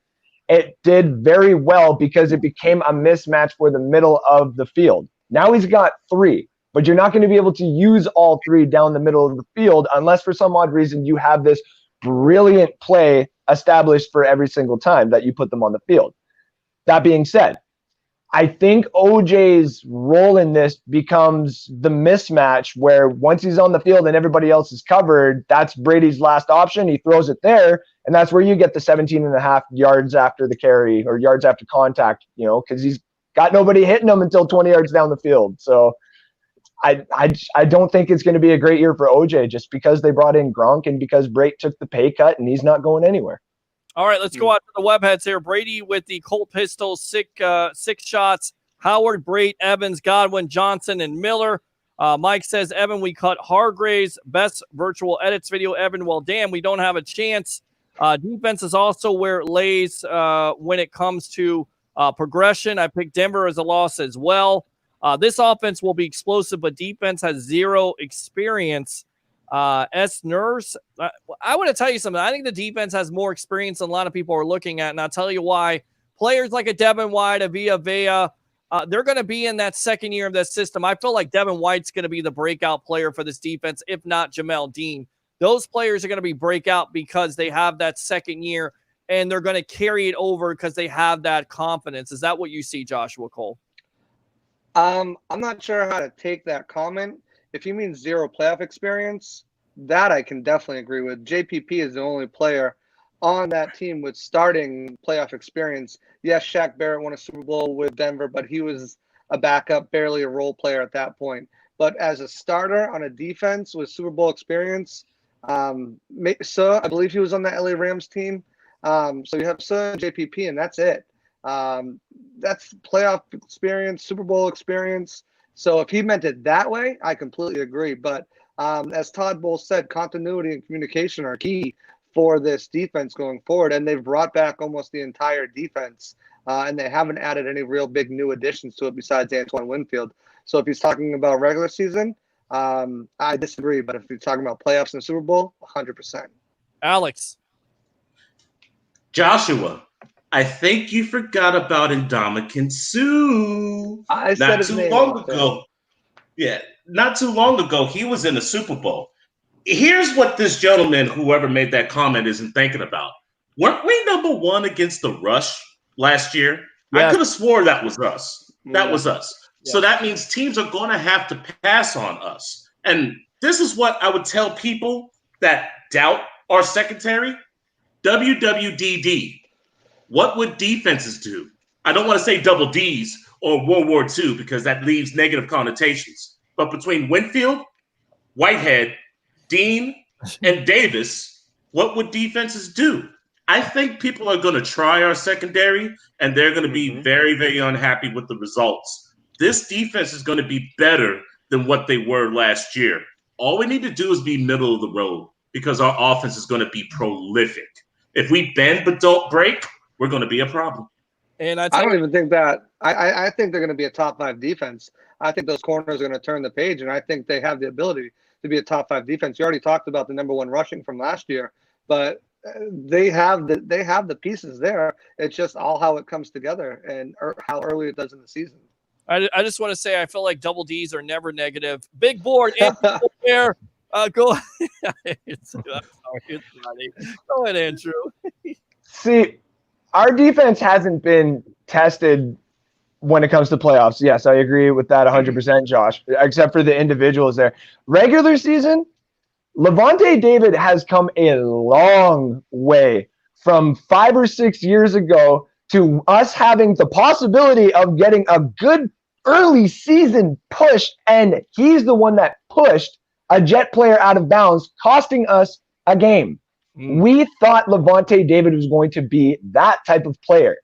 it did very well because it became a mismatch for the middle of the field. Now he's got 3, but you're not going to be able to use all 3 down the middle of the field unless for some odd reason you have this brilliant play established for every single time that you put them on the field. That being said, I think OJ's role in this becomes the mismatch where once he's on the field and everybody else is covered, that's Brady's last option. He throws it there, and that's where you get the 17.5 yards after the carry or yards after contact, because he's got nobody hitting him until 20 yards down the field. So I don't think it's going to be a great year for OJ just because they brought in Gronk and because Brate took the pay cut and he's not going anywhere. All right, let's go out to the webheads here. Brady with the Colt pistol, six shots. Howard, Brate, Evans, Godwin, Johnson, and Miller. Mike says, Evan, we cut Hargraves. Best virtual edits video, Evan. Well, damn, we don't have a chance. Defense is also where it lays when it comes to progression. I picked Denver as a loss as well. This offense will be explosive, but defense has zero experience. Nurse, I want to tell you something. I think the defense has more experience than a lot of people are looking at, and I'll tell you why. Players like a Devin White, a Villa, they're going to be in that second year of that system. I feel like Devin White's going to be the breakout player for this defense, if not Jamel Dean. Those players are going to be breakout because they have that second year, and they're going to carry it over because they have that confidence. Is that what you see, Joshua Cole? I'm not sure how to take that comment. If you mean zero playoff experience, that I can definitely agree with. JPP is the only player on that team with starting playoff experience. Yes, Shaq Barrett won a Super Bowl with Denver, but he was a backup, barely a role player at that point. But as a starter on a defense with Super Bowl experience, so I believe he was on the LA Rams team. So you have Son, JPP, and that's it. That's playoff experience, Super Bowl experience. So if he meant it that way, I completely agree. But as Todd Bowles said, continuity and communication are key for this defense going forward. And they've brought back almost the entire defense, and they haven't added any real big new additions to it besides Antoine Winfield. So if he's talking about regular season, I disagree. But if he's talking about playoffs and Super Bowl, 100%. Alex. Joshua, I think you forgot about Ndamukong Suh. I said his name long ago. Yeah, not too long ago, he was in the Super Bowl. Here's what this gentleman, whoever made that comment, isn't thinking about. Weren't we number one against the rush last year? Yes. I could have swore that was us. That was us. Yeah. So that means teams are going to have to pass on us. And this is what I would tell people that doubt our secondary. WWDD. What would defenses do? I don't want to say double D's or World War II because that leaves negative connotations. But between Winfield, Whitehead, Dean, and Davis, what would defenses do? I think people are going to try our secondary, and they're going to be very, very unhappy with the results. This defense is going to be better than what they were last year. All we need to do is be middle of the road because our offense is going to be prolific. If we bend but don't break, we're going to be a problem. And I don't even think that. I think they're going to be a top 5 defense. I think those corners are going to turn the page, and I think they have the ability to be a top 5 defense. You already talked about the number 1 rushing from last year, but they have the pieces there. It's just all how it comes together and how early it does in the season. I just want to say I feel like double D's are never negative. Big board, Andrew there. Go. I'm sorry, it's funny. Go ahead, Andrew. See, our defense hasn't been tested when it comes to playoffs. Yes, I agree with that 100%, Josh, except for the individuals there. Regular season, Levante David has come a long way from 5 or 6 years ago to us having the possibility of getting a good early season push, and he's the one that pushed a Jet player out of bounds, costing us a game. We thought Levante David was going to be that type of player.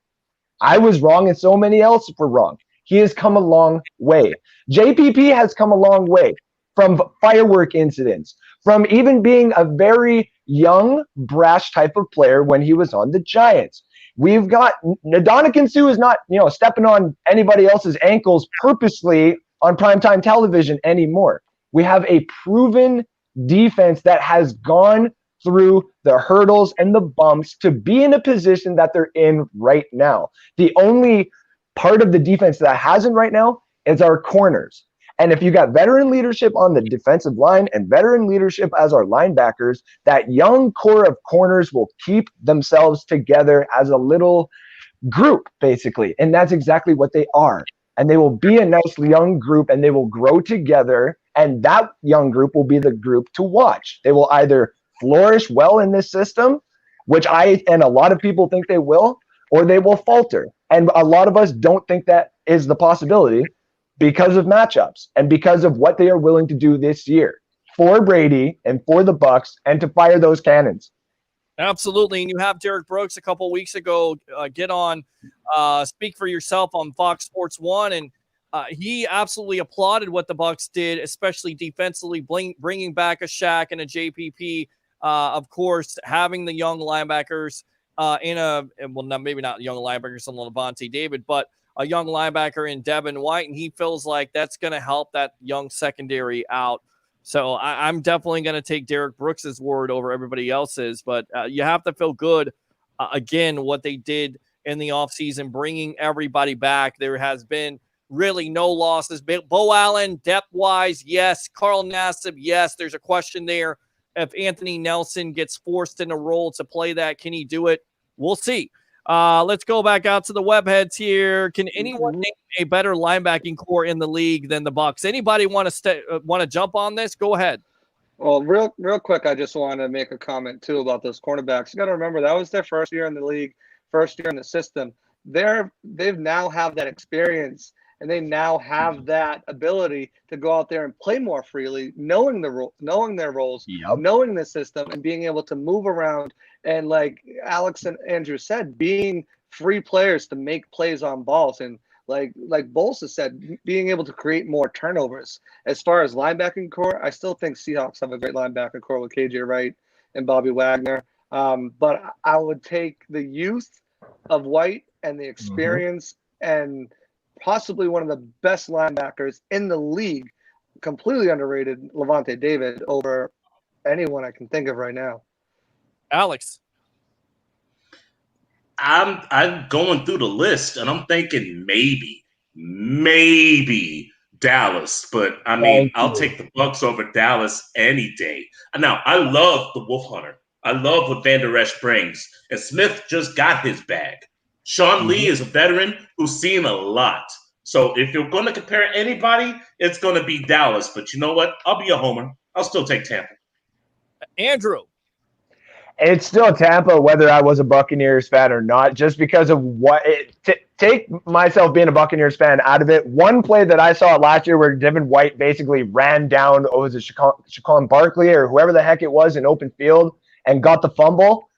I was wrong, and so many else were wrong. He has come a long way. JPP has come a long way from firework incidents, from even being a very young, brash type of player when he was on the Giants. We've got Ndamukong Suh is not, stepping on anybody else's ankles purposely on primetime television anymore. We have a proven defense that has gone through the hurdles and the bumps to be in a position that they're in right now. The only part of the defense that hasn't right now is our corners. And if you got veteran leadership on the defensive line and veteran leadership as our linebackers, that young core of corners will keep themselves together as a little group, basically. And that's exactly what they are. And they will be a nice young group, and they will grow together. And that young group will be the group to watch. They will either flourish well in this system, which I and a lot of people think they will, or they will falter. And a lot of us don't think that is the possibility because of matchups and because of what they are willing to do this year for Brady and for the Bucs and to fire those cannons. Absolutely. And you have Derek Brooks a couple weeks ago get on Speak for Yourself on Fox Sports 1, and he absolutely applauded what the Bucs did, especially defensively, bringing back a Shaq and a JPP. Of course, having the young linebackers maybe not young linebackers on Levante David, but a young linebacker in Devin White, and he feels like that's going to help that young secondary out. So I'm definitely going to take Derek Brooks's word over everybody else's, but you have to feel good, again, what they did in the offseason, bringing everybody back. There has been really no losses. Bo Allen, depth-wise, yes. Carl Nassib, yes. There's a question there. If Anthony Nelson gets forced in a role to play that, can he do it? We'll see. Let's go back out to the webheads here. Can anyone name a better linebacking core in the league than the Bucs? Anybody want to jump on this? Go ahead. Well, real quick, I just want to make a comment too about those cornerbacks. You got to remember that was their first year in the league, first year in the system. They've now have that experience, and they now have that ability to go out there and play more freely, knowing their roles, knowing the system, and being able to move around. And like Alex and Andrew said, being free players to make plays on balls, and like Bolsa said, being able to create more turnovers. As far as linebacking core, I still think Seahawks have a great linebacker core with KJ Wright and Bobby Wagner. But I would take the youth of White and the experience and possibly one of the best linebackers in the league, completely underrated, Levante David, over anyone I can think of right now. Alex. I'm going through the list, and I'm thinking maybe Dallas, but I mean, I'll take the Bucs over Dallas any day. Now, I love the Wolf Hunter. I love what Van Der Esch brings, and Smith just got his bag. Sean Lee is a veteran who's seen a lot. So if you're going to compare anybody, it's going to be Dallas. But you know what? I'll be a homer. I'll still take Tampa. Andrew. It's still Tampa, whether I was a Buccaneers fan or not, just because of what take myself being a Buccaneers fan out of it. One play that I saw last year where Devin White basically ran down, was it Shaquan Barkley or whoever the heck it was in open field and got the fumble.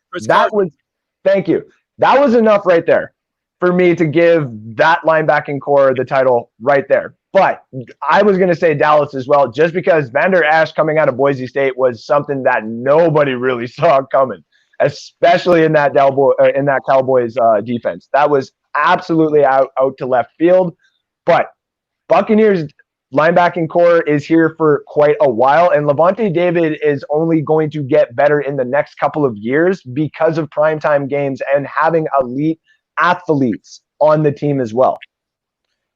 Thank you. That was enough right there for me to give that linebacking core the title right there. But I was going to say Dallas as well, just because Van Der Esch coming out of Boise State was something that nobody really saw coming, especially in that Cowboys defense. That was absolutely out to left field. But Buccaneers linebacking core is here for quite a while, and Levante David is only going to get better in the next couple of years because of primetime games and having elite athletes on the team as well.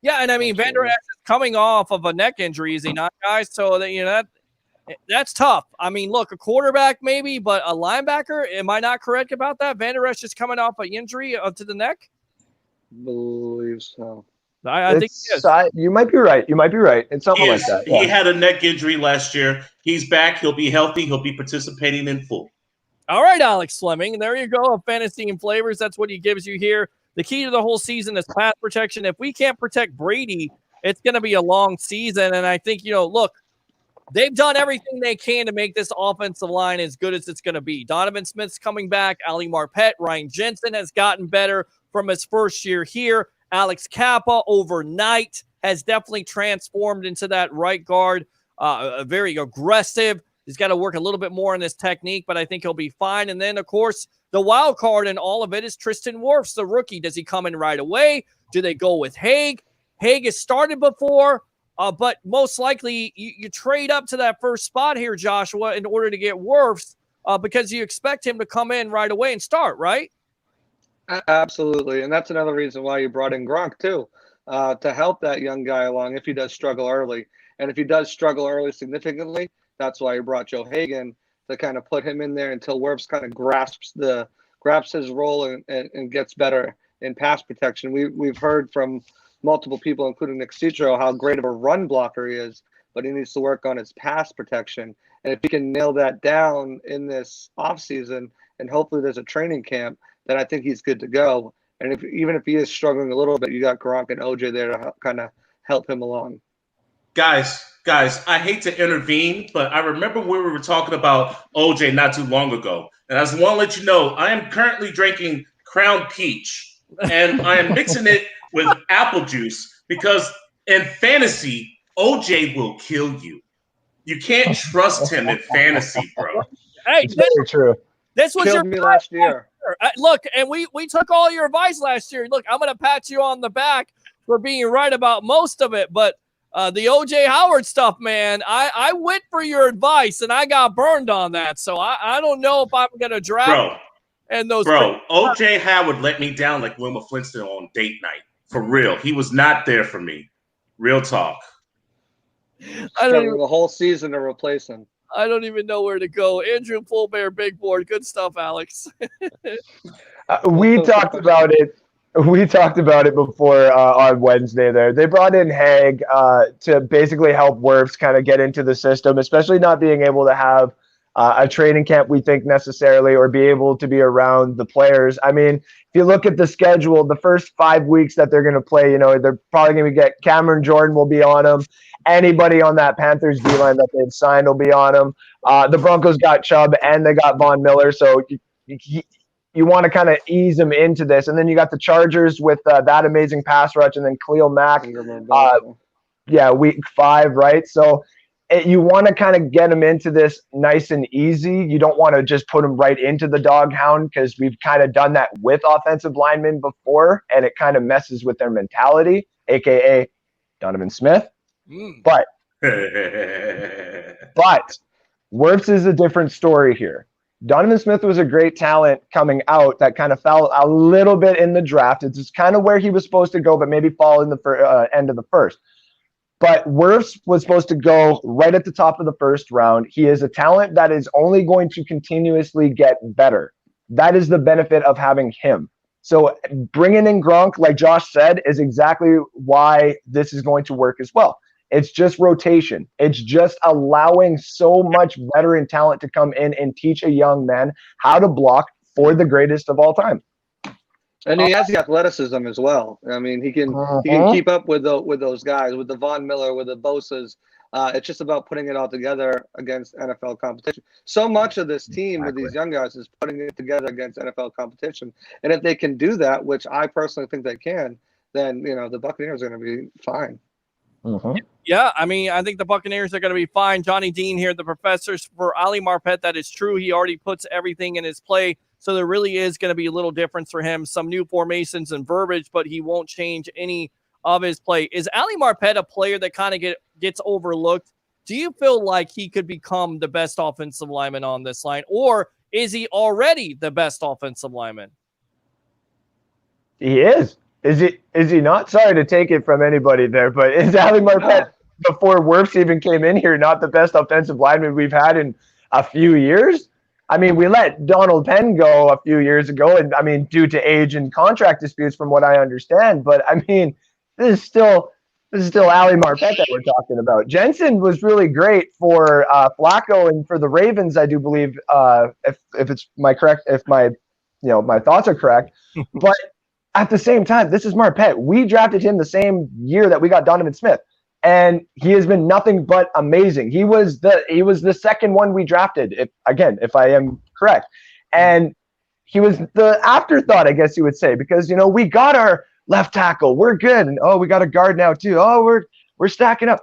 Yeah, and I mean, Van Der Esch is coming off of a neck injury, is he not, guys? So that's tough. I mean, look, a quarterback maybe, but a linebacker, am I not correct about that? Van Der Esch is coming off an injury to the neck? Believe so. I think he is. You might be right. It's something like that. He had a neck injury last year. He's back. He'll be healthy. He'll be participating in full. All right, Alex Fleming. There you go. Fantasy and flavors. That's what he gives you here. The key to the whole season is pass protection. If we can't protect Brady, it's going to be a long season. And I think, look, they've done everything they can to make this offensive line as good as it's going to be. Donovan Smith's coming back. Ali Marpet, Ryan Jensen has gotten better from his first year here. Alex Kappa overnight has definitely transformed into that right guard. Very aggressive. He's got to work a little bit more on his technique, but I think he'll be fine. And then, of course, the wild card in all of it is Tristan Wirfs, the rookie. Does he come in right away? Do they go with Haig? Haig has started before, but most likely you trade up to that first spot here, Joshua, in order to get Wirfs because you expect him to come in right away and start, right? Absolutely. And that's another reason why you brought in Gronk, too, to help that young guy along if he does struggle early. And if he does struggle early significantly, that's why he brought Joe Hagan to kind of put him in there until Wirfs kind of grasps his role and gets better in pass protection. We've heard from multiple people, including Nick Citro, how great of a run blocker he is, but he needs to work on his pass protection. And if he can nail that down in this offseason, and hopefully there's a training camp, then I think he's good to go. And even if he is struggling a little bit, you got Gronk and OJ there to kind of help him along. Guys, I hate to intervene, but I remember we were talking about OJ not too long ago. And I just want to let you know, I am currently drinking Crown Peach, and I am mixing it with apple juice because in fantasy, OJ will kill you. You can't trust him in fantasy, bro. Hey, It's very true. This was Killed your me last year. Look, and we took all your advice last year. Look, I'm going to pat you on the back for being right about most of it, but the OJ Howard stuff, man, I went for your advice and I got burned on that. So I don't know if I'm going to draft. Bro, OJ Howard let me down like Wilma Flintstone on date night. For real. He was not there for me. Real talk. Struggling the whole season to replace him. I don't even know where to go. Andrew Fullbear, Big Board. Good stuff, Alex. We talked about it. We talked about it before on Wednesday there. They brought in Hag to basically help Wirfs kind of get into the system, especially not being able to have a training camp, we think, necessarily, or be able to be around the players. I mean, if you look at the schedule, the first 5 weeks that they're going to play, you know, they're probably going to get Cameron Jordan will be on them. Anybody on that Panthers D-line that they've signed will be on them. The Broncos got Chubb and they got Von Miller, so you want to kind of ease them into this. And then you got the Chargers with that amazing pass rush, and then Khalil Mack, week 5, right? So you want to kind of get them into this nice and easy. You don't want to just put them right into the doghound because we've kind of done that with offensive linemen before, and it kind of messes with their mentality, a.k.a. Donovan Smith. But Wirfs is a different story here. Donovan Smith was a great talent coming out that kind of fell a little bit in the draft. It's just kind of where he was supposed to go, but maybe fall in the end of the first. But Wirfs was supposed to go right at the top of the first round. He is a talent that is only going to continuously get better. That is the benefit of having him. So bringing in Gronk, like Josh said, is exactly why this is going to work as well. It's just rotation. It's just allowing so much veteran talent to come in and teach a young man how to block for the greatest of all time. And he has the athleticism as well. I mean, he can keep up with those guys, with the Von Miller, with the Bosas. It's just about putting it all together against NFL competition. So much of this team with these young guys is putting it together against NFL competition. And if they can do that, which I personally think they can, then the Buccaneers are going to be fine. Yeah, I mean, I think the Buccaneers are going to be fine. Johnny Dean here, the professors for Ali Marpet. That is true. He already puts everything in his play. So there really is going to be a little difference for him. Some new formations and verbiage, but he won't change any of his play. Is Ali Marpet a player that kind of gets overlooked? Do you feel like he could become the best offensive lineman on this line? Or is he already the best offensive lineman? He is. Is he not? Sorry to take it from anybody there, but is Ali Marpet, before Wirfs even came in here, not the best offensive lineman we've had in a few years? I mean, we let Donald Penn go a few years ago, and I mean, due to age and contract disputes, from what I understand. But I mean, this is still Ali Marpet that we're talking about. Jensen was really great for Flacco and for the Ravens, I do believe. If my thoughts are correct, but at the same time, this is Marpet. We drafted him the same year that we got Donovan Smith, and he has been nothing but amazing. He was the second one we drafted, if I am correct, and he was the afterthought, I guess you would say, because we got our left tackle, we're good, and we got a guard now too. We're stacking up.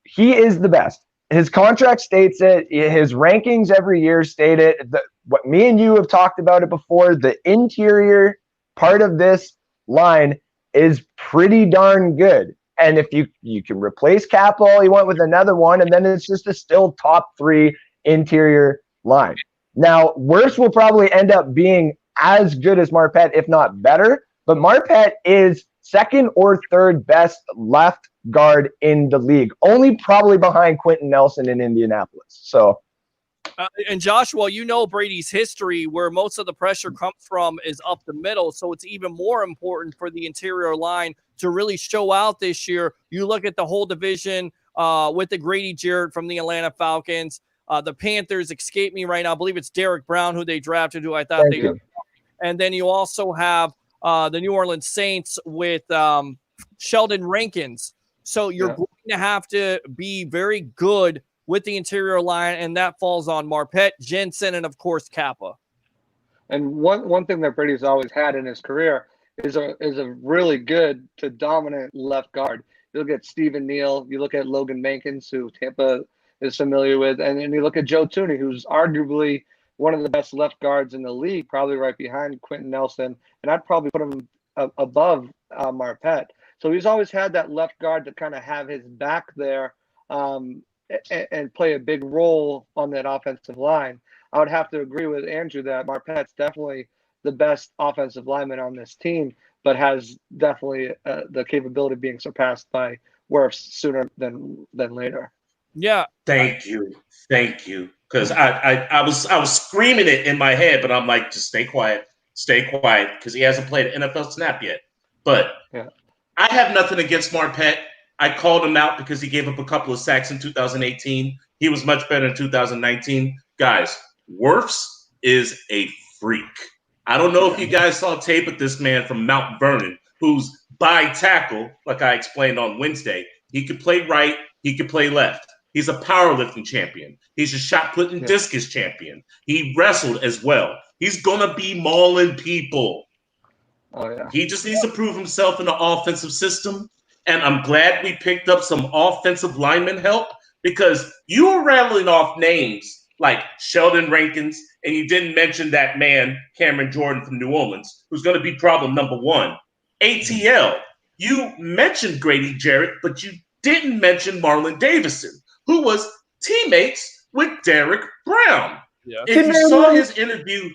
He is the best. His contract states it. His rankings every year state it. What me and you have talked about it before. The interior part of this line is pretty darn good. And if you can replace Cap all you want with another one, and then it's just a still top 3 interior line. Now, Wirfs will probably end up being as good as Marpet, if not better. But Marpet is second or third best left guard in the league, only probably behind Quentin Nelson in Indianapolis. So. And Joshua, you know Brady's history, where most of the pressure comes from is up the middle. So it's even more important for the interior line to really show out this year. You look at the whole division with the Grady Jarrett from the Atlanta Falcons. The Panthers escape me right now. I believe it's Derek Brown, who they drafted, who I thought they did. And then you also have the New Orleans Saints with Sheldon Rankins. So you're going to have to be very good with the interior line, and that falls on Marpet, Jensen, and of course Kappa. And one thing that Brady's always had in his career is a really good to dominant left guard. You look at Stephen Neal, you look at Logan Mankins, who Tampa is familiar with, and then you look at Joe Thuney, who's arguably one of the best left guards in the league, probably right behind Quentin Nelson, and I'd probably put him above Marpet. So he's always had that left guard to kind of have his back there. And play a big role on that offensive line. I would have to agree with Andrew that Marpet's definitely the best offensive lineman on this team, but has definitely the capability of being surpassed by Wirfs sooner than later. Yeah. Thank you. Because I was screaming it in my head, but I'm like, just stay quiet, because he hasn't played an NFL snap yet. But I have nothing against Marpet. I called him out because he gave up a couple of sacks in 2018. He was much better in 2019. Guys, Wirfs is a freak. I don't know if you guys saw tape of this man from Mount Vernon, who's by tackle, like I explained on Wednesday. He could play right. He could play left. He's a powerlifting champion. He's a shot-putting discus champion. He wrestled as well. He's going to be mauling people. Oh, yeah. He just needs to prove himself in the offensive system. And I'm glad we picked up some offensive lineman help, because you were rattling off names like Sheldon Rankins, and you didn't mention that man, Cameron Jordan from New Orleans, who's going to be problem number one. ATL, you mentioned Grady Jarrett, but you didn't mention Marlon Davison, who was teammates with Derek Brown. Yeah. If you saw his interview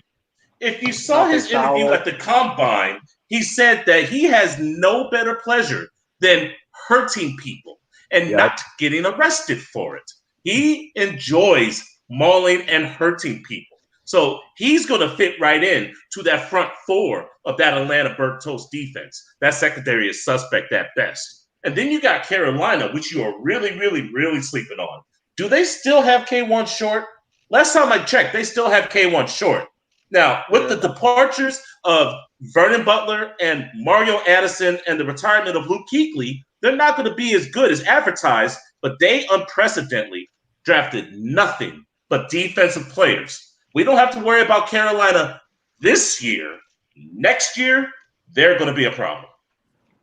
at the Combine, he said that he has no better pleasure than hurting people and not getting arrested for it. He enjoys mauling and hurting people. So he's going to fit right in to that front four of that Atlanta Bertos defense. That secondary is suspect at best. And then you got Carolina, which you are really, really, really sleeping on. Do they still have K1 Short? Last time I checked, they still have K1 Short. Now, with the departures of Vernon Butler and Mario Addison and the retirement of Luke Kuechly, they're not going to be as good as advertised, but they unprecedentedly drafted nothing but defensive players. We don't have to worry about Carolina this year. Next year, they're going to be a problem.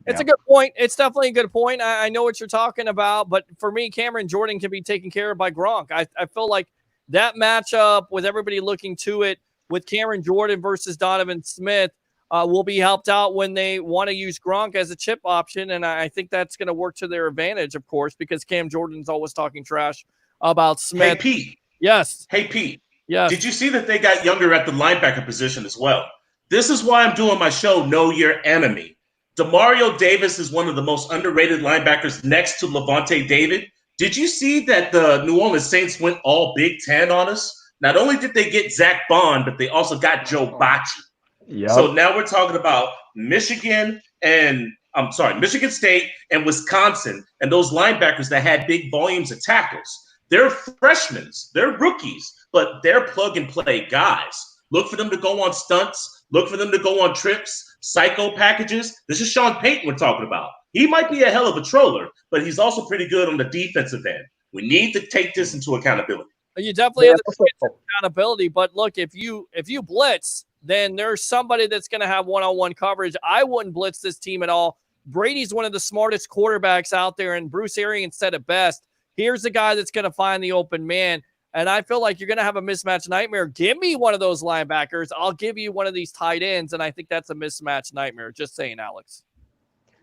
It's a good point. It's definitely a good point. I know what you're talking about, but for me, Cameron Jordan can be taken care of by Gronk. I feel like that matchup, with everybody looking to it, with Cameron Jordan versus Donovan Smith, will be helped out when they want to use Gronk as a chip option, and I think that's going to work to their advantage, of course, because Cam Jordan's always talking trash about Smith. Hey, Pete. Yes. Hey, Pete. Yes. Did you see that they got younger at the linebacker position as well? This is why I'm doing my show, Know Your Enemy. Demario Davis is one of the most underrated linebackers next to Levante David. Did you see that the New Orleans Saints went all Big Ten on us? Not only did they get Zach Bond, but they also got Joe Bacci. Yep. So now we're talking about Michigan State and Wisconsin, and those linebackers that had big volumes of tackles. They're freshmen, they're rookies, but they're plug-and-play guys. Look for them to go on stunts. Look for them to go on trips, psycho packages. This is Sean Payton we're talking about. He might be a hell of a troller, but he's also pretty good on the defensive end. We need to take this into accountability. You definitely have to take accountability, but look, if you blitz, then there's somebody that's going to have one-on-one coverage. I wouldn't blitz this team at all. Brady's one of the smartest quarterbacks out there, and Bruce Arians said it best. Here's the guy that's going to find the open man, and I feel like you're going to have a mismatch nightmare. Give me one of those linebackers. I'll give you one of these tight ends, and I think that's a mismatch nightmare. Just saying, Alex.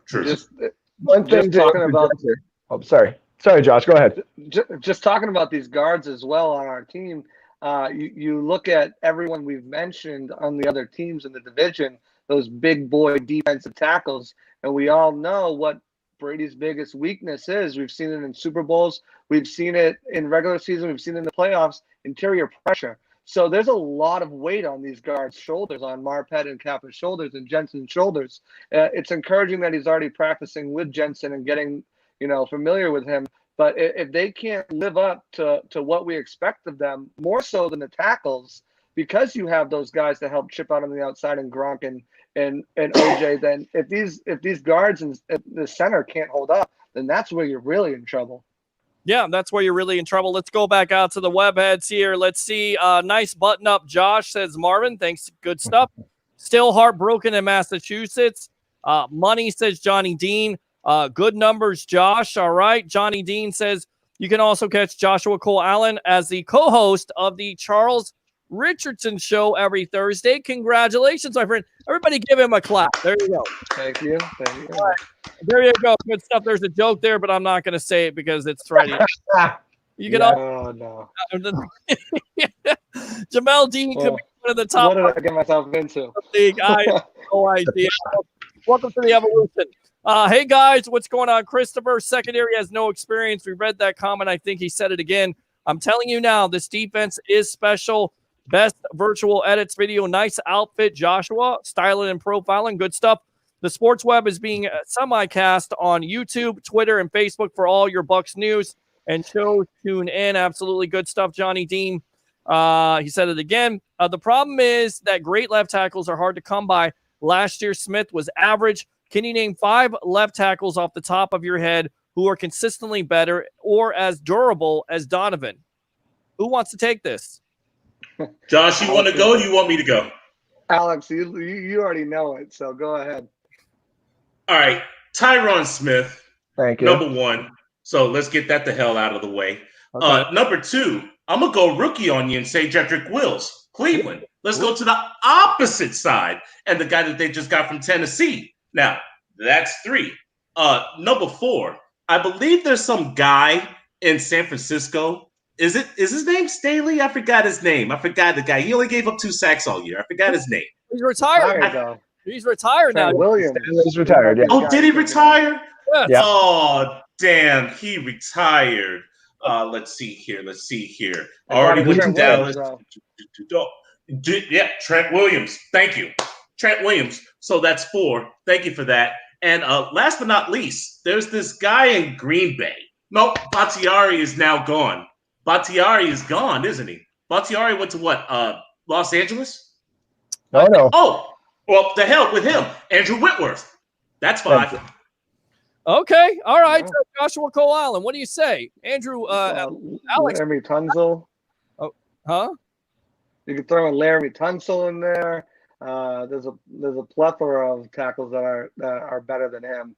True. One thing talking about. Oh, sorry, Josh. Go ahead. Just talking about these guards as well on our team. You look at everyone we've mentioned on the other teams in the division, those big boy defensive tackles, and we all know what Brady's biggest weakness is. We've seen it in Super Bowls. We've seen it in regular season. We've seen it in the playoffs, interior pressure. So there's a lot of weight on these guards' shoulders, on Marpet and Kappa's shoulders and Jensen's shoulders. It's encouraging that he's already practicing with Jensen and getting, familiar with him. But if they can't live up to what we expect of them, more so than the tackles, because you have those guys that help chip out on the outside and Gronk and OJ, then if these guards and the center can't hold up, then that's where you're really in trouble. Yeah, that's where you're really in trouble. Let's go back out to the web heads here. Let's see. Nice button up. Josh says, Marvin, thanks. Good stuff. Still heartbroken in Massachusetts. Money says Johnny Dean. Good numbers, Josh. All right. Johnny Dean says you can also catch Joshua Cole Allen as the co-host of the Charles Richardson Show every Thursday. Congratulations, my friend. Everybody give him a clap. There you go. Thank you. All right. There you go. Good stuff. There's a joke there, but I'm not going to say it because it's Friday. You can Oh, no. Jamel Dean could be one of the top. What did I get myself into? League. I have no idea. Welcome to the Evolution. Hey, guys, what's going on? Christopher, secondary has no experience. We read that comment. I think he said it again. I'm telling you now, this defense is special. Best virtual edits video. Nice outfit, Joshua. Styling and profiling. Good stuff. The Sports Web is being semi-cast on YouTube, Twitter, and Facebook for all your Bucs news and shows. Tune in. Absolutely good stuff, Johnny Dean. He said it again. The problem is that great left tackles are hard to come by. Last year, Smith was average. Can you name 5 left tackles off the top of your head who are consistently better or as durable as Donovan? Who wants to take this? Josh, you want to go or do you want me to go? Alex, you already know it, so go ahead. All right. Tyron Smith. Thank you. Number 1. So let's get that the hell out of the way. Okay. Number 2, I'm going to go rookie on you and say Jedrick Wills, Cleveland. Let's go to the opposite side and the guy that they just got from Tennessee. Now, that's 3. Number 4, I believe there's some guy in San Francisco. Is his name Staley? I forgot his name. I forgot the guy. He only gave up 2 sacks all year. I forgot his name. He's retired. He's retired now. Williams. He's retired. Yeah. Oh, did he retire? Yes. Yeah. Oh, damn. He retired. Let's see here. Already went to Dallas. Yeah, Trent Williams. Thank you. Trent Williams. So that's 4. Thank you for that. And last but not least, there's this guy in Green Bay. No, Bakhtiari is now gone. Bakhtiari is gone, isn't he? Bakhtiari went to what? Los Angeles? No. Oh, well, the hell with him. Andrew Whitworth. That's 5. Okay. All right. So Joshua Cole Allen. What do you say? Andrew, Alex. Laramie Tunsil. Oh, huh? You could throw in Laramie Tunsil in there. There's a plethora of tackles that are better than him.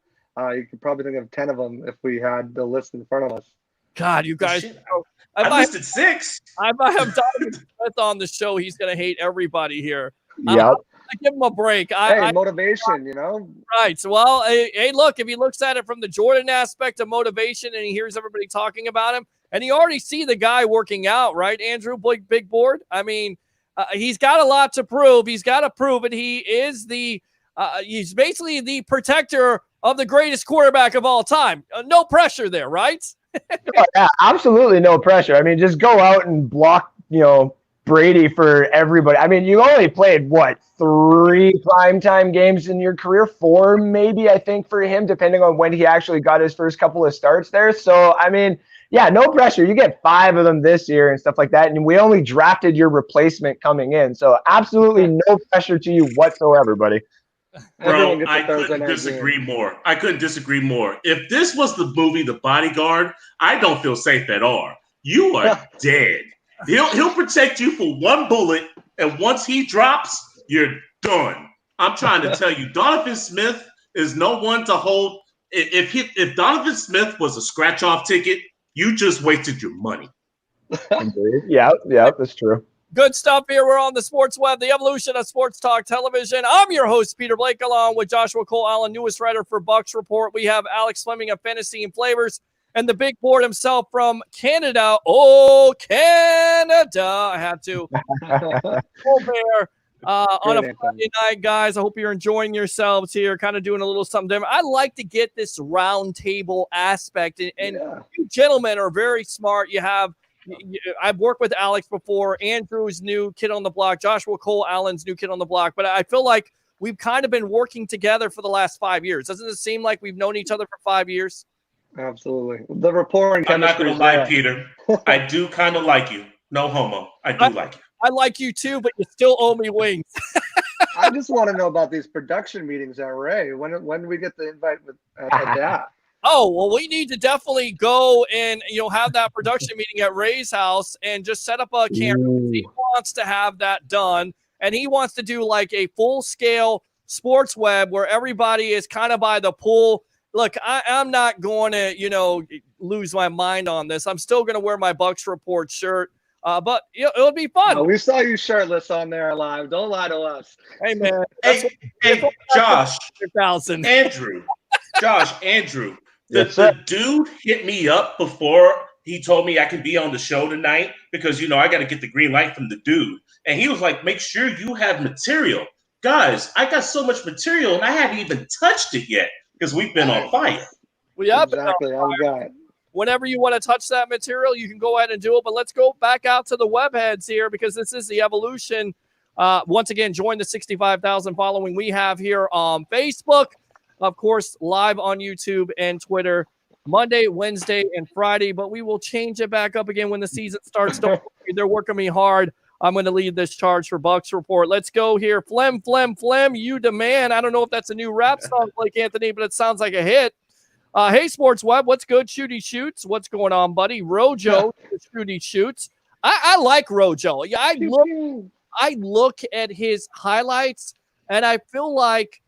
You could probably think of 10 of them if we had the list in front of us. God, you guys. I listed 6. I might have Donovan Smith on the show. He's going to hate everybody here. Yep. I give him a break. Motivation, Right. So, well, hey, look, if he looks at it from the Jordan aspect of motivation and he hears everybody talking about him, and you already see the guy working out, right, Andrew, big board? I mean, he's got a lot to prove. He's got to prove it. He is he's basically the protector of the greatest quarterback of all time. No pressure there, right? Yeah, absolutely no pressure. I mean, just go out and block, Brady for everybody. I mean, you only played 3 primetime games in your career, 4 maybe, I think, for him, depending on when he actually got his first couple of starts there. So, I mean, yeah, no pressure. You get 5 of them this year and stuff like that. And we only drafted your replacement coming in. So absolutely no pressure to you whatsoever, buddy. Bro, I couldn't disagree more. If this was the movie The Bodyguard, I don't feel safe at all. You are dead. He'll protect you for 1 bullet, and once he drops, you're done. I'm trying to tell you, Donovan Smith is no one to hold. If Donovan Smith was a scratch-off ticket, you just wasted your money. Yeah, that's true. Good stuff here. We're on the Sports Web, the evolution of sports talk television. I'm your host, Peter Blake, along with Joshua Cole Allen, newest writer for Bucs Report. We have Alex Fleming of Fantasy and Flavors, and the big board himself from Canada. Oh, Canada. I had to. Colbert, On a Great anthem. Friday night, guys. I hope you're enjoying yourselves here, kind of doing a little something different. I like to get this round table aspect, and you gentlemen are very smart. You have I've worked with Alex before, Andrew's new kid on the block, Joshua Cole Allen's new kid on the block, but I feel like we've kind of been working together for the last 5 years. Doesn't it seem like we've known each other for 5 years? Absolutely. The rapport and I'm not chemistry. going to lie, Peter. I do kind of like you. No homo. I do like you. I like you too, but you still owe me wings. I just want to know about these production meetings at Ray. When do we get the invite with that? Oh, well, we need to definitely go and have that production meeting at Ray's house and just set up a camera. He wants to have that done, and he wants to do like a full-scale sports web where everybody is kind of by the pool. Look, I'm not going to, lose my mind on this. I'm still going to wear my Bucs Report shirt, but it'll be fun. Oh, we saw you shirtless on there live. Don't lie to us. Hey, man. Hey, Josh, Andrew. Andrew. The dude hit me up before he told me I could be on the show tonight because, I got to get the green light from the dude. And he was like, make sure you have material. Guys, I got so much material and I haven't even touched it yet because we've been on fire. We have exactly. I got it. Whenever you want to touch that material, you can go ahead and do it. But let's go back out to the web heads here because this is the evolution. Once again, join the 65,000 following we have here on Facebook. Of course, live on YouTube and Twitter, Monday, Wednesday, and Friday. But we will change it back up again when the season starts. Don't worry, they're working me hard. I'm going to lead this charge for Bucs Report. Let's go here. Flem, you demand. I don't know if that's a new rap song, Blake Anthony, but it sounds like a hit. Hey, Sports Web, what's good? Shooty Shoots. What's going on, buddy? Rojo, Shooty Shoots. I like Rojo. Yeah, I look at his highlights, and I feel like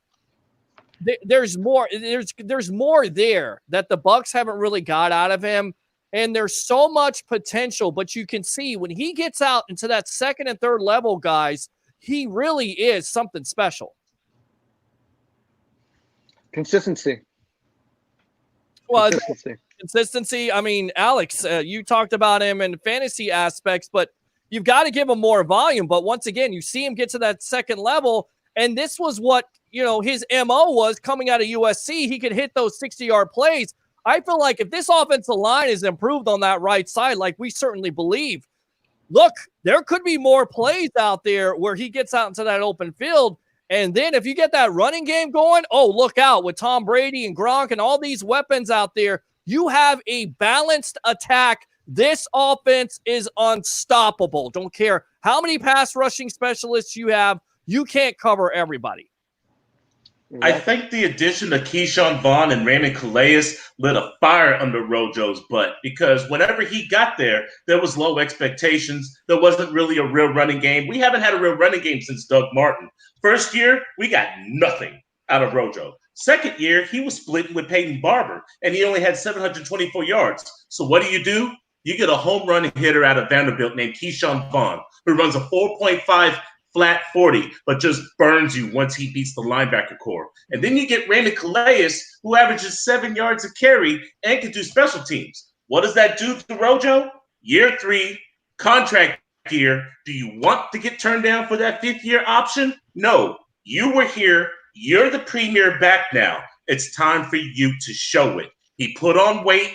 there's more. There's more there that the Bucs haven't really got out of him, and there's so much potential. But you can see when he gets out into that second and third level, guys, he really is something special. Consistency. Well, consistency. I mean, Alex, you talked about him in fantasy aspects, but you've got to give him more volume. But once again, you see him get to that second level, and this was what his MO was coming out of USC. He could hit those 60-yard plays. I feel like if this offensive line is improved on that right side, like we certainly believe, look, there could be more plays out there where he gets out into that open field. And then if you get that running game going, look out with Tom Brady and Gronk and all these weapons out there. You have a balanced attack. This offense is unstoppable. Don't care how many pass rushing specialists you have. You can't cover everybody. I think the addition of Keyshawn Vaughn and Raymond Calais lit a fire under Rojo's butt because whenever he got there, there was low expectations. There wasn't really a real running game. We haven't had a real running game since Doug Martin. First year, we got nothing out of Rojo. Second year, he was splitting with Peyton Barber, and he only had 724 yards. So what do? You get a home run hitter out of Vanderbilt named Keyshawn Vaughn, who runs a 4.5 flat 40, but just burns you once he beats the linebacker core. And then you get Raymond Calais, who averages 7 yards a carry and can do special teams. What does that do to Rojo? Year 3, contract year. Do you want to get turned down for that 5th-year option? No. You were here. You're the premier back now. It's time for you to show it. He put on weight.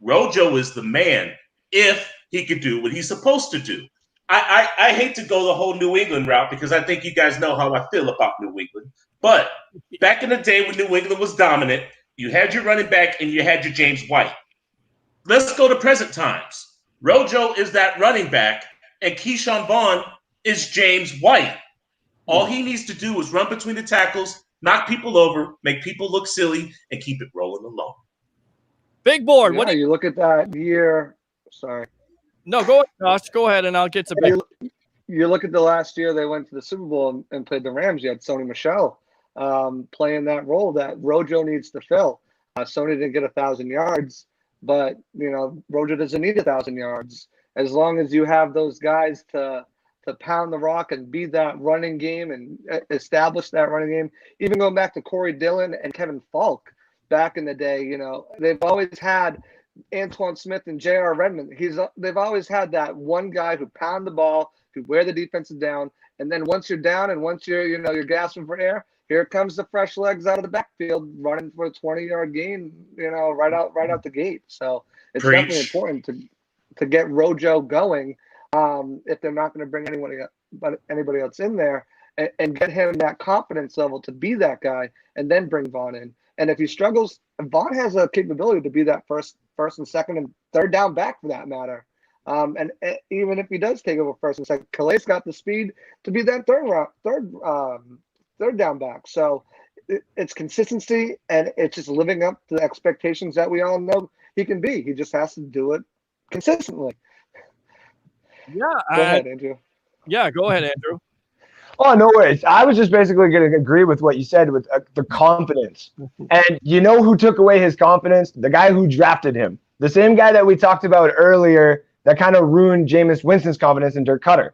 Rojo is the man if he could do what he's supposed to do. I hate to go the whole New England route because I think you guys know how I feel about New England. But back in the day when New England was dominant, you had your running back and you had your James White. Let's go to present times. Rojo is that running back and Keyshawn Vaughn is James White. All he needs to do is run between the tackles, knock people over, make people look silly, and keep it rolling along. Big board. Yeah, you look at that year. Sorry. No, go ahead, Josh. Go ahead, and I'll get to big. You look at the last year they went to the Super Bowl and played the Rams. You had Sony Michel playing that role that Rojo needs to fill. Sony didn't get 1,000 yards, but Rojo doesn't need 1,000 yards. As long as you have those guys to pound the rock and be that running game and establish that running game. Even going back to Corey Dillon and Kevin Falk back in the day, they've always had Antoine Smith and J.R. Redmond. They've always had that one guy who pound the ball, who wear the defensive down, and then once you're down and once you're gasping for air, here comes the fresh legs out of the backfield running for a 20-yard gain, right out the gate. So it's definitely important to get Rojo going if they're not going to bring anybody else in there and get him that confidence level to be that guy and then bring Vaughn in. And if he struggles, Vaughn has a capability to be that first and second and third down back for that matter. And even if he does take over first and second, Calais got the speed to be that third down back. So it's consistency and it's just living up to the expectations that we all know he can be. He just has to do it consistently. Yeah. Go ahead, Andrew. Yeah, go ahead, Andrew. Oh, no worries. I was just basically going to agree with what you said with the confidence. And you know who took away his confidence? The guy who drafted him. The same guy that we talked about earlier that kind of ruined Jameis Winston's confidence in Dirk Cutter.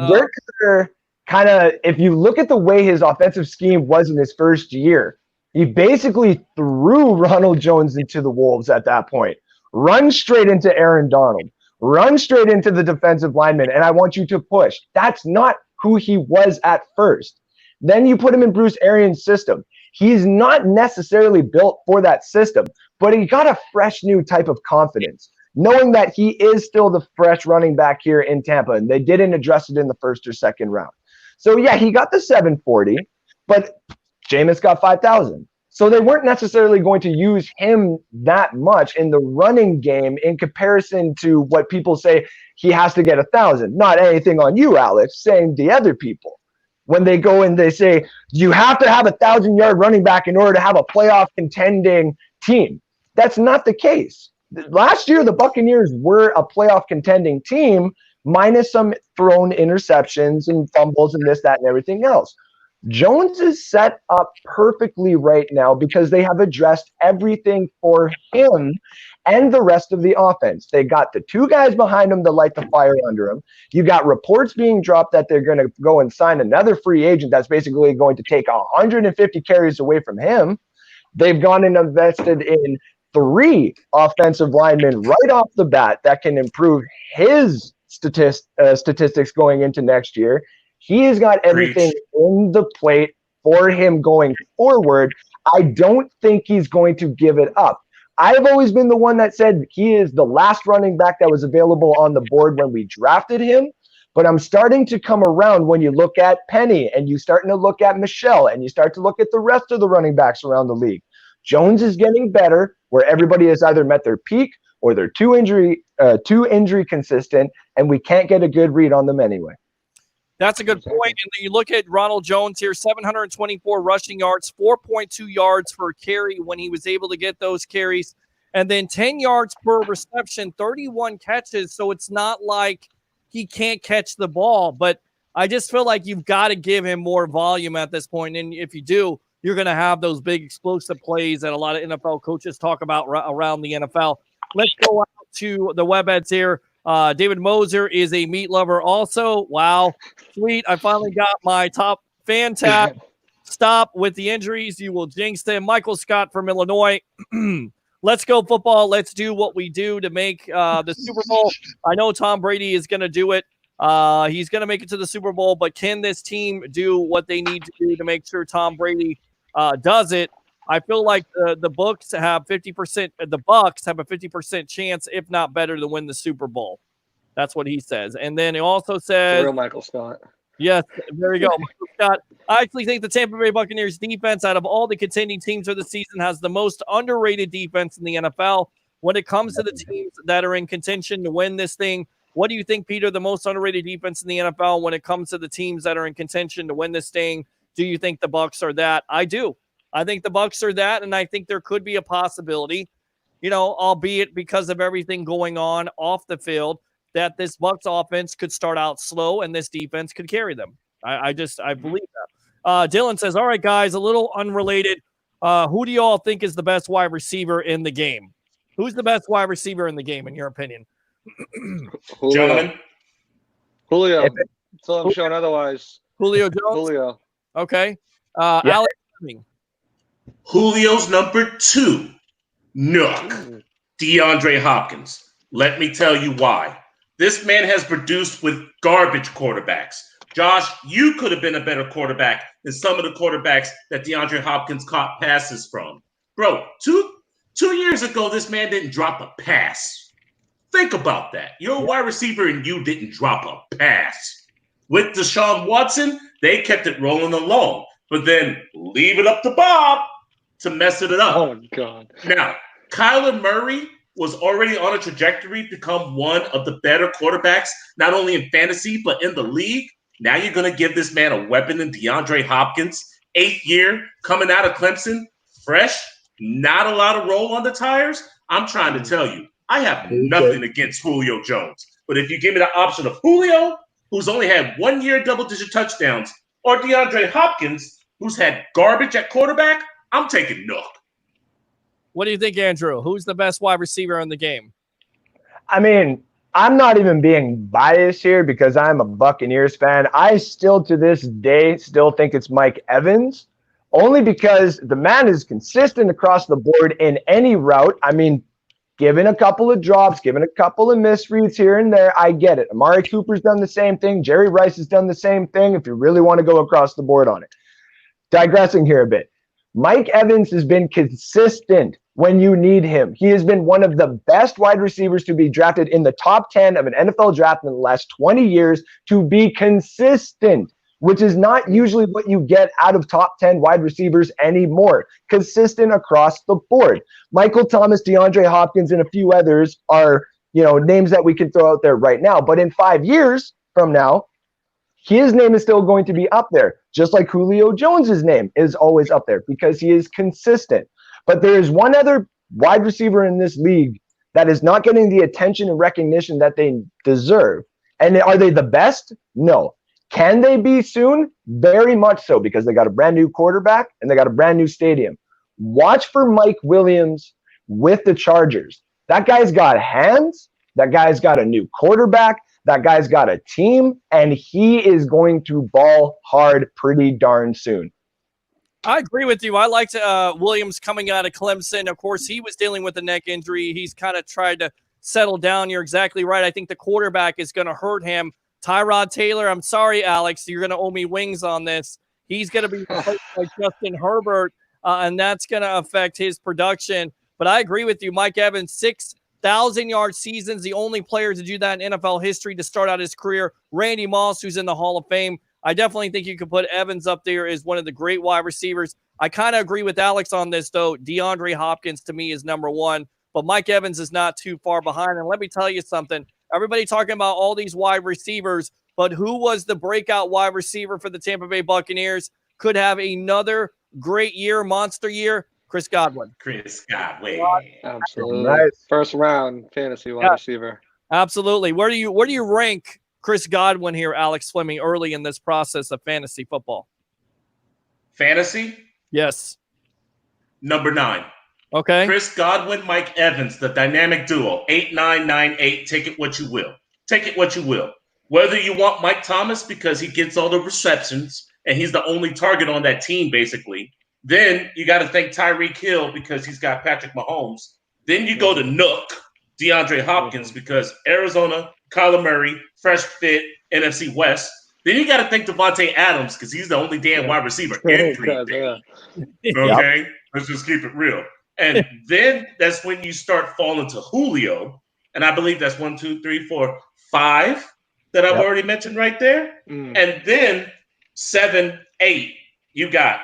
Dirk Cutter kind of, if you look at the way his offensive scheme was in his first year, he basically threw Ronald Jones into the Wolves at that point. Run straight into Aaron Donald. Run straight into the defensive lineman, and I want you to push. That's not who he was at first. Then you put him in Bruce Arians' system. He's not necessarily built for that system, but he got a fresh new type of confidence, knowing that he is still the fresh running back here in Tampa, and they didn't address it in the first or second round. So, yeah, he got the 740, but Jameis got 5,000. So they weren't necessarily going to use him that much in the running game in comparison to what people say he has to get 1,000. Not anything on you, Alex, saying the other people. When they go and they say, you have to have 1,000-yard running back in order to have a playoff contending team. That's not the case. Last year, the Buccaneers were a playoff contending team, minus some thrown interceptions and fumbles and this, that, and everything else. Jones is set up perfectly right now because they have addressed everything for him and the rest of the offense. They got the two guys behind him to light the fire under him. You got reports being dropped that they're going to go and sign another free agent that's basically going to take 150 carries away from him. They've gone and invested in 3 offensive linemen right off the bat that can improve his statistics going into next year. He has got everything in the plate for him going forward. I don't think he's going to give it up. I've always been the one that said he is the last running back that was available on the board when we drafted him. But I'm starting to come around when you look at Penny and you starting to look at Michelle and you start to look at the rest of the running backs around the league. Jones is getting better where everybody has either met their peak or they're too injury consistent, and we can't get a good read on them anyway. That's a good point. And then you look at Ronald Jones here, 724 rushing yards, 4.2 yards per carry when he was able to get those carries, and then 10 yards per reception, 31 catches. So it's not like he can't catch the ball, but I just feel like you've got to give him more volume at this point. And if you do, you're going to have those big explosive plays that a lot of NFL coaches talk about around the NFL. Let's go out to the webheads here. David Moser is a meat lover also. Wow. Sweet. I finally got my top fan tab. Stop with the injuries. You will jinx them. Michael Scott from Illinois. Let's go football. Let's do what we do to make the Super Bowl. I know Tom Brady is going to do it. He's going to make it to the Super Bowl, but can this team do what they need to do to make sure Tom Brady does it? I feel like the Bucs have 50%. The Bucs have a 50% chance, if not better, to win the Super Bowl. That's what he says. And then he also says, real Michael Scott. Yes, there you go, Michael Scott. I actually think the Tampa Bay Buccaneers defense, out of all the contending teams of the season, has the most underrated defense in the NFL. When it comes to the teams that are in contention to win this thing, what do you think, Peter? The most underrated defense in the NFL when it comes to the teams that are in contention to win this thing? Do you think the Bucs are that? I do. I think the Bucs are that, and I think there could be a possibility, albeit because of everything going on off the field, that this Bucs offense could start out slow and this defense could carry them. I believe that. Dylan says, all right, guys, a little unrelated. Who do you all think is the best wide receiver in the game? Who's the best wide receiver in the game, in your opinion? Julio. Until I'm shown otherwise. Julio Jones? Julio. Okay. Alex Fleming. Julio's number 2. Nook. DeAndre Hopkins. Let me tell you why. This man has produced with garbage quarterbacks. Josh, you could have been a better quarterback than some of the quarterbacks that DeAndre Hopkins caught passes from. Bro, two years ago, this man didn't drop a pass. Think about that. You're a wide receiver and you didn't drop a pass. With Deshaun Watson, they kept it rolling along, but then leave it up to Bob to mess it up. Oh, God. Now, Kyler Murray was already on a trajectory to become one of the better quarterbacks, not only in fantasy, but in the league. Now you're going to give this man a weapon in DeAndre Hopkins, 8th year, coming out of Clemson, fresh, not a lot of roll on the tires. I'm trying to tell you, I have nothing against Julio Jones. But if you give me the option of Julio, who's only had 1 year double-digit touchdowns, or DeAndre Hopkins, who's had garbage at quarterback, I'm taking Nook. What do you think, Andrew? Who's the best wide receiver in the game? I mean, I'm not even being biased here because I'm a Buccaneers fan. I still, to this day, still think it's Mike Evans, only because the man is consistent across the board in any route. I mean, given a couple of drops, given a couple of misreads here and there, I get it. Amari Cooper's done the same thing. Jerry Rice has done the same thing if you really want to go across the board on it. Digressing here a bit. Mike Evans has been consistent when you need him. He has been one of the best wide receivers to be drafted in the top 10 of an NFL draft in the last 20 years to be consistent, which is not usually what you get out of top 10 wide receivers anymore. Consistent across the board. Michael Thomas, DeAndre Hopkins, and a few others are, names that we can throw out there right now. But in 5 years from now, his name is still going to be up there, just like Julio Jones's name is always up there because he is consistent. But there is one other wide receiver in this league that is not getting the attention and recognition that they deserve. And are they the best? No. Can they be soon? Very much so, because they got a brand new quarterback and they got a brand new stadium. Watch for Mike Williams with the Chargers. That guy's got hands. That guy's got a new quarterback. That guy's got a team, and he is going to ball hard pretty darn soon. I agree with you. I liked Williams coming out of Clemson. Of course, he was dealing with a neck injury. He's kind of tried to settle down. You're exactly right. I think the quarterback is going to hurt him. Tyrod Taylor, I'm sorry, Alex, you're going to owe me wings on this. He's going to be replaced by Justin Herbert, and that's going to affect his production. But I agree with you. Mike Evans, 6,000-yard seasons, the only player to do that in NFL history to start out his career. Randy Moss, who's in the Hall of Fame. I definitely think you could put Evans up there as one of the great wide receivers. I kind of agree with Alex on this, though. DeAndre Hopkins, to me, is number one. But Mike Evans is not too far behind. And let me tell you something. Everybody talking about all these wide receivers, but who was the breakout wide receiver for the Tampa Bay Buccaneers? Could have another great year, monster year. Chris Godwin. Chris Godwin. Absolutely. Nice. First round fantasy wide receiver. Absolutely. Where do you rank Chris Godwin here, Alex Fleming, early in this process of fantasy football? Fantasy? Yes. Number 9. Okay. Chris Godwin, Mike Evans, the dynamic duo. 8, 9, 9, 8. Take it what you will. Take it what you will. Whether you want Mike Thomas because he gets all the receptions and he's the only target on that team, basically. Then you got to thank Tyreek Hill because he's got Patrick Mahomes. Then you go to Nook, DeAndre Hopkins, because Arizona, Kyler Murray, fresh fit, NFC West. Then you got to thank Devontae Adams because he's the only damn wide receiver in Green Bay. Okay? Let's just keep it real. And then that's when you start falling to Julio. And I believe that's 1, 2, 3, 4, 5 that I've already mentioned right there. And then 7, 8, you got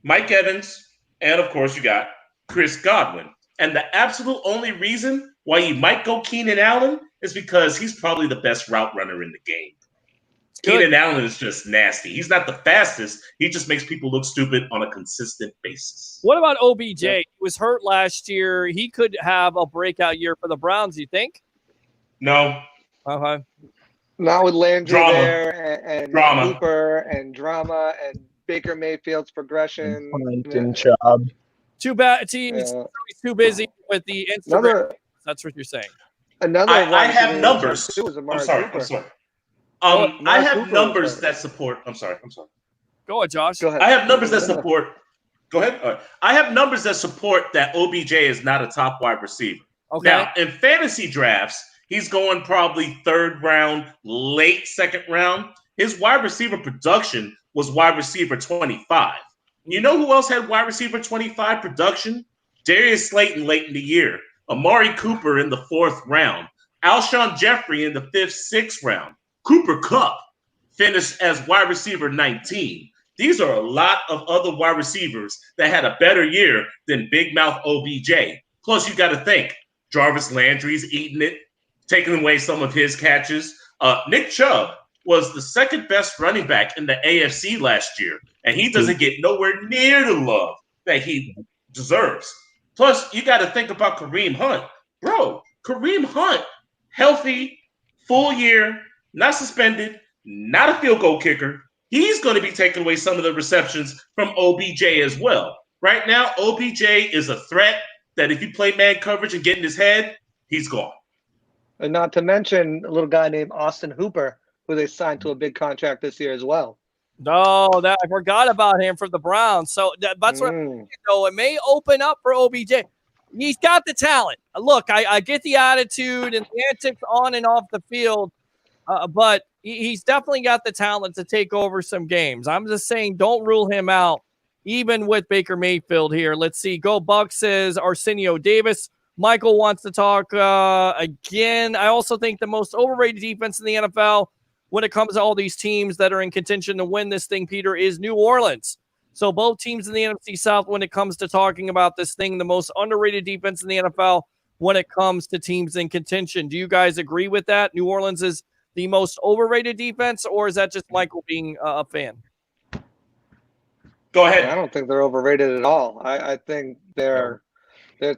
Mike Evans, and of course you got Chris Godwin. And the absolute only reason why you might go Keenan Allen is because he's probably the best route runner in the game. Keenan Allen is just nasty. He's not the fastest. He just makes people look stupid on a consistent basis. What about OBJ? He was hurt last year. He could have a breakout year for the Browns, you think? No. Okay. Not with Landry Drama. there and Cooper and drama and Baker Mayfield's progression. Chubb. Too bad. He's too busy with the Instagram. That's what you're saying. I have numbers. I'm sorry. I have Cooper numbers that support. I'm sorry. Go ahead, Josh. Go ahead. I have numbers that support. Go ahead. I have numbers that support that OBJ is not a top wide receiver. Okay. Now, in fantasy drafts, he's going probably third round, late second round. His wide receiver production was wide receiver 25. You know who else had wide receiver 25 production? Darius Slayton late in the year. Amari Cooper in the fourth round. Alshon Jeffrey in the fifth, sixth round. Cooper Kupp finished as wide receiver 19. These are a lot of other wide receivers that had a better year than Big Mouth OBJ. Plus, you got to think, Jarvis Landry's eating it, taking away some of his catches. Nick Chubb was the second best running back in the AFC last year, and he doesn't get nowhere near the love that he deserves. Plus, you got to think about Kareem Hunt. Bro, Kareem Hunt, healthy, full year, not suspended, not a field goal kicker. He's going to be taking away some of the receptions from OBJ as well. Right now, OBJ is a threat that if you play man coverage and get in his head, he's gone. And not to mention a little guy named Austin Hooper, who they signed to a big contract this year as well. No, I forgot about him for the Browns. So that's what I'm saying, though. It may open up for OBJ. He's got the talent. Look, I get the attitude and the antics on and off the field, but he's definitely got the talent to take over some games. I'm just saying, don't rule him out, even with Baker Mayfield here. Let's see. Go Bucs, says Arsenio Davis. Michael wants to talk again. I also think the most overrated defense in the NFL when it comes to all these teams that are in contention to win this thing, Peter, is New Orleans. So both teams in the NFC South, when it comes to talking about this thing, the most underrated defense in the NFL when it comes to teams in contention. Do you guys agree with that? New Orleans is the most overrated defense, or is that just Michael being a fan? Go ahead. I don't think they're overrated at all. I think they're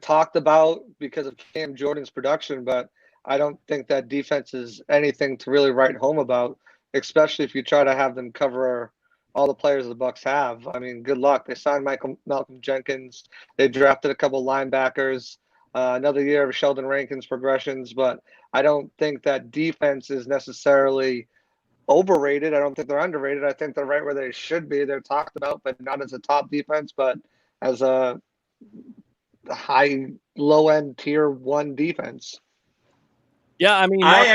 talked about because of Cam Jordan's production, but I don't think that defense is anything to really write home about, especially if you try to have them cover all the players the Bucs have. I mean, good luck. They signed Malcolm Jenkins. They drafted a couple linebackers, another year of Sheldon Rankins progressions, but I don't think that defense is necessarily overrated. I don't think they're underrated. I think they're right where they should be. They're talked about, but not as a top defense, but as a high, low-end tier 1 defense. Yeah, I mean, I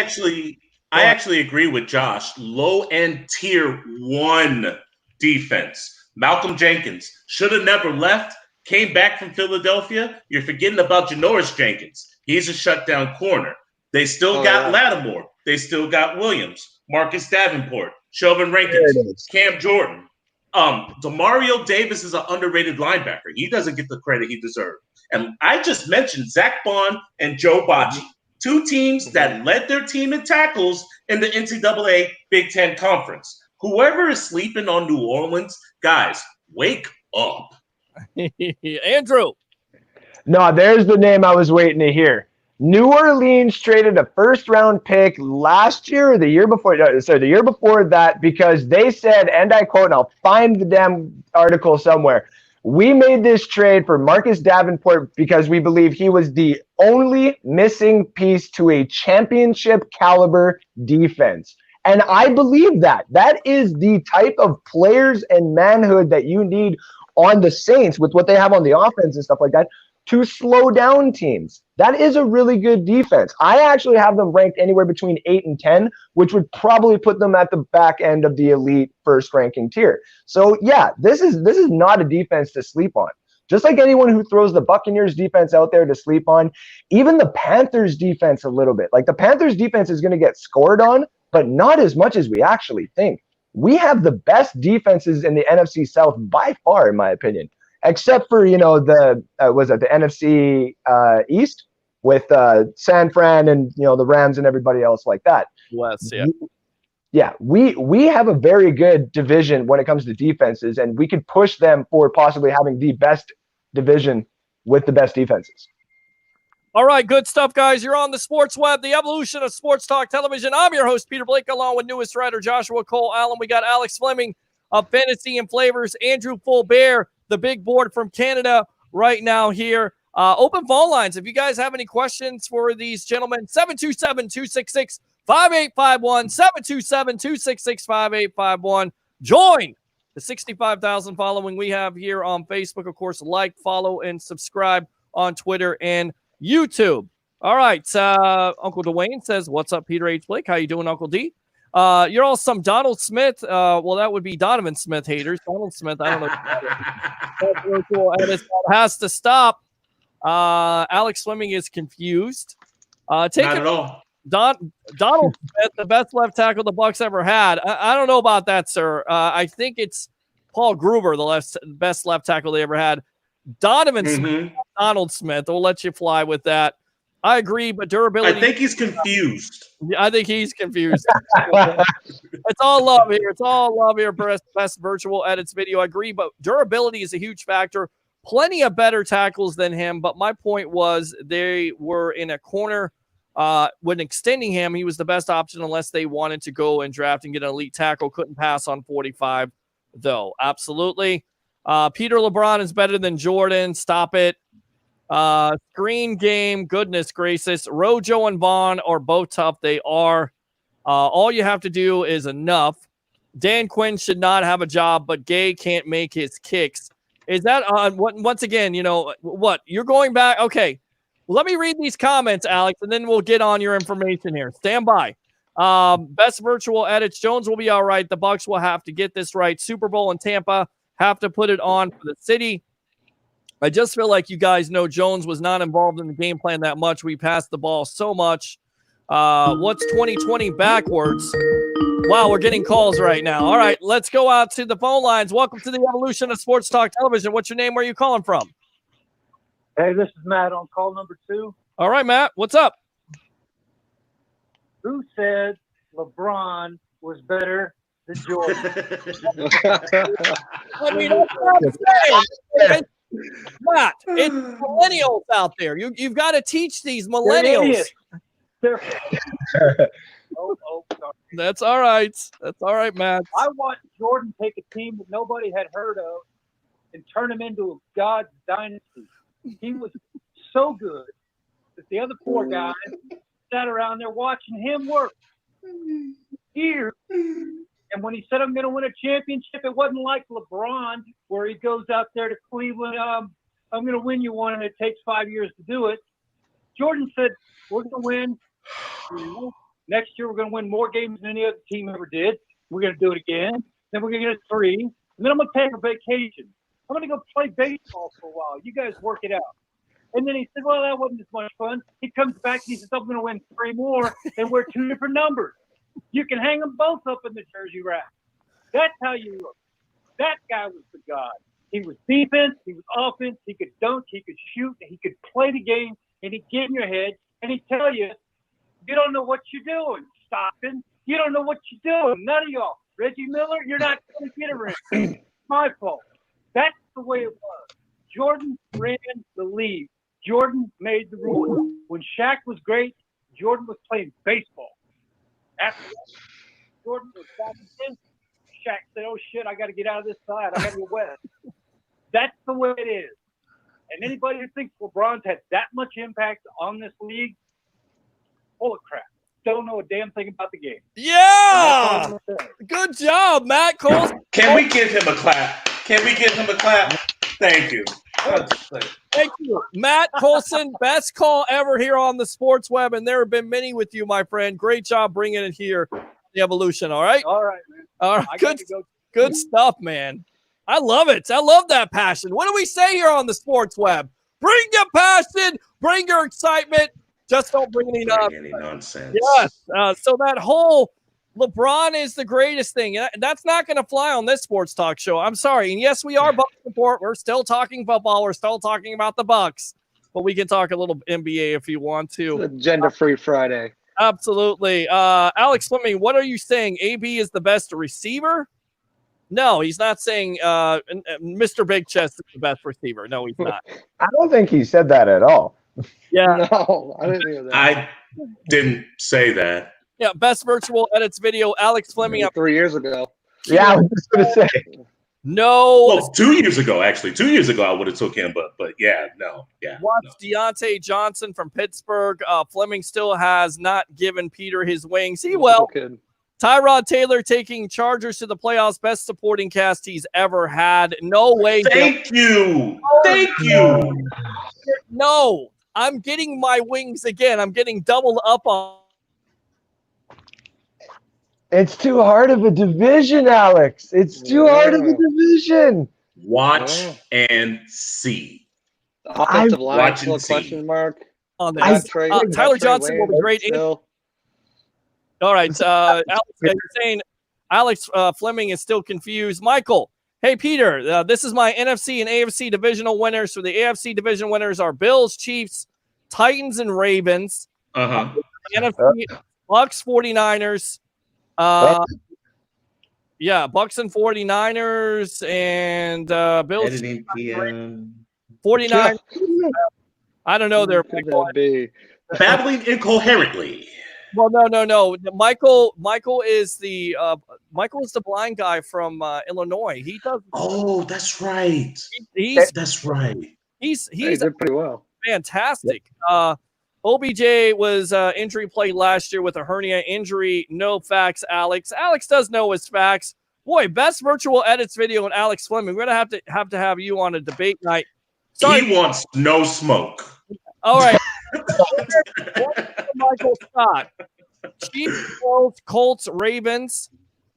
actually agree with Josh. Low end tier 1 defense. Malcolm Jenkins should have never left. Came back from Philadelphia. You're forgetting about Janoris Jenkins. He's a shutdown corner. They still got Lattimore. They still got Williams, Marcus Davenport, Sheldon Rankins, Cam Jordan. Demario Davis is an underrated linebacker. He doesn't get the credit he deserves. And I just mentioned Zach Bond and Joe Bacci. Two teams that led their team in tackles in the NCAA Big Ten Conference. Whoever is sleeping on New Orleans, guys, wake up. Andrew. No, there's the name I was waiting to hear. New Orleans traded a first-round pick last year or the year before. Sorry, the year before that, because they said, and I quote, and I'll find the damn article somewhere, we made this trade for Marcus Davenport because we believe he was the only missing piece to a championship caliber defense. And I believe that. That is the type of players and manhood that you need on the Saints with what they have on the offense and stuff like that to slow down teams. That is a really good defense. I actually have them ranked anywhere between 8 and 10, which would probably put them at the back end of the elite first ranking tier. So yeah, this is not a defense to sleep on. Just like anyone who throws the Buccaneers defense out there to sleep on, even the Panthers defense a little bit. Like the Panthers defense is going to get scored on, but not as much as we actually think. We have the best defenses in the NFC South by far, in my opinion. Except for, the NFC East with San Fran and, the Rams and everybody else like that. West, yeah. Yeah, we have a very good division when it comes to defenses, and we could push them for possibly having the best division with the best defenses. All right, good stuff, guys. You're on the Sports Web, the evolution of sports talk television. I'm your host, Peter Blake, along with newest writer Joshua Cole Allen. We got Alex Fleming of Fantasy and Flavors, Andrew Fulbert, the big board from Canada right now here. Open phone lines. If you guys have any questions for these gentlemen, 727-266-5851, 727-266-5851. Join the 65,000 following we have here on Facebook. Of course, like, follow, and subscribe on Twitter and YouTube. All right. Uncle Dwayne says, "What's up, Peter H. Blake? How you doing, Uncle D? You're all some Donald Smith. Well, that would be Donovan Smith haters. Donald Smith. I don't know. That's virtual edits. That has to stop. Alex Fleming is confused. Not at all. Donald Smith, the best left tackle the Bucs ever had. I don't know about that, sir. I think it's Paul Gruber, the best left tackle they ever had. Donovan Smith, Donald Smith. We'll let you fly with that. I agree, but durability. I think he's confused. I think he's confused. It's all love here. It's all love here. Best virtual edits video. I agree, but durability is a huge factor. Plenty of better tackles than him, but my point was they were in a corner. When extending him, he was the best option unless they wanted to go and draft and get an elite tackle. Couldn't pass on 45, though. Absolutely. Peter LeBron is better than Jordan. Stop it. Screen game, goodness gracious. Rojo and Vaughn are both tough. They are. All you have to do is enough. Dan Quinn should not have a job, but Gay can't make his kicks. Is that on? Once again, what? You're going back? Okay. Well, let me read these comments, Alex, and then we'll get on your information here. Stand by. Best virtual edits. Jones will be all right. The Bucs will have to get this right. Super Bowl in Tampa. Have to put it on for the city. I just feel like you guys know Jones was not involved in the game plan that much. We passed the ball so much. What's 2020 backwards? Wow, we're getting calls right now. All right, let's go out to the phone lines. Welcome to the evolution of Sports Talk Television. What's your name? Where are you calling from? Hey, this is Matt on call number 2. All right, Matt, what's up? Who said LeBron was better than Jordan? I mean, that's what I'm saying. Matt, it's millennials out there. You've got to teach these millennials. Sorry. That's all right. That's all right, Matt. I watched Jordan take a team that nobody had heard of and turn him into a God's dynasty. He was so good that the other 4 guys sat around there watching him work years. And when he said, I'm going to win a championship, it wasn't like LeBron, where he goes out there to Cleveland, I'm going to win you one, and it takes 5 years to do it. Jordan said, we're going to win. Next year, we're going to win more games than any other team ever did. We're going to do it again. Then we're going to get a 3. And then I'm going to take a vacation. I'm going to go play baseball for a while. You guys work it out. And then he said, well, that wasn't as much fun. He comes back and he says, I'm going to win 3 more, and we're 2 different numbers. You can hang them both up in the jersey rack. That's how you look. That guy was the god. He was defense. He was offense. He could dunk. He could shoot. He could play the game, and he'd get in your head, and he'd tell you, you don't know what you're doing, Stockton. You don't know what you're doing. None of y'all. Reggie Miller, you're not going to get a ring. It's my fault. That's the way it was. Jordan ran the league. Jordan made the rules. When Shaq was great, Jordan was playing baseball. After that, Jordan was back in. Shaq said, oh, shit, I got to get out of this side. I got to go west. That's the way it is. And anybody who thinks LeBron's had that much impact on this league, holy crap. Don't know a damn thing about the game. Yeah! Good job, Matt Cole. Can we give him a clap? Can we give him a clap? Thank you. Thank you. Matt Colson, best call ever here on the Sports Web, and there have been many with you, my friend. Great job bringing it here, the evolution, all right? All right, man. All right, good stuff, man. I love it. I love that passion. What do we say here on the Sports Web? Bring your passion, bring your excitement. Just don't bring any nonsense. Yes. So that whole LeBron is the greatest thing. That's not going to fly on this sports talk show. I'm sorry. And yes, we are Bucs report. We're still talking football. We're still talking about the Bucs. But we can talk a little NBA if you want to. Agenda-free Friday. Absolutely. Alex Fleming, what are you saying? AB is the best receiver? No, he's not saying Mr. Big Chest is the best receiver. No, he's not. I don't think he said that at all. Yeah. No, I didn't hear that. I didn't say that. Yeah, best virtual edits video, Alex Fleming. 3 years ago. Yeah, I was just going to say. No. Well, 2 years ago, actually. 2 years ago, I would have took him, but yeah, no. Yeah. Watch Deontay Johnson from Pittsburgh. Fleming still has not given Peter his wings. He will. Tyrod Taylor taking Chargers to the playoffs. Best supporting cast he's ever had. No way. Thank you. Thank you. No. I'm getting my wings again. I'm getting doubled up on. It's too hard of a division, Alex. It's too hard of a division. Watch and see. The offensive line watch still a and see. question mark. On They got this. Trey, Tyler Trey Johnson will be Waynes great. still. All right. Alex, you're saying Alex Fleming is still confused. Michael, hey, Peter, this is my NFC and AFC divisional winners. So the AFC division winners are Bills, Chiefs, Titans, and Ravens. NFC, Bucs, 49ers. Yeah, Bucs and 49ers and Bills. Editing PM. 49. I don't know. They're babbling incoherently. Well, no. Michael is the blind guy from Illinois. He does. Oh, that's right. That's right. He's did pretty well. Fantastic. OBJ was injury played last year with a hernia injury. No facts, Alex. Alex does know his facts. Boy, best virtual edits video and Alex Fleming. We're gonna have you on a debate night. Sorry. He wants no smoke. All right. Michael Scott. Chiefs, Colts, Ravens.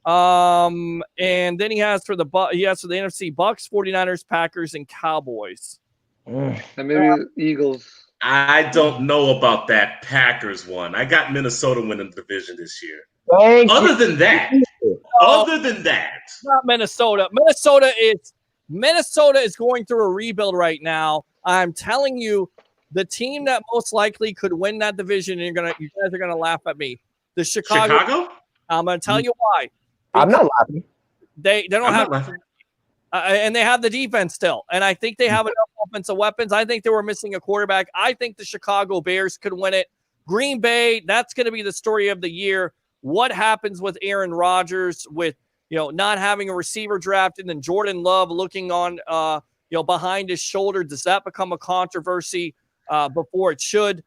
And then he has for the NFC Bucs, 49ers, Packers, and Cowboys. And maybe Eagles. I don't know about that Packers one. I got Minnesota winning the division this year. Other than that, not Minnesota. Minnesota is going through a rebuild right now. I'm telling you, the team that most likely could win that division, and you guys are gonna laugh at me. The Chicago? I'm gonna tell you why. I'm not laughing. They don't have. And they have the defense still. And I think they have enough offensive weapons. I think they were missing a quarterback. I think the Chicago Bears could win it. Green Bay, that's going to be the story of the year. What happens with Aaron Rodgers with, not having a receiver drafted and then Jordan Love looking on, behind his shoulder? Does that become a controversy before it should?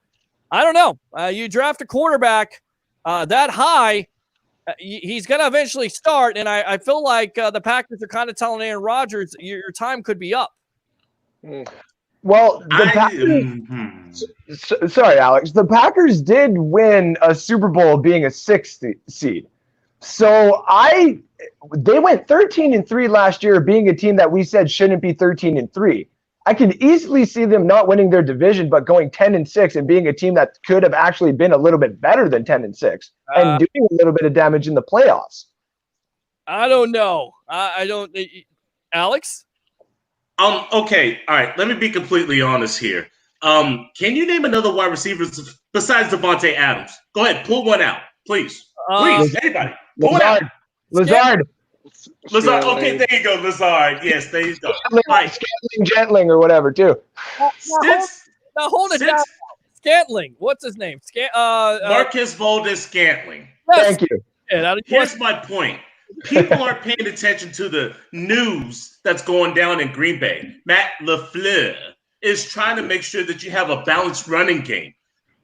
I don't know. You draft a quarterback that high, he's going to eventually start, and I feel like the Packers are kind of telling Aaron Rodgers, your time could be up. Well, sorry, Alex. The Packers did win a Super Bowl being a 6th seed. So they went 13-3 last year, being a team that we said shouldn't be 13-3. I can easily see them not winning their division, but going 10-6 and being a team that could have actually been a little bit better than 10-6 and doing a little bit of damage in the playoffs. I don't know. I don't. Alex? Okay. All right. Let me be completely honest here. Can you name another wide receiver besides Devontae Adams? Go ahead. Pull one out, please. Please, anybody. Pull one out. Lazard. Okay, there you go, Lazard. Yes, there you go. Gentling or whatever, too. Now hold it down. Scantling. What's his name? Marquez Valdes-Scantling. Yes. Thank you. Here's my point. People aren't paying attention to the news that's going down in Green Bay. Matt LaFleur is trying to make sure that you have a balanced running game.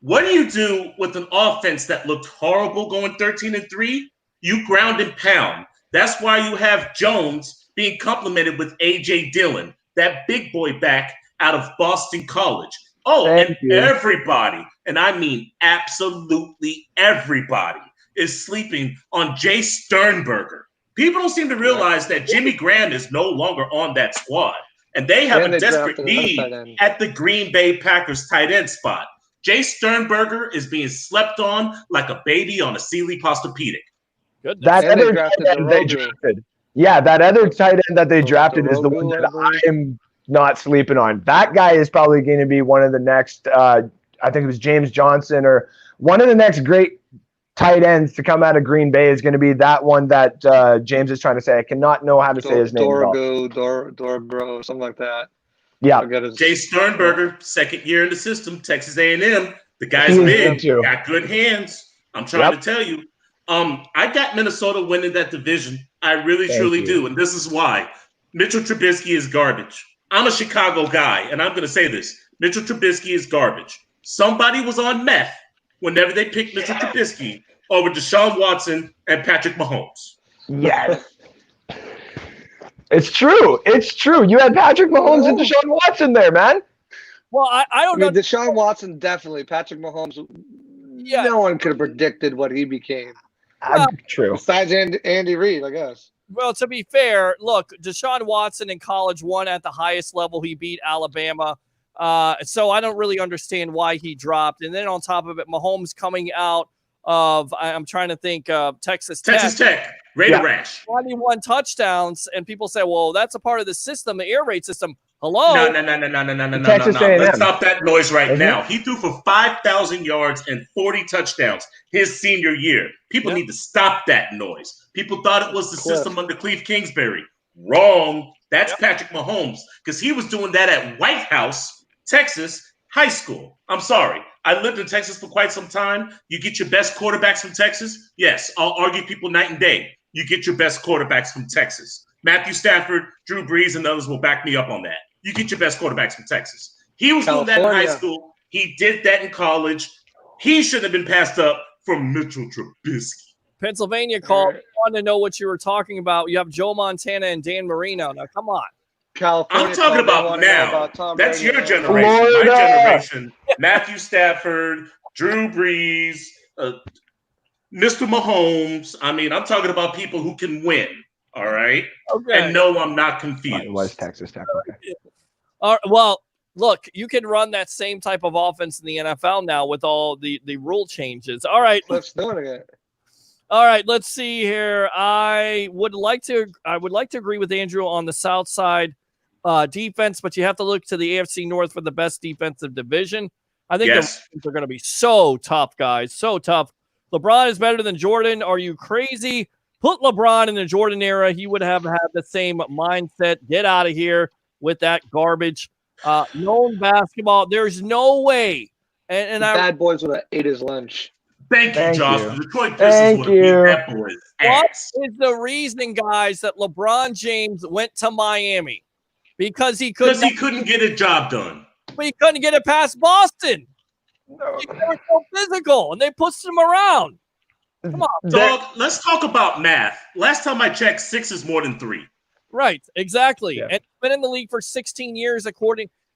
What do you do with an offense that looked horrible going 13-3? You ground and pound. That's why you have Jones being complimented with A.J. Dillon, that big boy back out of Boston College. Everybody, and I mean absolutely everybody, is sleeping on Jay Sternberger. People don't seem to realize that Jimmy Graham is no longer on that squad, and they have a desperate need at the Green Bay Packers tight end spot. Jay Sternberger is being slept on like a baby on a Sealy Posturepedic. That other tight end they drafted. Yeah, that other tight end that they drafted is the one that I'm not sleeping on. That guy is probably going to be one of the next, I think it was James Johnson, or one of the next great tight ends to come out of Green Bay is going to be that one that James is trying to say. I cannot know how to say his name. Dorgo, something like that. Yeah. Jay Sternberger, second year in the system, Texas A&M. The guy's big, got good hands. I'm trying to tell you. I got Minnesota winning that division. I really, truly do. And this is why. Mitchell Trubisky is garbage. I'm a Chicago guy, and I'm going to say this. Mitchell Trubisky is garbage. Somebody was on meth whenever they picked Mitchell Trubisky over Deshaun Watson and Patrick Mahomes. Yes. It's true. It's true. You had Patrick Mahomes and Deshaun Watson there, man. Well, I don't know. Deshaun Watson, definitely. Patrick Mahomes, no one could have predicted what he became. True. Besides Andy Reid, I guess. Well, to be fair, look, Deshaun Watson in college won at the highest level. He beat Alabama. So I don't really understand why he dropped. And then on top of it, Mahomes coming out of, I'm trying to think, Texas Tech, Raider Rash. 21 touchdowns. And people say, well, that's a part of the system, the air raid system. Hello? No. Let's stop that noise right now. He threw for 5,000 yards and 40 touchdowns his senior year. People need to stop that noise. People thought it was the system under Cleve Kingsbury. Wrong. That's Patrick Mahomes, because he was doing that at White House, Texas high school. I'm sorry. I lived in Texas for quite some time. You get your best quarterbacks from Texas. Yes, I'll argue people night and day. You get your best quarterbacks from Texas. Matthew Stafford, Drew Brees, and others will back me up on that. You get your best quarterbacks from Texas. He was doing that in high school. He did that in college. He shouldn't have been passed up for Mitchell Trubisky. Pennsylvania called. I want to know what you were talking about. You have Joe Montana and Dan Marino. Now, come on. California. I'm talking about now. That's your generation. My generation. Matthew Stafford, Drew Brees, Mr. Mahomes. I mean, I'm talking about people who can win. All right. Okay. And no, I'm not confused. It was Texas Tech. Okay. Well, look, you can run that same type of offense in the NFL now with all the rule changes. All right. Let's do it. All right, let's see here. I would like to agree with Andrew on the South side defense, but you have to look to the AFC North for the best defensive division. I think they're going to be so tough, guys, so tough. LeBron is better than Jordan. Are you crazy? Put LeBron in the Jordan era. He would have had the same mindset. Get out of here with that garbage. Known basketball. There's no way. And Bad boys would have ate his lunch. Thank you, Josh. The Detroit Pistons would have beat that boy's ass. What is the reason, guys, that LeBron James went to Miami? Because he couldn't get a job done. But he couldn't get it past Boston. They were so physical, and they pushed him around. Come on. Dog, let's talk about math. Last time I checked, 6 is more than 3. Right, exactly. Yeah. And he's been in the league for 16 years,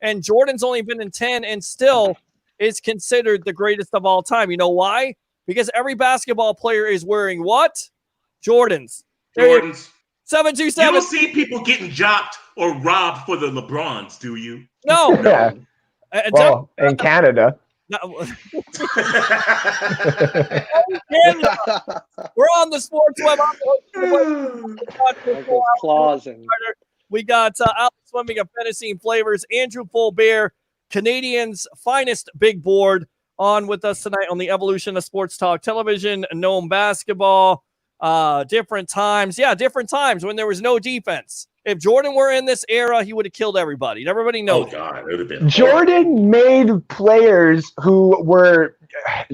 and Jordan's only been in 10, and still is considered the greatest of all time. You know why? Because every basketball player is wearing what? Jordans. 727. You don't see people getting jocked or robbed for the LeBrons, do you? No. Yeah. Well, in Canada. No. We're on the sports web. We got Alex Swimming of Fantasy and Flavors, Andrew Fulbear, Canadians' finest big board, on with us tonight on the evolution of sports talk television. Gnome basketball, different times. Yeah, different times when there was no defense. If Jordan were in this era, he would have killed everybody. And everybody knows. Oh, God. It would have been Jordan made players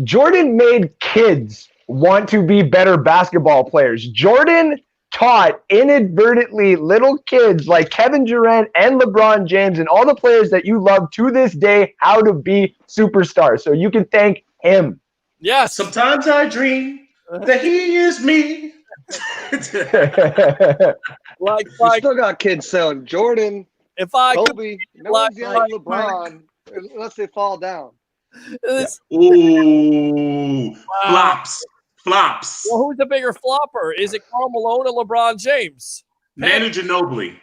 Jordan made kids want to be better basketball players. Jordan taught inadvertently little kids like Kevin Durant and LeBron James and all the players that you love to this day how to be superstars. So you can thank him. Yes. Sometimes I dream that he is me. We still got kids saying Jordan, Kobe, no one's yelling LeBron unless they fall down. Ooh, flops. Well, who's the bigger flopper? Is it Karl Malone or LeBron James? Manu Ginobili.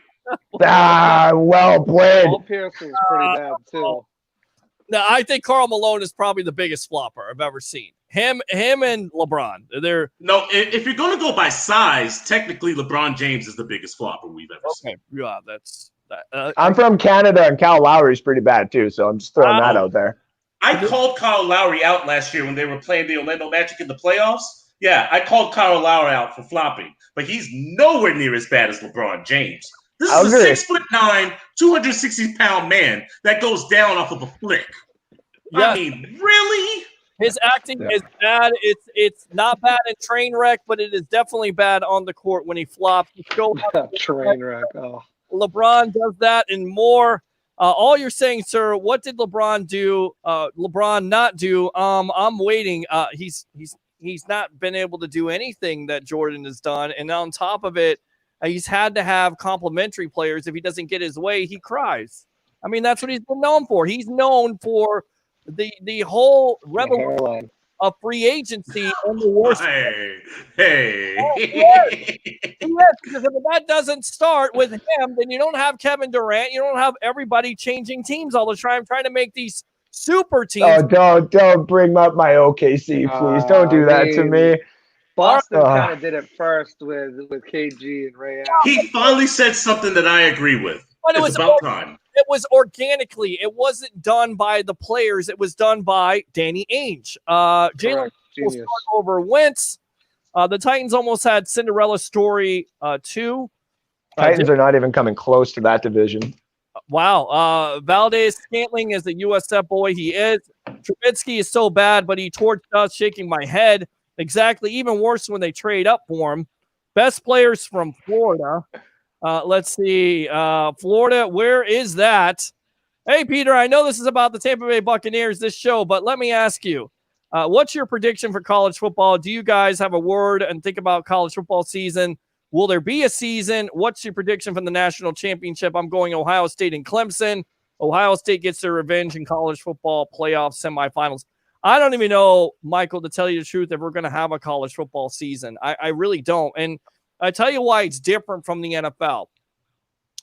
Well played. Paul Pierce's pretty bad too. No, I think Karl Malone is probably the biggest flopper I've ever seen. Him and LeBron. No, if you're going to go by size, technically LeBron James is the biggest flopper we've ever seen. Yeah, that's that. I'm from Canada, and Kyle Lowry's pretty bad too, so I'm just throwing that out there. I called Kyle Lowry out last year when they were playing the Orlando Magic in the playoffs. Yeah, I called Kyle Lowry out for flopping, but he's nowhere near as bad as LeBron James. This is a 6'9", 260-pound man that goes down off of a flick. Yeah. I mean, really? His acting is bad. It's not bad in Trainwreck, but it is definitely bad on the court when he flops. Trainwreck. Oh. LeBron does that and more. All you're saying, sir, what did LeBron do? LeBron not do? I'm waiting. He's not been able to do anything that Jordan has done, and on top of it, he's had to have complimentary players. If he doesn't get his way, he cries. I mean, that's what he's been known for. He's known for the whole revolution of free agency and the worst. Hey. Yes, because if that doesn't start with him, then you don't have Kevin Durant. You don't have everybody changing teams all the time, trying to make these super teams. Oh, don't bring up my OKC, please. Don't do that to me. Boston kind of did it first with KG and Ray Allen. He finally said something that I agree with. But it's about time. It was organically. It wasn't done by the players. It was done by Danny Ainge. Jalen will start over Wentz. The Titans almost had Cinderella story too. Titans are not even coming close to that division. Wow. Valdez Scantling is a USF boy. He is. Trubisky is so bad, but he torched us, shaking my head. Exactly. Even worse when they trade up for him. Best players from Florida. Let's see. Florida, where is that? Hey, Peter, I know this is about the Tampa Bay Buccaneers, this show, but let me ask you, what's your prediction for college football? Do you guys have a word and think about college football season? Will there be a season? What's your prediction for the national championship? I'm going Ohio State and Clemson. Ohio State gets their revenge in college football playoff semifinals. I don't even know, Michael, to tell you the truth, if we're going to have a college football season. I really don't. And I tell you why it's different from the NFL.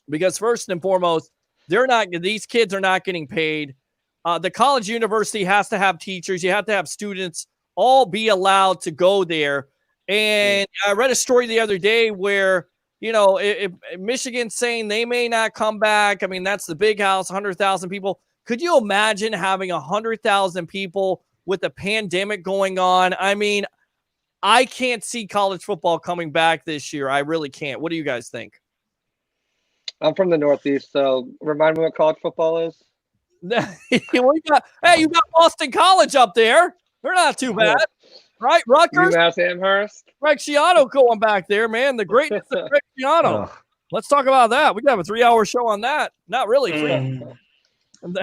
Because first and foremost, these kids are not getting paid. The college university has to have teachers. You have to have students all be allowed to go there. And I read a story the other day where, if Michigan's saying they may not come back. I mean, that's the big house, 100,000 people. Could you imagine having 100,000 people with a pandemic going on? I mean, I can't see college football coming back this year. I really can't. What do you guys think? I'm from the Northeast, so remind me what college football is. You got Boston College up there. They're not too bad, right? Rutgers, UMass Amherst, Greg Schiano going back there, man. The greatness of Greg Schiano. Let's talk about that. We can have a 3-hour show on that. Not really.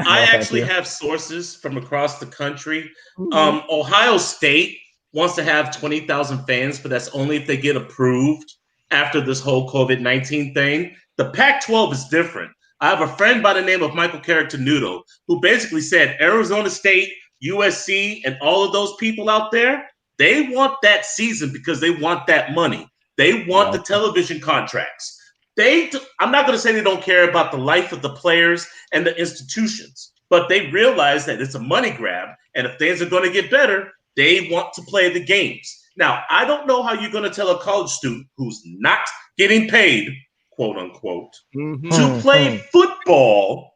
I actually have sources from across the country. Ohio State wants to have 20,000 fans, but that's only if they get approved after this whole COVID-19 thing. The Pac-12 is different. I have a friend by the name of Michael Carrictanudo who basically said Arizona State, USC, and all of those people out there, they want that season because they want that money. They want the television contracts. I'm not going to say they don't care about the life of the players and the institutions, but they realize that it's a money grab, and if things are going to get better, they want to play the games. Now, I don't know how you're going to tell a college student who's not getting paid, quote unquote, to play football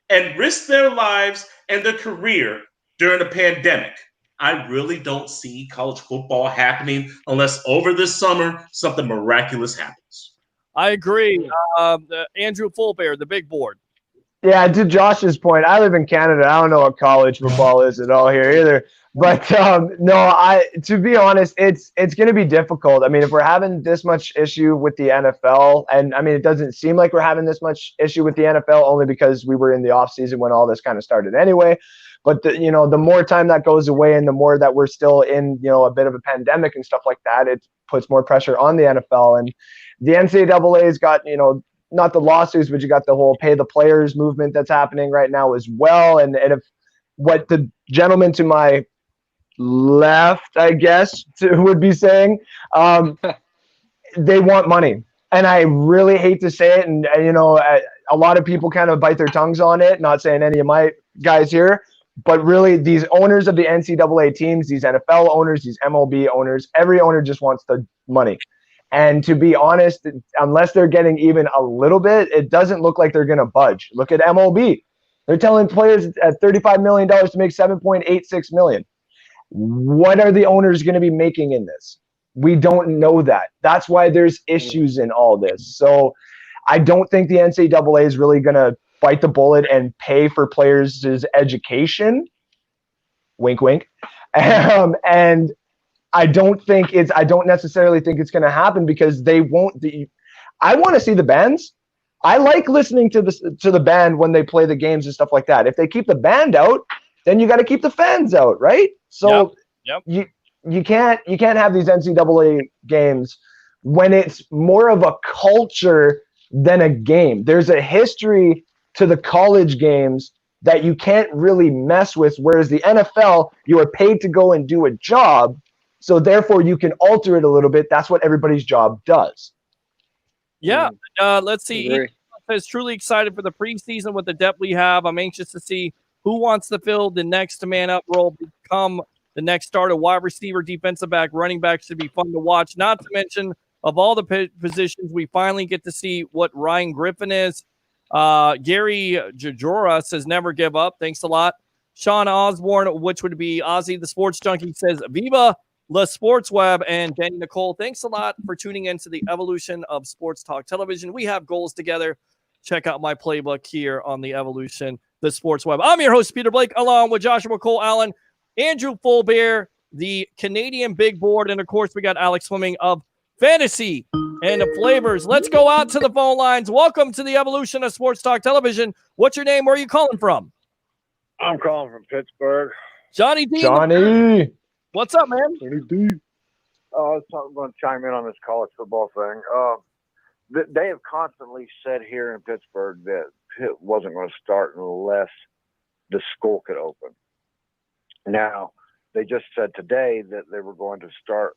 and risk their lives and their career during a pandemic. I really don't see college football happening unless over this summer something miraculous happens. I agree. Andrew Fulbear, the big board. Yeah, to Josh's point, I live in Canada. I don't know what college football is at all here either. But to be honest, it's going to be difficult. I mean, if we're having this much issue with the NFL, and I mean, it doesn't seem like we're having this much issue with the NFL only because we were in the off season when all this kind of started anyway. But the more time that goes away and the more that we're still in, a bit of a pandemic and stuff like that, it puts more pressure on the NFL. And the NCAA's got, not the lawsuits, but you got the whole pay the players movement that's happening right now as well. And if what the gentleman to my left, I guess, would be saying, they want money. And I really hate to say it. And, a lot of people kind of bite their tongues on it, not saying any of my guys here, but really these owners of the NCAA teams, these NFL owners, these MLB owners, every owner just wants the money. And to be honest, unless they're getting even a little bit, it doesn't look like they're going to budge. Look at MLB. They're telling players at $35 million to make $7.86 million. What are the owners going to be making in this? We don't know that. That's why there's issues in all this. So I don't think the NCAA is really going to bite the bullet and pay for players' education. Wink, wink. And I don't necessarily think it's going to happen because they won't. I want to see the bands. I like listening to the band when they play the games and stuff like that. If they keep the band out, then you got to keep the fans out, right? So you can't have these NCAA games when it's more of a culture than a game. There's a history to the college games that you can't really mess with, whereas the NFL, you are paid to go and do a job, so therefore you can alter it a little bit. That's what everybody's job does. Yeah. Let's see. Ethan says truly excited for the preseason with the depth we have. I'm anxious to see who wants to fill the next man up role, become the next starter, wide receiver, defensive back, running back should be fun to watch. Not to mention, of all the positions, we finally get to see what Ryan Griffin is. Gary Jajora says never give up. Thanks a lot. Sean Osborne, which would be Ozzy the Sports Junkie, says Viva La Sports Web. And Danny Nicole, thanks a lot for tuning into the evolution of Sports Talk Television. We have goals together. Check out my playbook here on the evolution, the Sports Web. I'm your host, Peter Blake, along with Joshua Cole Allen, Andrew Fulbear, the Canadian Big Board, and of course, we got Alex Fleming of Fantasy and the Flavors. Let's go out to the phone lines. Welcome to the evolution of Sports Talk Television. What's your name? Where are you calling from? I'm calling from Pittsburgh. Johnny D. Johnny. What's up, man? Johnny D. I'm going to chime in on this college football thing. They have constantly said here in Pittsburgh that Pitt wasn't going to start unless the school could open. Now, they just said today that they were going to start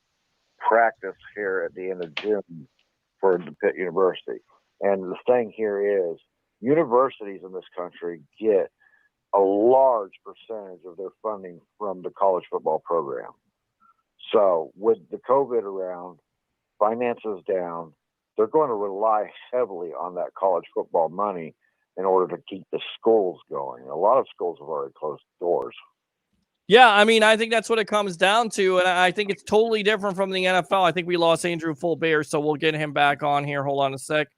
practice here at the end of June for the Pitt University. And the thing here is universities in this country get a large percentage of their funding from the college football program. So with the COVID around, finances down, they're going to rely heavily on that college football money in order to keep the schools going. A lot of schools have already closed doors. Yeah, I mean, I think that's what it comes down to, and I think it's totally different from the NFL. I think we lost Andrew Fulbear, so we'll get him back on here. Hold on a sec.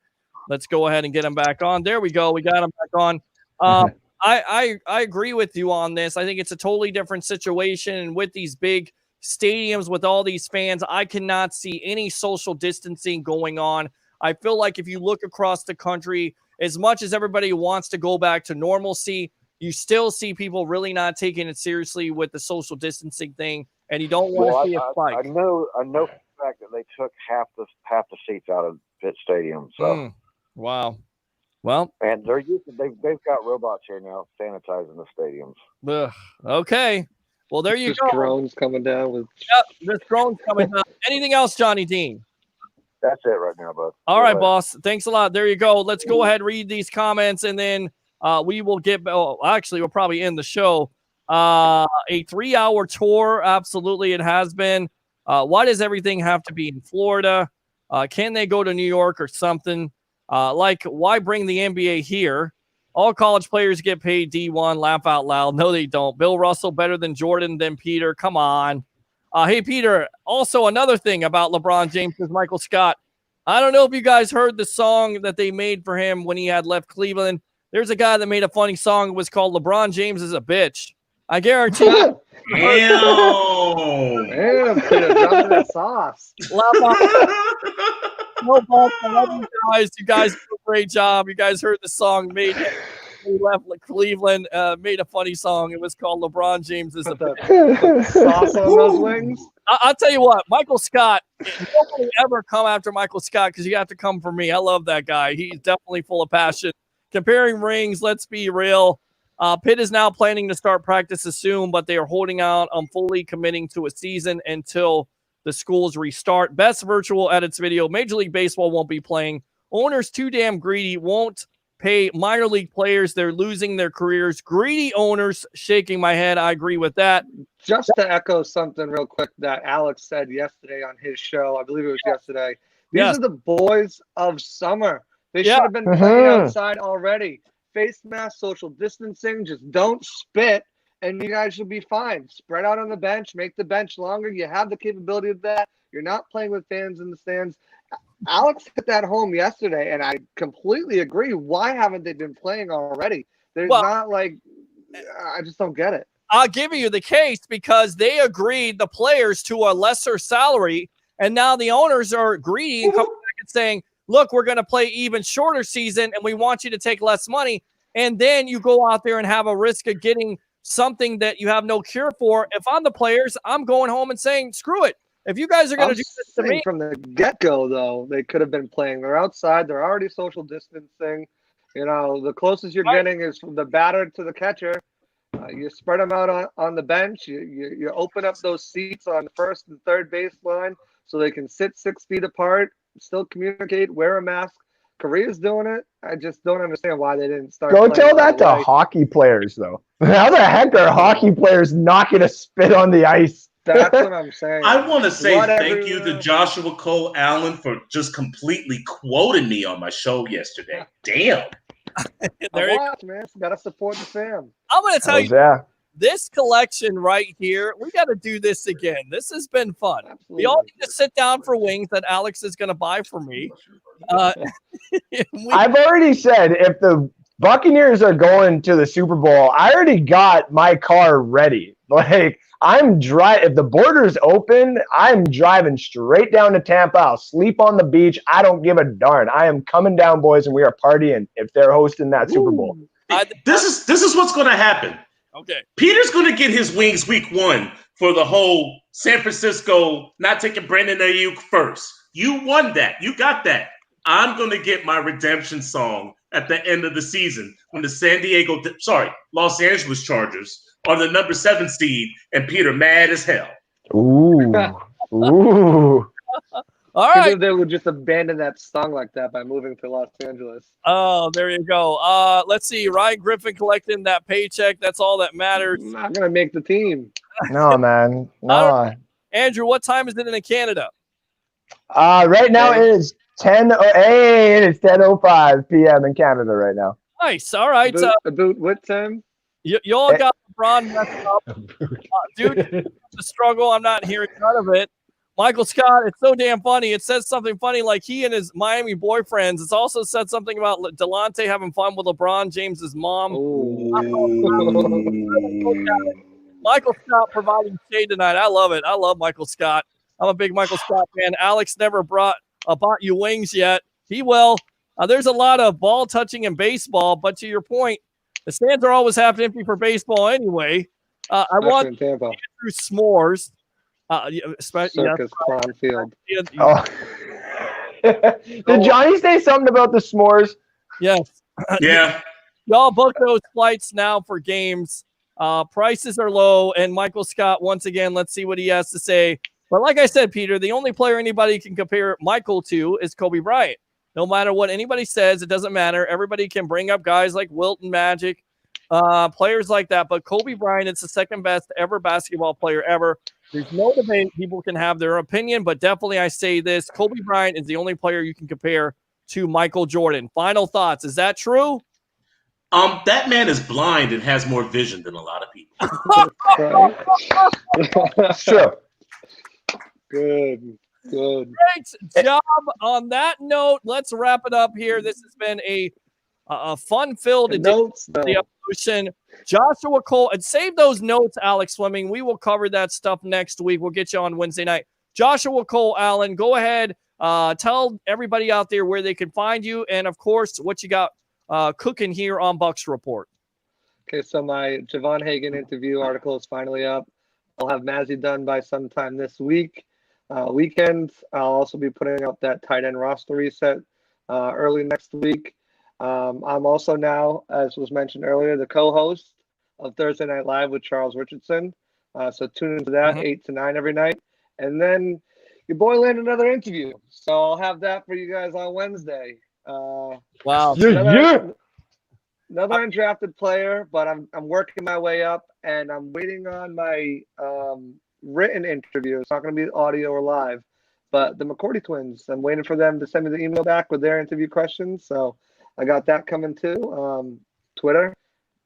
Let's go ahead and get him back on. There we go. We got him back on. I agree with you on this. I think it's a totally different situation, and with these big stadiums with all these fans, I cannot see any social distancing going on. I feel like if you look across the country, as much as everybody wants to go back to normalcy, you still see people really not taking it seriously with the social distancing thing, and you don't want to see a spike. I know for the fact that they took half the seats out of Pitt Stadium. So wow. Well, and they've got robots here now sanitizing the stadiums. Okay. Well, there you go. Drones coming down with. Yep, there's drones coming down. Anything else, Johnny Dean? That's it right now, bud. All right, boss. Thanks a lot. There you go. Let's go ahead and read these comments, and then we will get. Oh, actually, we'll probably end the show. A 3-hour tour. Absolutely, it has been. Why does everything have to be in Florida? Can they go to New York or something? Why bring the NBA here? All college players get paid D1. Laugh out loud. No, they don't. Bill Russell better than Jordan than Peter. Come on. Hey, Peter, also another thing about LeBron James is Michael Scott. I don't know if you guys heard the song that they made for him when he had left Cleveland. There's a guy that made a funny song. It was called LeBron James is a Bitch. I guarantee you. Damn, Peter, dropping that sauce. No, boss, I love you guys. You guys do a great job. You guys heard the song made. He left Cleveland, made a funny song. It was called LeBron James is a bitch. Sauce on those wings. I'll tell you what, Michael Scott, nobody ever come after Michael Scott because you have to come for me. I love that guy. He's definitely full of passion. Comparing rings, let's be real. Pitt is now planning to start practices soon, but they are holding out on fully committing to a season until the schools restart. Best virtual edits video. Major League Baseball won't be playing. Owners too damn greedy, won't pay minor league players. They're losing their careers. Greedy owners, shaking my head. I agree with that. Just to echo something real quick that Alex said yesterday on his show, I believe it was yesterday. These are the boys of summer. They should have been playing outside already. Face mask, social distancing, just don't spit, and you guys should be fine. Spread out on the bench, make the bench longer. You have the capability of that. You're not playing with fans in the stands. Alex hit that home yesterday, and I completely agree. Why haven't they been playing already? There's not like – I just don't get it. I'll give you the case because they agreed the players to a lesser salary, and now the owners are greedy and coming back and saying, look, we're going to play even shorter season, and we want you to take less money. And then you go out there and have a risk of getting something that you have no cure for. If I'm the players, I'm going home and saying, screw it. If you guys are going to do this to me. From the get-go, though, they could have been playing. They're outside. They're already social distancing. You know, the closest you're getting is from the batter to the catcher. You spread them out on the bench. You open up those seats on first and third baseline so they can sit 6 feet apart, still communicate, wear a mask. Korea's doing it. I just don't understand why they didn't start. Go playing tell that right to away. hockey players, though. How the heck are hockey players not going to spit on the ice? That's what I'm saying. I want to say What thank you to Joshua Cole Allen for just completely quoting me on my show yesterday. Damn. There you watch, man. Got to support the fam. I'm going to tell Hells you, yeah. this collection right here, we got to do this again. This has been fun. We all need to sit down for wings that Alex is going to buy for me. I've already said if the Buccaneers are going to the Super Bowl, I already got my car ready. Like, if the border's open, I'm driving straight down to Tampa. I'll sleep on the beach. I don't give a darn. I am coming down, boys, and we are partying if they're hosting that Super Bowl. This is what's going to happen. Okay. Peter's going to get his wings week 1 for the whole San Francisco not taking Brandon Ayuk first. You won that. You got that. I'm going to get my redemption song at the end of the season when the Los Angeles Chargers are the number 7 seed and Peter mad as hell. Ooh. Ooh. All right. They would just abandon that song like that by moving to Los Angeles. Oh, there you go. Let's see. Ryan Griffin collecting that paycheck. That's all that matters. Not going to make the team. No, man. No. Andrew, what time is it in Canada? Right now it is 10:05 p.m. in Canada right now. Nice. All right. About what time? You all got LeBron messed up. Dude, the struggle. I'm not hearing none of it. Michael Scott, it's so damn funny. It says something funny like he and his Miami boyfriends. It's also said something about Delonte having fun with LeBron James's mom. Michael Scott providing shade tonight. I love it. I love Michael Scott. I'm a big Michael Scott fan. Alex never bought you wings yet. He will. There's a lot of ball touching in baseball, but to your point, the stands are always half empty for baseball anyway. I want Andrew S'mores. Circus Clown Field. Oh. Did Johnny say something about the s'mores? Yes. Yeah. Y'all book those flights now for games. Prices are low, and Michael Scott, once again, let's see what he has to say. But like I said, Peter, the only player anybody can compare Michael to is Kobe Bryant. No matter what anybody says, it doesn't matter. Everybody can bring up guys like Wilton Magic, players like that. But Kobe Bryant is the second best ever basketball player ever. There's no debate. People can have their opinion, but definitely I say this. Kobe Bryant is the only player you can compare to Michael Jordan. Final thoughts. Is that true? That man is blind and has more vision than a lot of people. Sure. Good. Great job on that note. Let's wrap it up here. This has been a fun-filled edition of the Evolution. Joshua Cole, and save those notes, Alex Fleming. We will cover that stuff next week. We'll get you on Wednesday night. Joshua Cole Allen, go ahead. Tell everybody out there where they can find you, and of course, what you got cooking here on Bucs Report. Okay, so my Javon Hagan interview article is finally up. I'll have Mazzy done by sometime this weekend. I'll also be putting up that tight end roster reset early next week. I'm also now, as was mentioned earlier, the co-host of Thursday Night Live with Charles Richardson. So tune into that 8 to 9 every night. And then your boy landed another interview. So I'll have that for you guys on Wednesday. Wow. Another undrafted player, but I'm working my way up, and I'm waiting on my written interview. It's not going to be audio or live, but the McCourty twins, I'm waiting for them to send me the email back with their interview questions. So I got that coming too. Twitter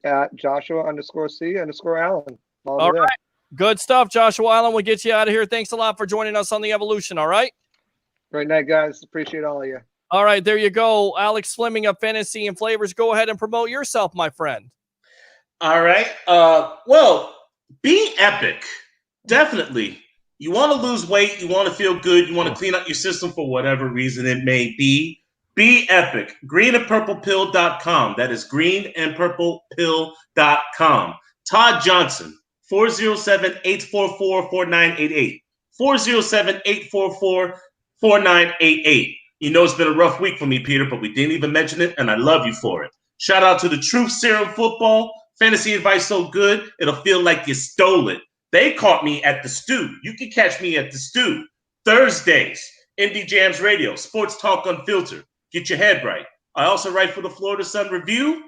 at Joshua_C_Allen. All right. Good stuff, Joshua Allen. We'll get you out of here. Thanks a lot for joining us on the Evolution. All right. Great night, guys. Appreciate all of you. All right. There you go. Alex Fleming of Fantasy and Flavors. Go ahead and promote yourself, my friend. All right. Well, be epic. Definitely. You want to lose weight. You want to feel good. You want to clean up your system for whatever reason it may be. Be epic. greenandpurplepill.com. That is greenandpurplepill.com. Todd Johnson, 407-844-4988. 407-844-4988. You know it's been a rough week for me, Peter, but we didn't even mention it, and I love you for it. Shout out to the Truth Serum Football. Fantasy advice so good, it'll feel like you stole it. They caught me at the stew. You can catch me at the stew. Thursdays, Indie Jams Radio, Sports Talk Unfiltered. Get your head right. I also write for the Florida Sun Review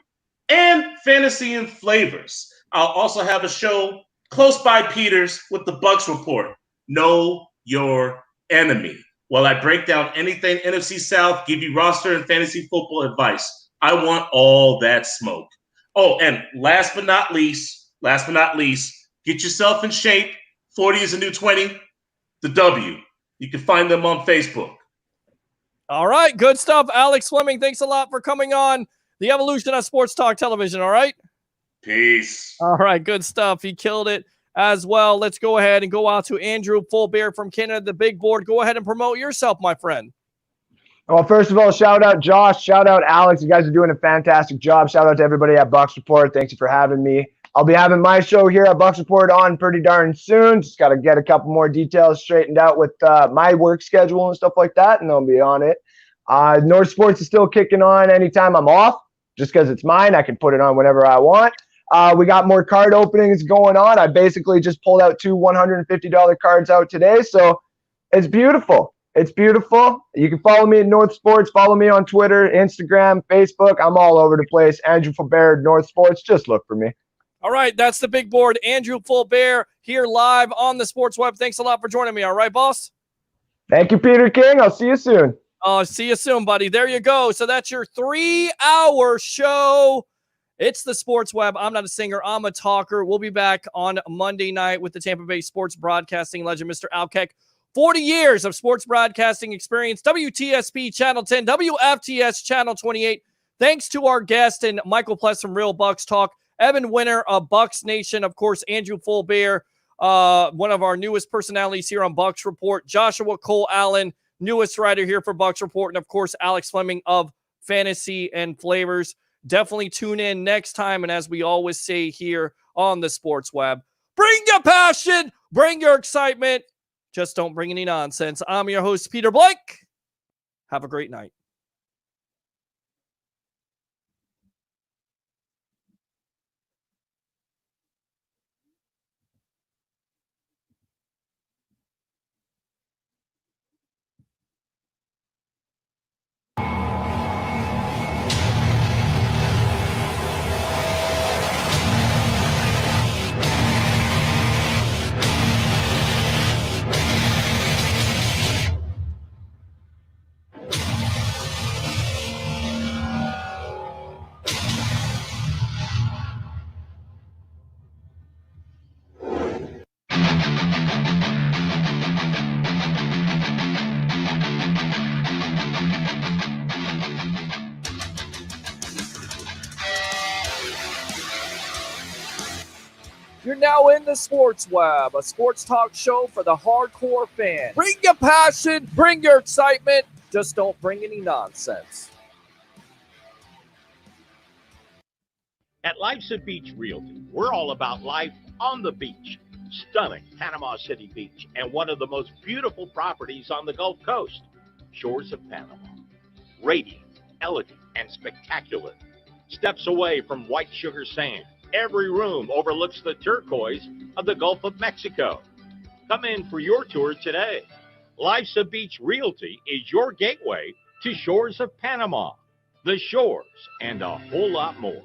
and Fantasy and Flavors. I'll also have a show close by Peters with the Bucs Report. Know your enemy. While I break down anything NFC South, give you roster and fantasy football advice. I want all that smoke. Oh, and last but not least, get yourself in shape. 40 is a new 20. The W. You can find them on Facebook. All right, good stuff. Alex Fleming, thanks a lot for coming on the evolution of Sports Talk Television, all right? Peace. All right, good stuff. He killed it as well. Let's go ahead and go out to Andrew Fullbear from Canada, the big board. Go ahead and promote yourself, my friend. Well, first of all, shout out Josh, shout out Alex. You guys are doing a fantastic job. Shout out to everybody at Bucs Report. Thank you for having me. I'll be having my show here at Bucs Report on pretty darn soon. Just got to get a couple more details straightened out with my work schedule and stuff like that, and I'll be on it. North Sports is still kicking on anytime I'm off, just because it's mine. I can put it on whenever I want. We got more card openings going on. I basically just pulled out 2 $150 cards out today, so it's beautiful. It's beautiful. You can follow me at North Sports. Follow me on Twitter, Instagram, Facebook. I'm all over the place. Andrew Fulbert, North Sports. Just look for me. All right, that's the big board. Andrew Fulbert here live on the Sports Web. Thanks a lot for joining me. All right, boss? Thank you, Peter King. I'll see you soon. See you soon, buddy. There you go. So that's your 3-hour show. It's the Sports Web. I'm not a singer. I'm a talker. We'll be back on Monday night with the Tampa Bay sports broadcasting legend, Mr. Alkek. 40 years of sports broadcasting experience. WTSP Channel 10, WFTS Channel 28. Thanks to our guest and Michael Pless from Real Bucs Talk. Evan Winter of Bucs Nation. Of course, Andrew Fulbert, one of our newest personalities here on Bucs Report. Joshua Cole Allen, newest writer here for Bucs Report. And, of course, Alex Fleming of Fantasy and Flavors. Definitely tune in next time. And as we always say here on the Sports Web, bring your passion, bring your excitement. Just don't bring any nonsense. I'm your host, Peter Blake. Have a great night. You're now in the Sports Web, a sports talk show for the hardcore fan. Bring your passion, bring your excitement, just don't bring any nonsense. At Life's a Beach Realty, we're all about life on the beach. Stunning Panama City Beach and one of the most beautiful properties on the Gulf Coast, shores of Panama. Radiant, elegant, and spectacular. Steps away from white sugar sand. Every room overlooks the turquoise of the Gulf of Mexico. Come in for your tour today. Life's a Beach Realty is your gateway to shores of Panama, the shores, and a whole lot more.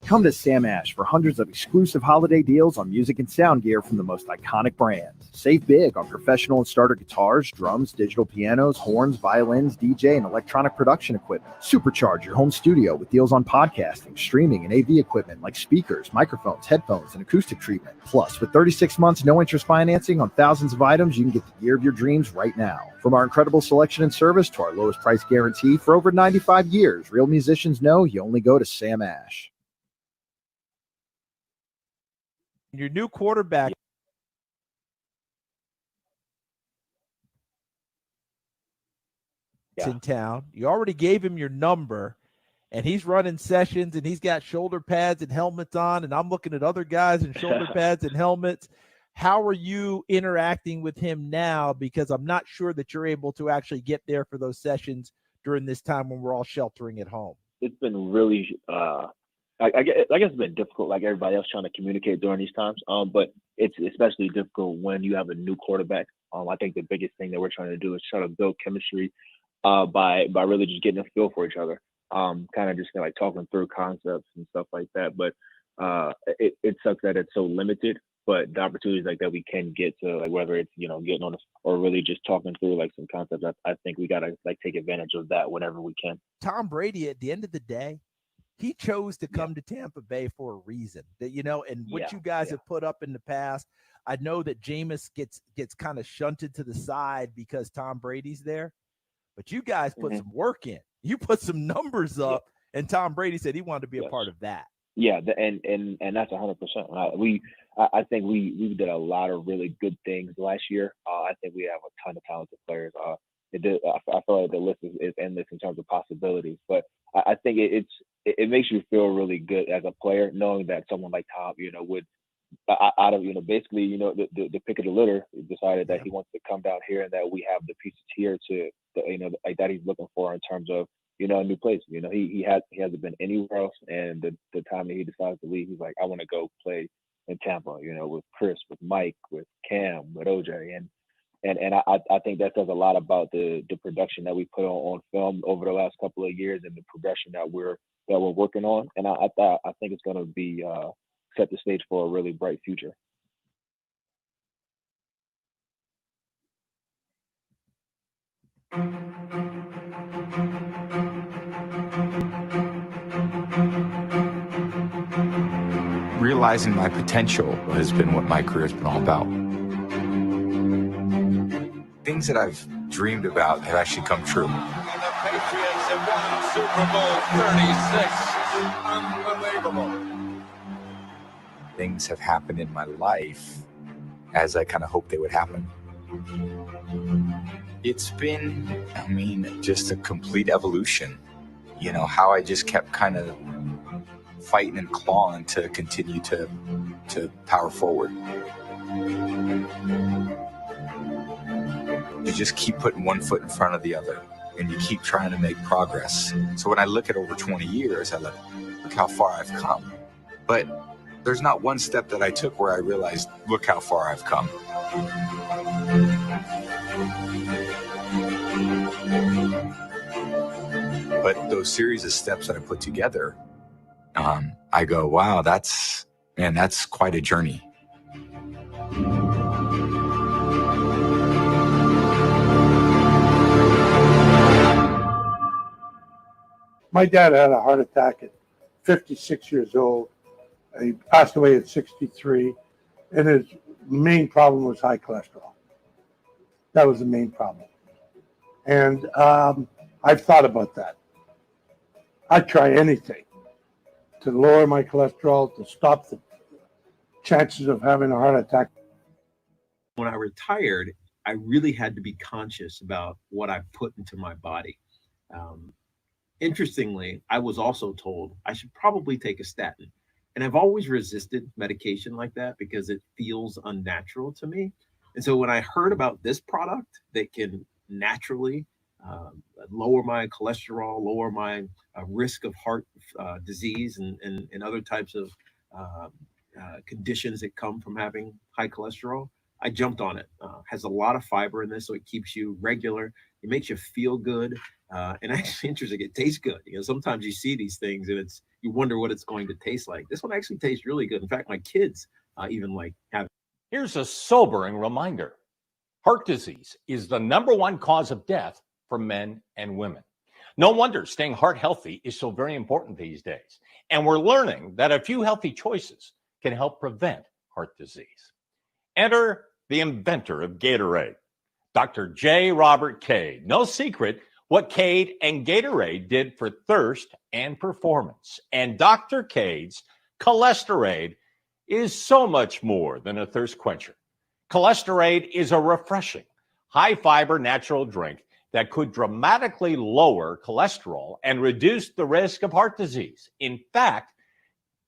Come to Sam Ash for hundreds of exclusive holiday deals on music and sound gear from the most iconic brands. Save big on professional and starter guitars, drums, digital pianos, horns, violins, DJ, and electronic production equipment. Supercharge your home studio with deals on podcasting, streaming, and AV equipment like speakers, microphones, headphones, and acoustic treatment. Plus, with 36 months no-interest financing on thousands of items, you can get the gear of your dreams right now. From our incredible selection and service to our lowest price guarantee for over 95 years, real musicians know you only go to Sam Ash. Your new quarterback in town. You already gave him your number, and he's running sessions, and he's got shoulder pads and helmets on, and I'm looking at other guys in shoulder pads and helmets. How are you interacting with him now? Because I'm not sure that you're able to actually get there for those sessions during this time when we're all sheltering at home. It's been really, I guess it's been difficult, like everybody else, trying to communicate during these times. But it's especially difficult when you have a new quarterback. I think the biggest thing that we're trying to do is try to build chemistry by really just getting a feel for each other, kind of just like talking through concepts and stuff like that. But it sucks that it's so limited. But the opportunities like that we can get to, like whether it's getting on or really just talking through like some concepts, I think we gotta like take advantage of that whenever we can. Tom Brady, at the end of the day, he chose to come to Tampa Bay for a reason. That and what you guys have put up in the past. I know that Jameis gets kind of shunted to the side because Tom Brady's there, but you guys put some work in. You put some numbers up, and Tom Brady said he wanted to be a part of that. Yeah, and that's 100%. I think we did a lot of really good things last year. I think we have a ton of talented players. I feel like the list is endless in terms of possibilities, but I think it makes you feel really good as a player knowing that someone like Tom, would out of basically the pick of the litter decided that he wants to come down here and that we have the pieces here like that he's looking for in terms of a new place. He hasn't been anywhere else, and the time that he decided to leave, he's like, I want to go play in Tampa, with Chris, with Mike, with Cam, with OJ, and I think that says a lot about the production that we put on film over the last couple of years and the progression that we're working on, and I think it's going to be set the stage for a really bright future. Realizing my potential has been what my career has been all about. Things that I've dreamed about have actually come true. And the Patriots have won Super Bowl 36. Unbelievable. Things have happened in my life as I kind of hoped they would happen. It's been, just a complete evolution. How I just kept kind of fighting and clawing to continue to power forward. You just keep putting one foot in front of the other, and you keep trying to make progress. So when I look at over 20 years, I look how far I've come. But there's not one step that I took where I realized, look how far I've come. But those series of steps that I put together, I go, wow, that's quite a journey. My dad had a heart attack at 56 years old. He passed away at 63, and his main problem was high cholesterol. That was the main problem. And I've thought about that. I'd try anything to lower my cholesterol, to stop the chances of having a heart attack. When I retired, I really had to be conscious about what I put into my body. Interestingly, I was also told I should probably take a statin. And I've always resisted medication like that because it feels unnatural to me. And so when I heard about this product that can naturally lower my cholesterol, lower my risk of heart disease and other types of conditions that come from having high cholesterol, I jumped on it. Has a lot of fiber in this, so it keeps you regular. It makes you feel good. And actually, interesting, it tastes good. Sometimes you see these things and you wonder what it's going to taste like. This one actually tastes really good. In fact, my kids even like have. Here's a sobering reminder. Heart disease is the #1 cause of death for men and women. No wonder staying heart healthy is so very important these days. And we're learning that a few healthy choices can help prevent heart disease. Enter the inventor of Gatorade, Dr. J. Robert Cade. No secret what Cade and Gatorade did for thirst and performance. And Dr. Cade's Cholesterade is so much more than a thirst quencher. Cholesterol is a refreshing, high-fiber natural drink that could dramatically lower cholesterol and reduce the risk of heart disease. In fact,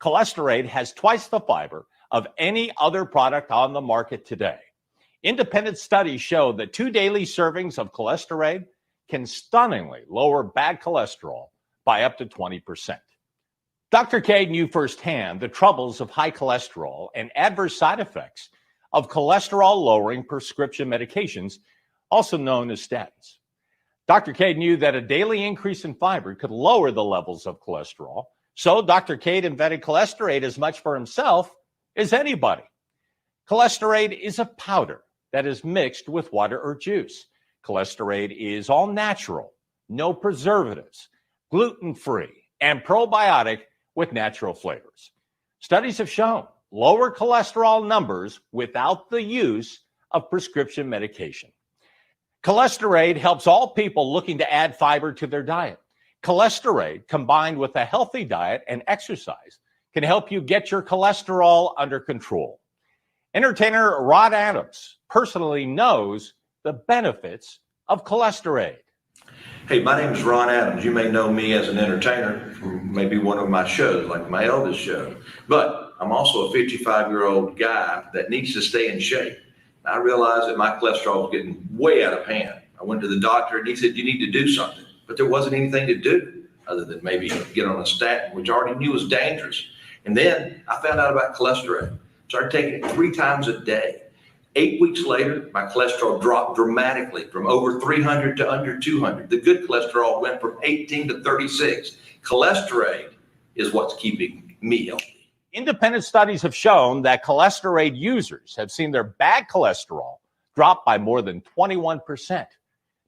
cholesterol has twice the fiber of any other product on the market today. Independent studies show that 2 daily servings of cholesterol can stunningly lower bad cholesterol by up to 20%. Dr. K knew firsthand the troubles of high cholesterol and adverse side effects of cholesterol-lowering prescription medications, also known as statins. Dr. K knew that a daily increase in fiber could lower the levels of cholesterol, so Dr. K invented cholesterol as much for himself as anybody. Cholesterol is a powder that is mixed with water or juice. Cholesterol is all natural, no preservatives, gluten-free, and probiotic with natural flavors. Studies have shown lower cholesterol numbers without the use of prescription medication. Cholesterol helps all people looking to add fiber to their diet. Cholesterol, combined with a healthy diet and exercise, can help you get your cholesterol under control. Entertainer Rod Adams personally knows the benefits of cholesterol. Hey, my name is Ron Adams. You may know me as an entertainer from maybe one of my shows, like my eldest show. But I'm also a 55-year-old guy that needs to stay in shape. I realized that my cholesterol was getting way out of hand. I went to the doctor and he said, you need to do something. But there wasn't anything to do other than maybe get on a statin, which I already knew was dangerous. And then I found out about cholesterol. Started taking it 3 times a day. 8 weeks later, my cholesterol dropped dramatically from over 300 to under 200. The good cholesterol went from 18 to 36. Cholesterol is what's keeping me healthy. Independent studies have shown that cholesterol users have seen their bad cholesterol drop by more than 21%.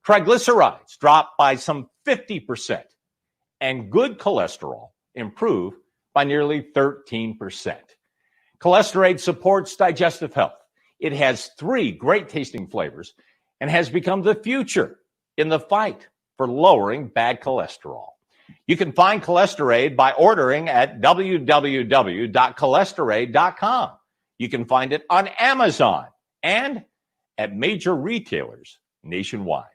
Triglycerides drop by some 50%. And good cholesterol improve by nearly 13%. Cholesterol supports digestive health. It has 3 great tasting flavors and has become the future in the fight for lowering bad cholesterol. You can find cholesterol by ordering at www.cholesterol.com. You can find it on Amazon and at major retailers nationwide.